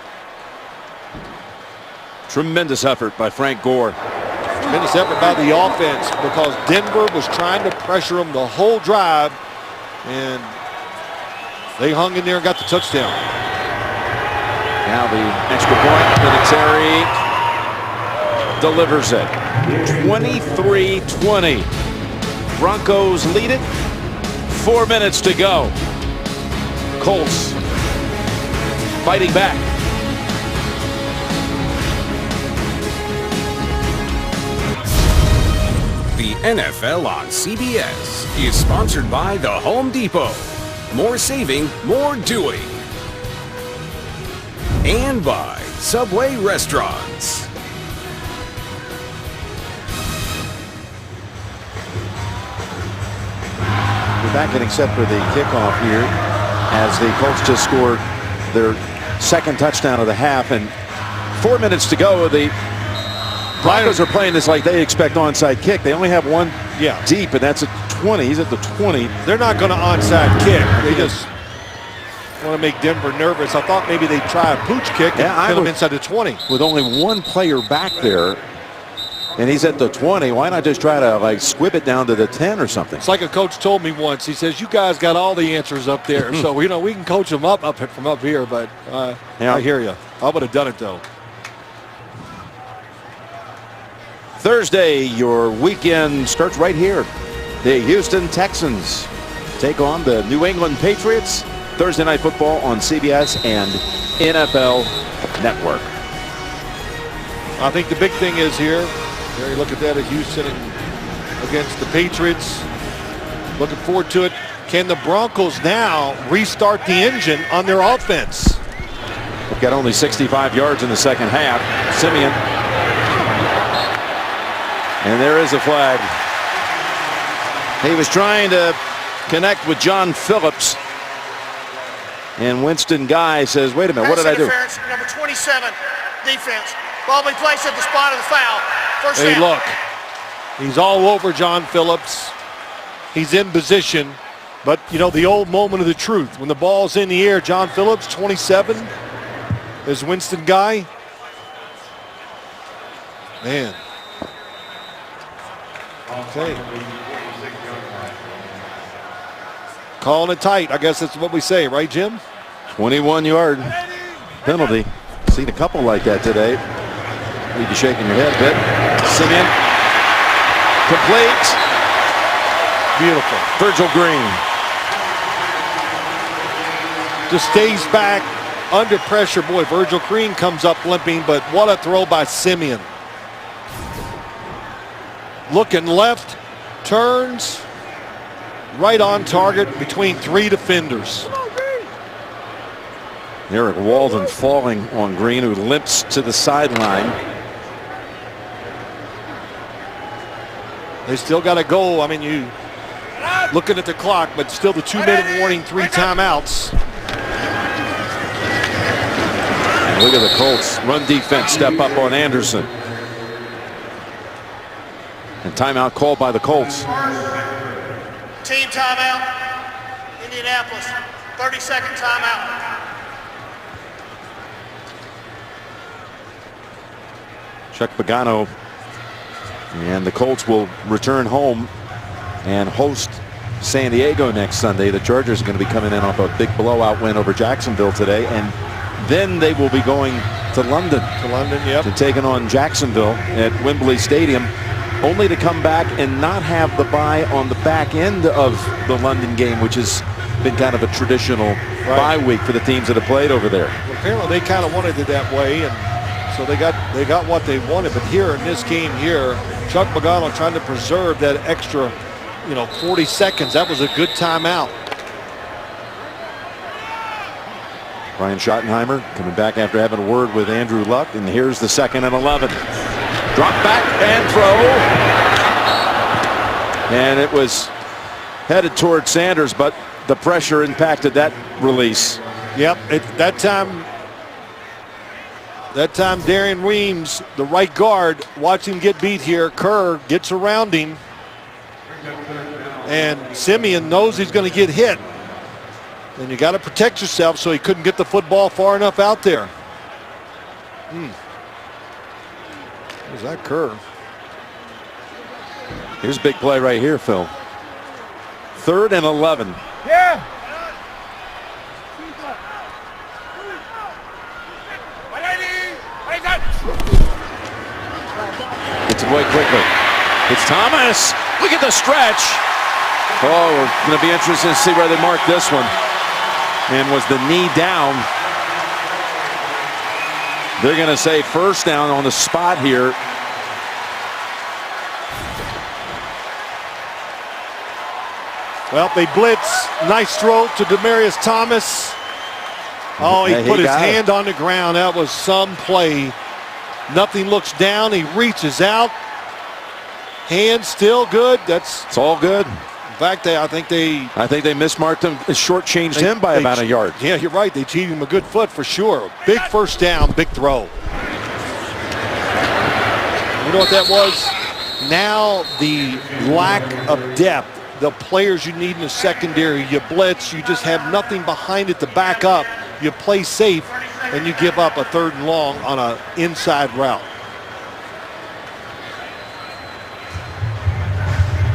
Tremendous effort by Frank Gore. Tremendous effort by the offense, because Denver was trying to pressure him the whole drive, and they hung in there and got the touchdown. Now the extra point. Vinatieri delivers it. 23-20. Broncos lead it. 4 minutes to go. Colts fighting back. The NFL on CBS is sponsored by the Home Depot. More saving, more doing. And by Subway Restaurants. We're back getting set for the kickoff here as the Colts just scored their second touchdown of the half, and 4 minutes to go. The Broncos are playing this like they expect onside kick. They only have one deep, and that's at 20. He's at the 20. They're not going to onside kick. They just want to make Denver nervous. I thought maybe they'd try a pooch kick and put him inside the 20. With only one player back there, and he's at the 20, why not just try to like squib it down to the 10 or something? It's like a coach told me once. He says, you guys got all the answers up there. So, you know, we can coach them up from up here, but I hear you. I would have done it, though. Thursday, your weekend starts right here. The Houston Texans take on the New England Patriots. Thursday Night Football on CBS and NFL Network. I think the big thing is here, you look at that at Houston against the Patriots. Looking forward to it. Can the Broncos now restart the engine on their offense? They've got only 65 yards in the second half. Simeon. And there is a flag. He was trying to connect with John Phillips. And Winston Guy says, wait a minute, what did I do? Number 27, defense. Ball being placed at the spot of the foul. First Hey, down. look. He's all over John Phillips. He's in position. But, you know, the old moment of the truth. When the ball's in the air, John Phillips, 27, is Winston Guy. Man. Okay. Calling it tight. I guess that's what we say, right, Jim? 21-yard penalty. Seen a couple like that today. Leave you shaking your head a bit. Simeon. Complete. Beautiful. Virgil Green. Just stays back under pressure. Boy, Virgil Green comes up limping, but what a throw by Simeon. Looking left, turns, right on target between three defenders. Eric Walden falling on Green, who limps to the sideline. They still got to go. I mean, you looking at the clock, but still the 2-minute warning, 3 timeouts. And look at the Colts run defense step up on Anderson. And timeout called by the Colts. Team timeout. Indianapolis. 30-second timeout. Chuck Pagano and the Colts will return home and host San Diego next Sunday. The Chargers are going to be coming in off a big blowout win over Jacksonville today, and then they will be going to London. Yep. To taking on Jacksonville at Wembley Stadium, only to come back and not have the bye on the back end of the London game, which is been kind of a traditional bye week for the teams that have played over there. Well, apparently they kind of wanted it that way, and so they got what they wanted. But here in this game here, Chuck Pagano trying to preserve that extra, 40 seconds. That was a good timeout. Brian Schottenheimer coming back after having a word with Andrew Luck, and here's the 2nd and 11. Drop back and throw. And it was headed toward Sanders, but the pressure impacted that release. Yep, that time Darian Weems, the right guard, watch him get beat here. Kerr gets around him, and Simeon knows he's going to get hit. And you got to protect yourself, so he couldn't get the football far enough out there. Where's that Kerr? Here's a big play right here, Phil. 3rd and 11. Yeah. Gets away quickly. It's Thomas. Look at the stretch. Oh, we're going to be interested to see where they mark this one. And was the knee down? They're going to say first down on the spot here. Well, they blitz. Nice throw to Demaryius Thomas. Oh, he put his hand on the ground. That was some play. Nothing looks down. He reaches out. Hand still good. It's all good. In fact, I think they mismarked him, shortchanged him by about a yard. Yeah, you're right. They cheated him a good foot for sure. Big first down, big throw. You know what that was? Now the lack of depth, the players you need in the secondary, you blitz, you just have nothing behind it to back up. You play safe, and you give up a 3rd and long on an inside route.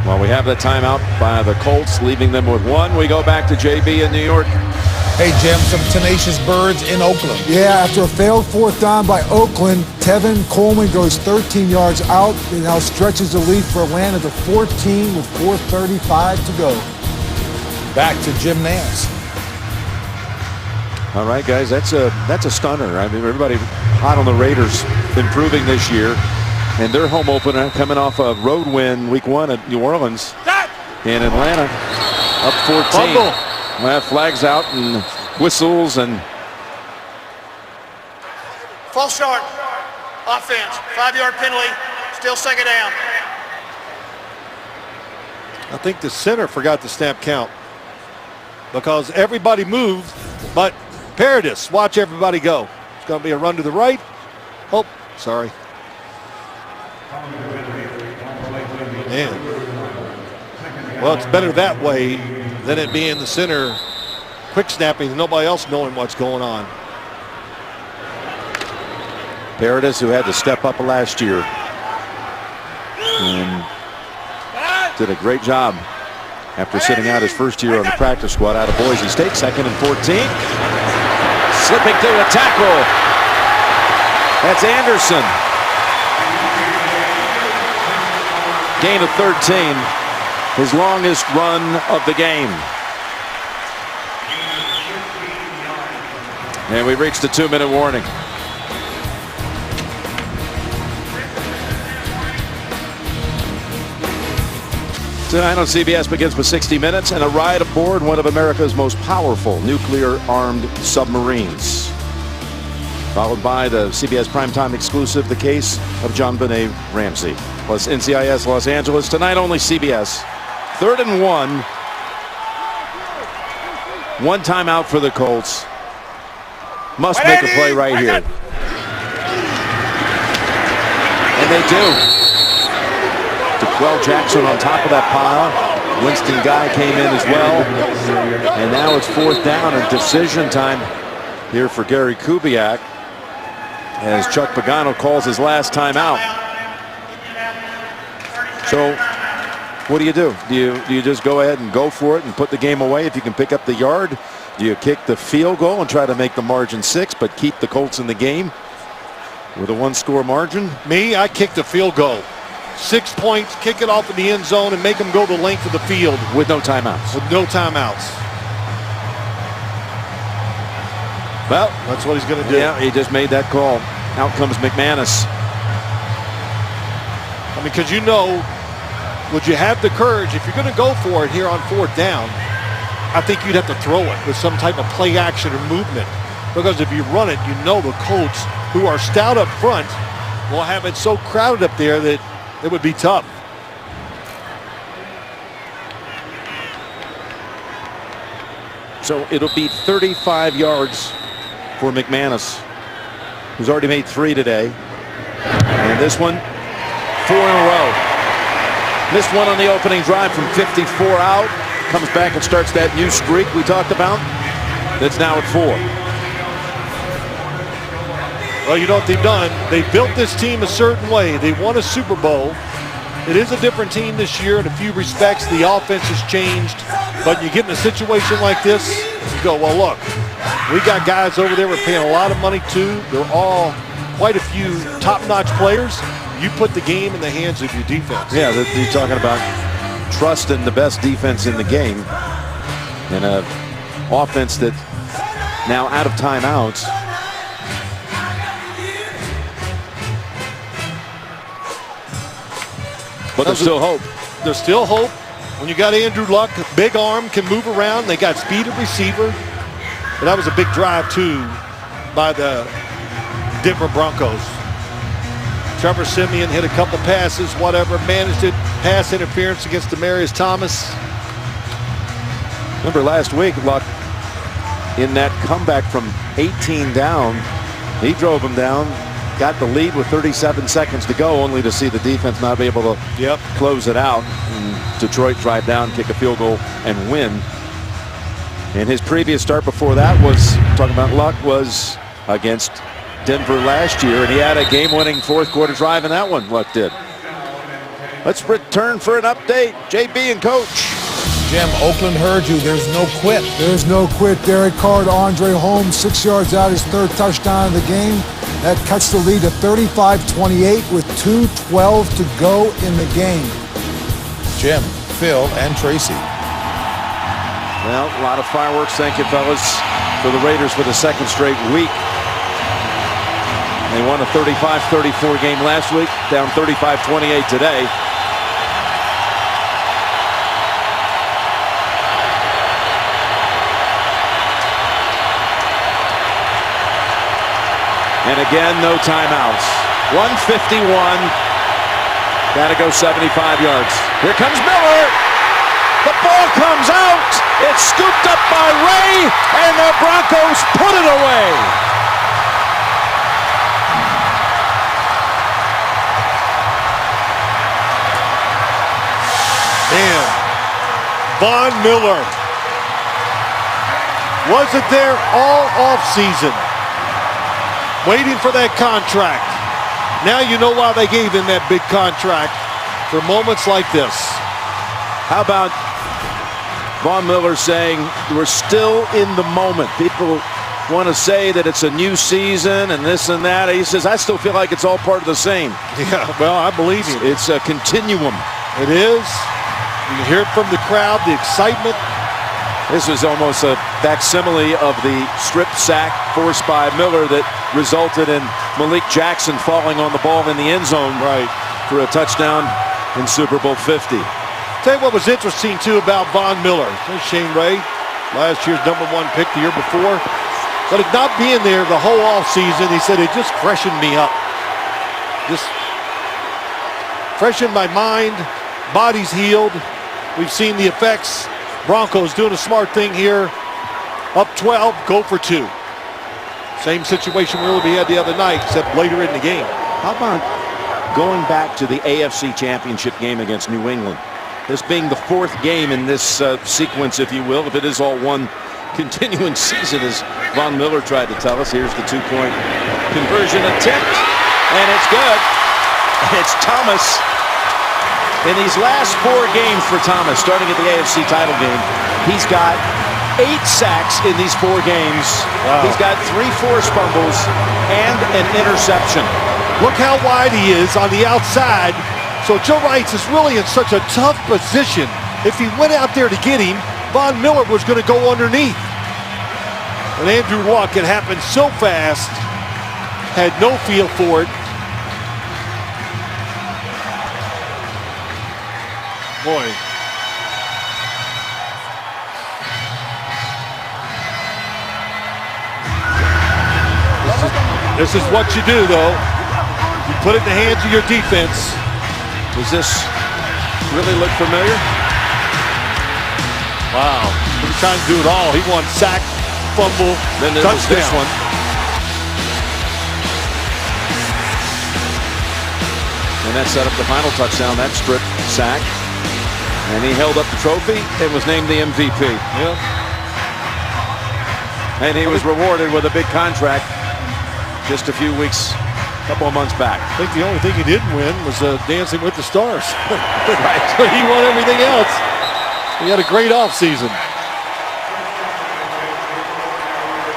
Well, we have the timeout by the Colts, leaving them with 1. We go back to JB in New York. Hey, Jim, some tenacious birds in Oakland. Yeah, after a failed 4th down by Oakland, Tevin Coleman goes 13 yards out and now stretches the lead for Atlanta to 14 with 4:35 to go. Back to Jim Nance. All right, guys, that's a stunner. I mean, everybody hot on the Raiders improving this year. And their home opener coming off a road win week 1 at New Orleans. In Atlanta, up 14. Well, flags out and whistles and False start. Offense. 5-yard penalty. Still 2nd down. I think the center forgot to snap count because everybody moved, but Paradis, watch everybody go. It's going to be a run to the right. Oh, sorry. Man. Well, it's better that way than it being the center quick snapping and nobody else knowing what's going on. Paradis, who had to step up last year and did a great job after sitting out his first year on the practice squad out of Boise State. 2nd and 14. Slipping through a tackle. That's Anderson. Gain of 13. His longest run of the game. And we reached the 2-minute warning. Tonight on CBS begins with 60 Minutes and a ride aboard one of America's most powerful nuclear-armed submarines. Followed by the CBS primetime exclusive, The Case of JonBenet Ramsey. Plus NCIS Los Angeles. Tonight only CBS. 3rd and 1. 1 timeout for the Colts. Must make a play right here. And they do. Well, Jackson on top of that pile. Winston Guy came in as well. And now it's 4th down and decision time here for Gary Kubiak as Chuck Pagano calls his last timeout. So what do you do? Do you just go ahead and go for it and put the game away if you can pick up the yard? Do you kick the field goal and try to make the margin 6 but keep the Colts in the game with a 1-score margin? Me, I kick the field goal. 6 points, kick it off in the end zone and make them go the length of the field. With no timeouts. With no timeouts. Well, that's what he's going to do. Yeah, he just made that call. Out comes McManus. I mean, because would you have the courage, if you're going to go for it here on 4th down, I think you'd have to throw it with some type of play action or movement. Because if you run it, the Colts, who are stout up front, will have it so crowded up there that it would be tough. So it'll be 35 yards for McManus, who's already made 3 today. And this one, 4 in a row. Missed one on the opening drive from 54 out. Comes back and starts that new streak we talked about. That's now at 4. Well, you know what they've done? They built this team a certain way. They won a Super Bowl. It is a different team this year in a few respects. The offense has changed. But you get in a situation like this, you go, well, look, we got guys over there we're paying a lot of money to. They're all quite a few top-notch players. You put the game in the hands of your defense. Yeah, you're talking about trust in the best defense in the game. And an offense that now out of timeouts. But there's still hope. There's still hope. When you got Andrew Luck, a big arm, can move around. They got speed at receiver. But that was a big drive, too, by the Denver Broncos. Trevor Siemian hit a couple passes, whatever, managed it. Pass interference against Demaryius Thomas. Remember last week, Luck, in that comeback from 18 down, he drove him down, got the lead with 37 seconds to go, only to see the defense not be able to close it out. And Detroit drive down, kick a field goal, and win. And his previous start before that was, talking about Luck, was against Denver last year, and he had a game-winning 4th quarter drive in that one. Luck did. Let's return for an update. JB and Coach. Jim, Oakland heard you. There's no quit. There's no quit. Derek Carr to Andre Holmes, 6 yards out, his 3rd touchdown of the game. That cuts the lead to 35-28 with 2:12 to go in the game. Jim, Phil, and Tracy. Well, a lot of fireworks. Thank you, fellas, for the Raiders for the 2nd straight week. They won a 35-34 game last week, down 35-28 today. And again, no timeouts. 151. Got to go 75 yards. Here comes Miller. The ball comes out. It's scooped up by Ray, and the Broncos put it away. Man, Von Miller wasn't there all offseason, waiting for that contract. Now you know why they gave him that big contract, for moments like this. How about Von Miller saying we're still in the moment? People want to say that it's a new season and this and that. He says, I still feel like it's all part of the same. Yeah, well, I believe you. It's a continuum. It is. You can hear it from the crowd, the excitement. This was almost a facsimile of the strip sack forced by Miller that resulted in Malik Jackson falling on the ball in the end zone for a touchdown in Super Bowl 50. Tell you what was interesting, too, about Von Miller. There's Shane Ray, last year's #1 pick the year before. But it not being there the whole offseason, he said it just freshened me up. Just freshened my mind, body's healed. We've seen the effects. Broncos doing a smart thing here. Up 12, go for 2. Same situation we had the other night, except later in the game. How about going back to the AFC Championship game against New England? This being the 4th game in this sequence, if you will, if it is all one continuing season, as Von Miller tried to tell us. Here's the 2-point conversion attempt, and it's good. It's Thomas. In these last 4 games for Thomas, starting at the AFC title game, he's got 8 sacks in these 4 games. Wow. He's got 3 forced fumbles and an interception. Look how wide he is on the outside. So Joe Rice is really in such a tough position. If he went out there to get him, Von Miller was going to go underneath. And Andrew Luck, it happened so fast, had no feel for it. Boy. This is what you do, though. You put it in the hands of your defense. Does this really look familiar? Wow. He was trying to do it all. He won sack, fumble, then there was this one. And that set up the final touchdown, that strip sack. And he held up the trophy and was named the MVP. Yeah. And he was rewarded with a big contract just a few weeks, a couple of months back. I think the only thing he didn't win was Dancing with the Stars. Right. He won everything else. He had a great offseason.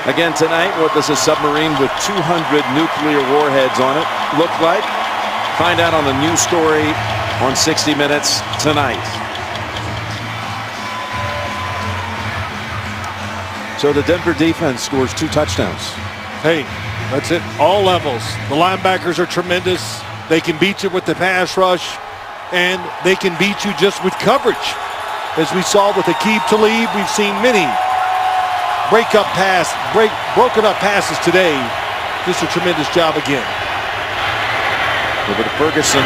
Again tonight, what does a submarine with 200 nuclear warheads on it look like? Find out on the news story on 60 Minutes tonight. So the Denver defense scores 2 touchdowns. Hey, that's it. All levels. The linebackers are tremendous. They can beat you with the pass rush, and they can beat you just with coverage. As we saw with Aqib Talib, we've seen many broken up passes today. Just a tremendous job again. Over to Ferguson.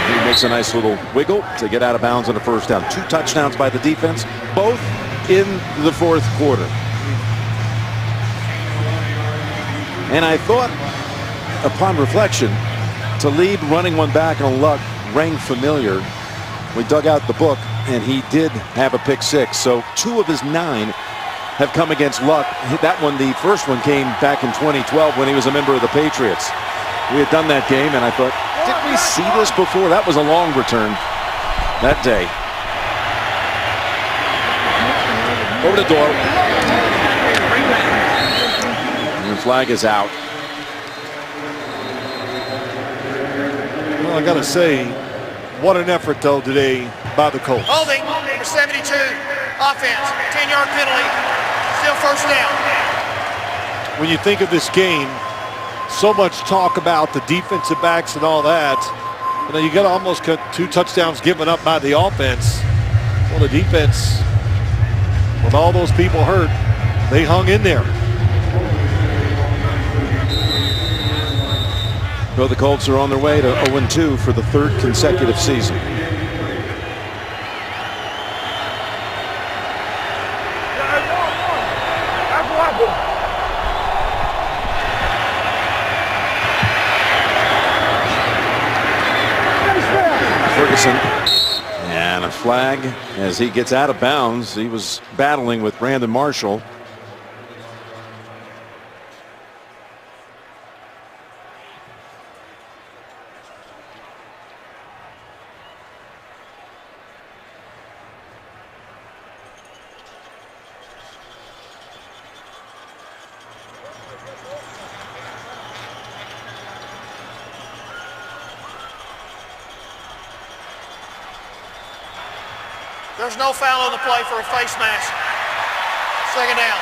He makes a nice little wiggle to get out of bounds on the first down. 2 touchdowns by the defense, both in the fourth quarter. And I thought, upon reflection, Talib running one back on Luck rang familiar. We dug out the book, and he did have a pick 6. So 2 of his 9 have come against Luck. That one, the first one, came back in 2012 when he was a member of the Patriots. We had done that game, and I thought, did we see this before? That was a long return that day. Over to Doyle. And the flag is out. Well, I got to say, what an effort, though, today by the Colts. Holding, number 72, offense, 10-yard penalty, still first down. When you think of this game, so much talk about the defensive backs and all that. You know, you got almost 2 touchdowns given up by the offense. Well, the defense, with all those people hurt, they hung in there. Well, the Colts are on their way to 0-2 for the 3rd consecutive season. Ferguson, and a flag as he gets out of bounds. He was battling with Brandon Marshall. There's no foul on the play for a face mask. 2nd down.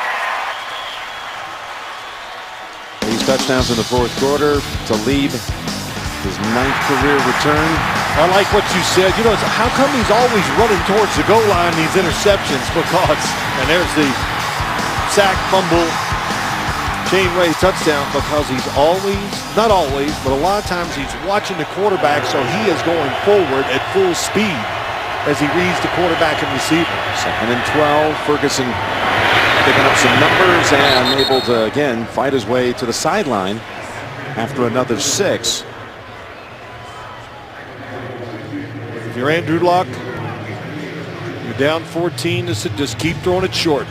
These touchdowns in the fourth quarter to lead his 9th career return. I like what you said. You know, how come he's always running towards the goal line, these interceptions? Because, and there's the sack, fumble, chain raise touchdown, because he's always, not always, but a lot of times he's watching the quarterback, so he is going forward at full speed as he reads the quarterback and receiver. 2nd and 12. Ferguson picking up some numbers and able to, again, fight his way to the sideline after another 6. If you're Andrew Luck, you're down 14, just keep throwing it short.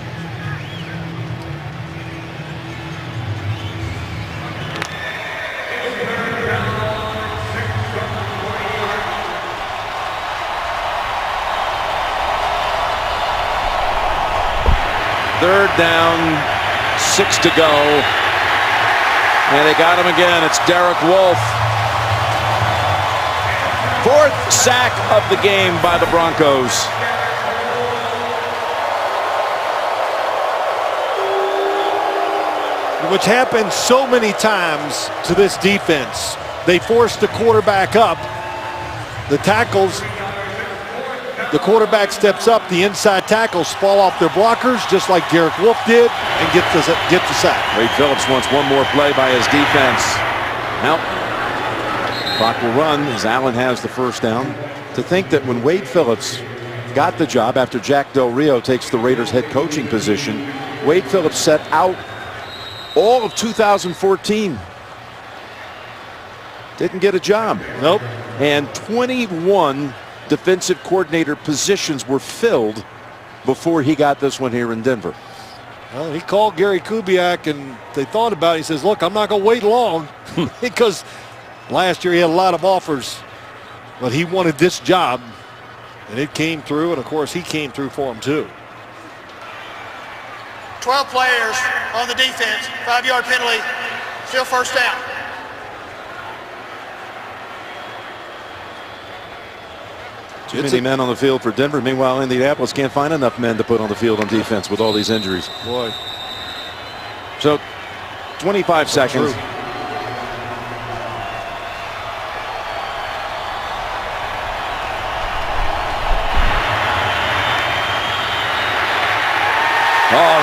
Third down, 6 to go. And they got him again. It's Derek Wolfe. 4th sack of the game by the Broncos. which happens so many times to this defense. They force the quarterback up. The tackles, the quarterback steps up. The inside tackles fall off their blockers, just like Derek Wolfe did, and get the sack. Wade Phillips wants one more play by his defense. Now, clock will run as Allen has the first down. To think that when Wade Phillips got the job after Jack Del Rio takes the Raiders head coaching position, Wade Phillips set out all of 2014. Didn't get a job. Nope. And 21 defensive coordinator positions were filled before he got this one here in Denver. Well, he called Gary Kubiak, and they thought about it. He says, look, I'm not going to wait long because last year he had a lot of offers, but he wanted this job, and it came through, and, of course, he came through for him, too. 12 players on the defense, 5-yard penalty, still first down. Too many men on the field for Denver. Meanwhile, Indianapolis can't find enough men to put on the field on defense with all these injuries. Boy. So, 25 seconds. True. Oh,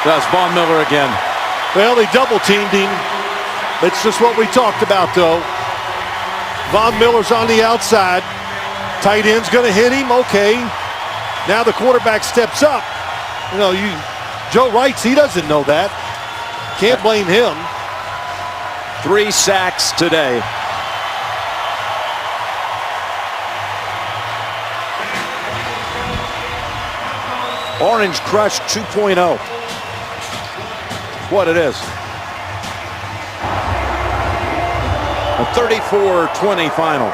that's Von Miller again. Well, they double-teamed him. It's just what we talked about, though. Von Miller's on the outside. Tight end's going to hit him. Okay. Now the quarterback steps up. You know, Joe Wrights, he doesn't know that. Can't blame him. 3 sacks today. Orange Crush 2.0. What it is. A 34-20 final.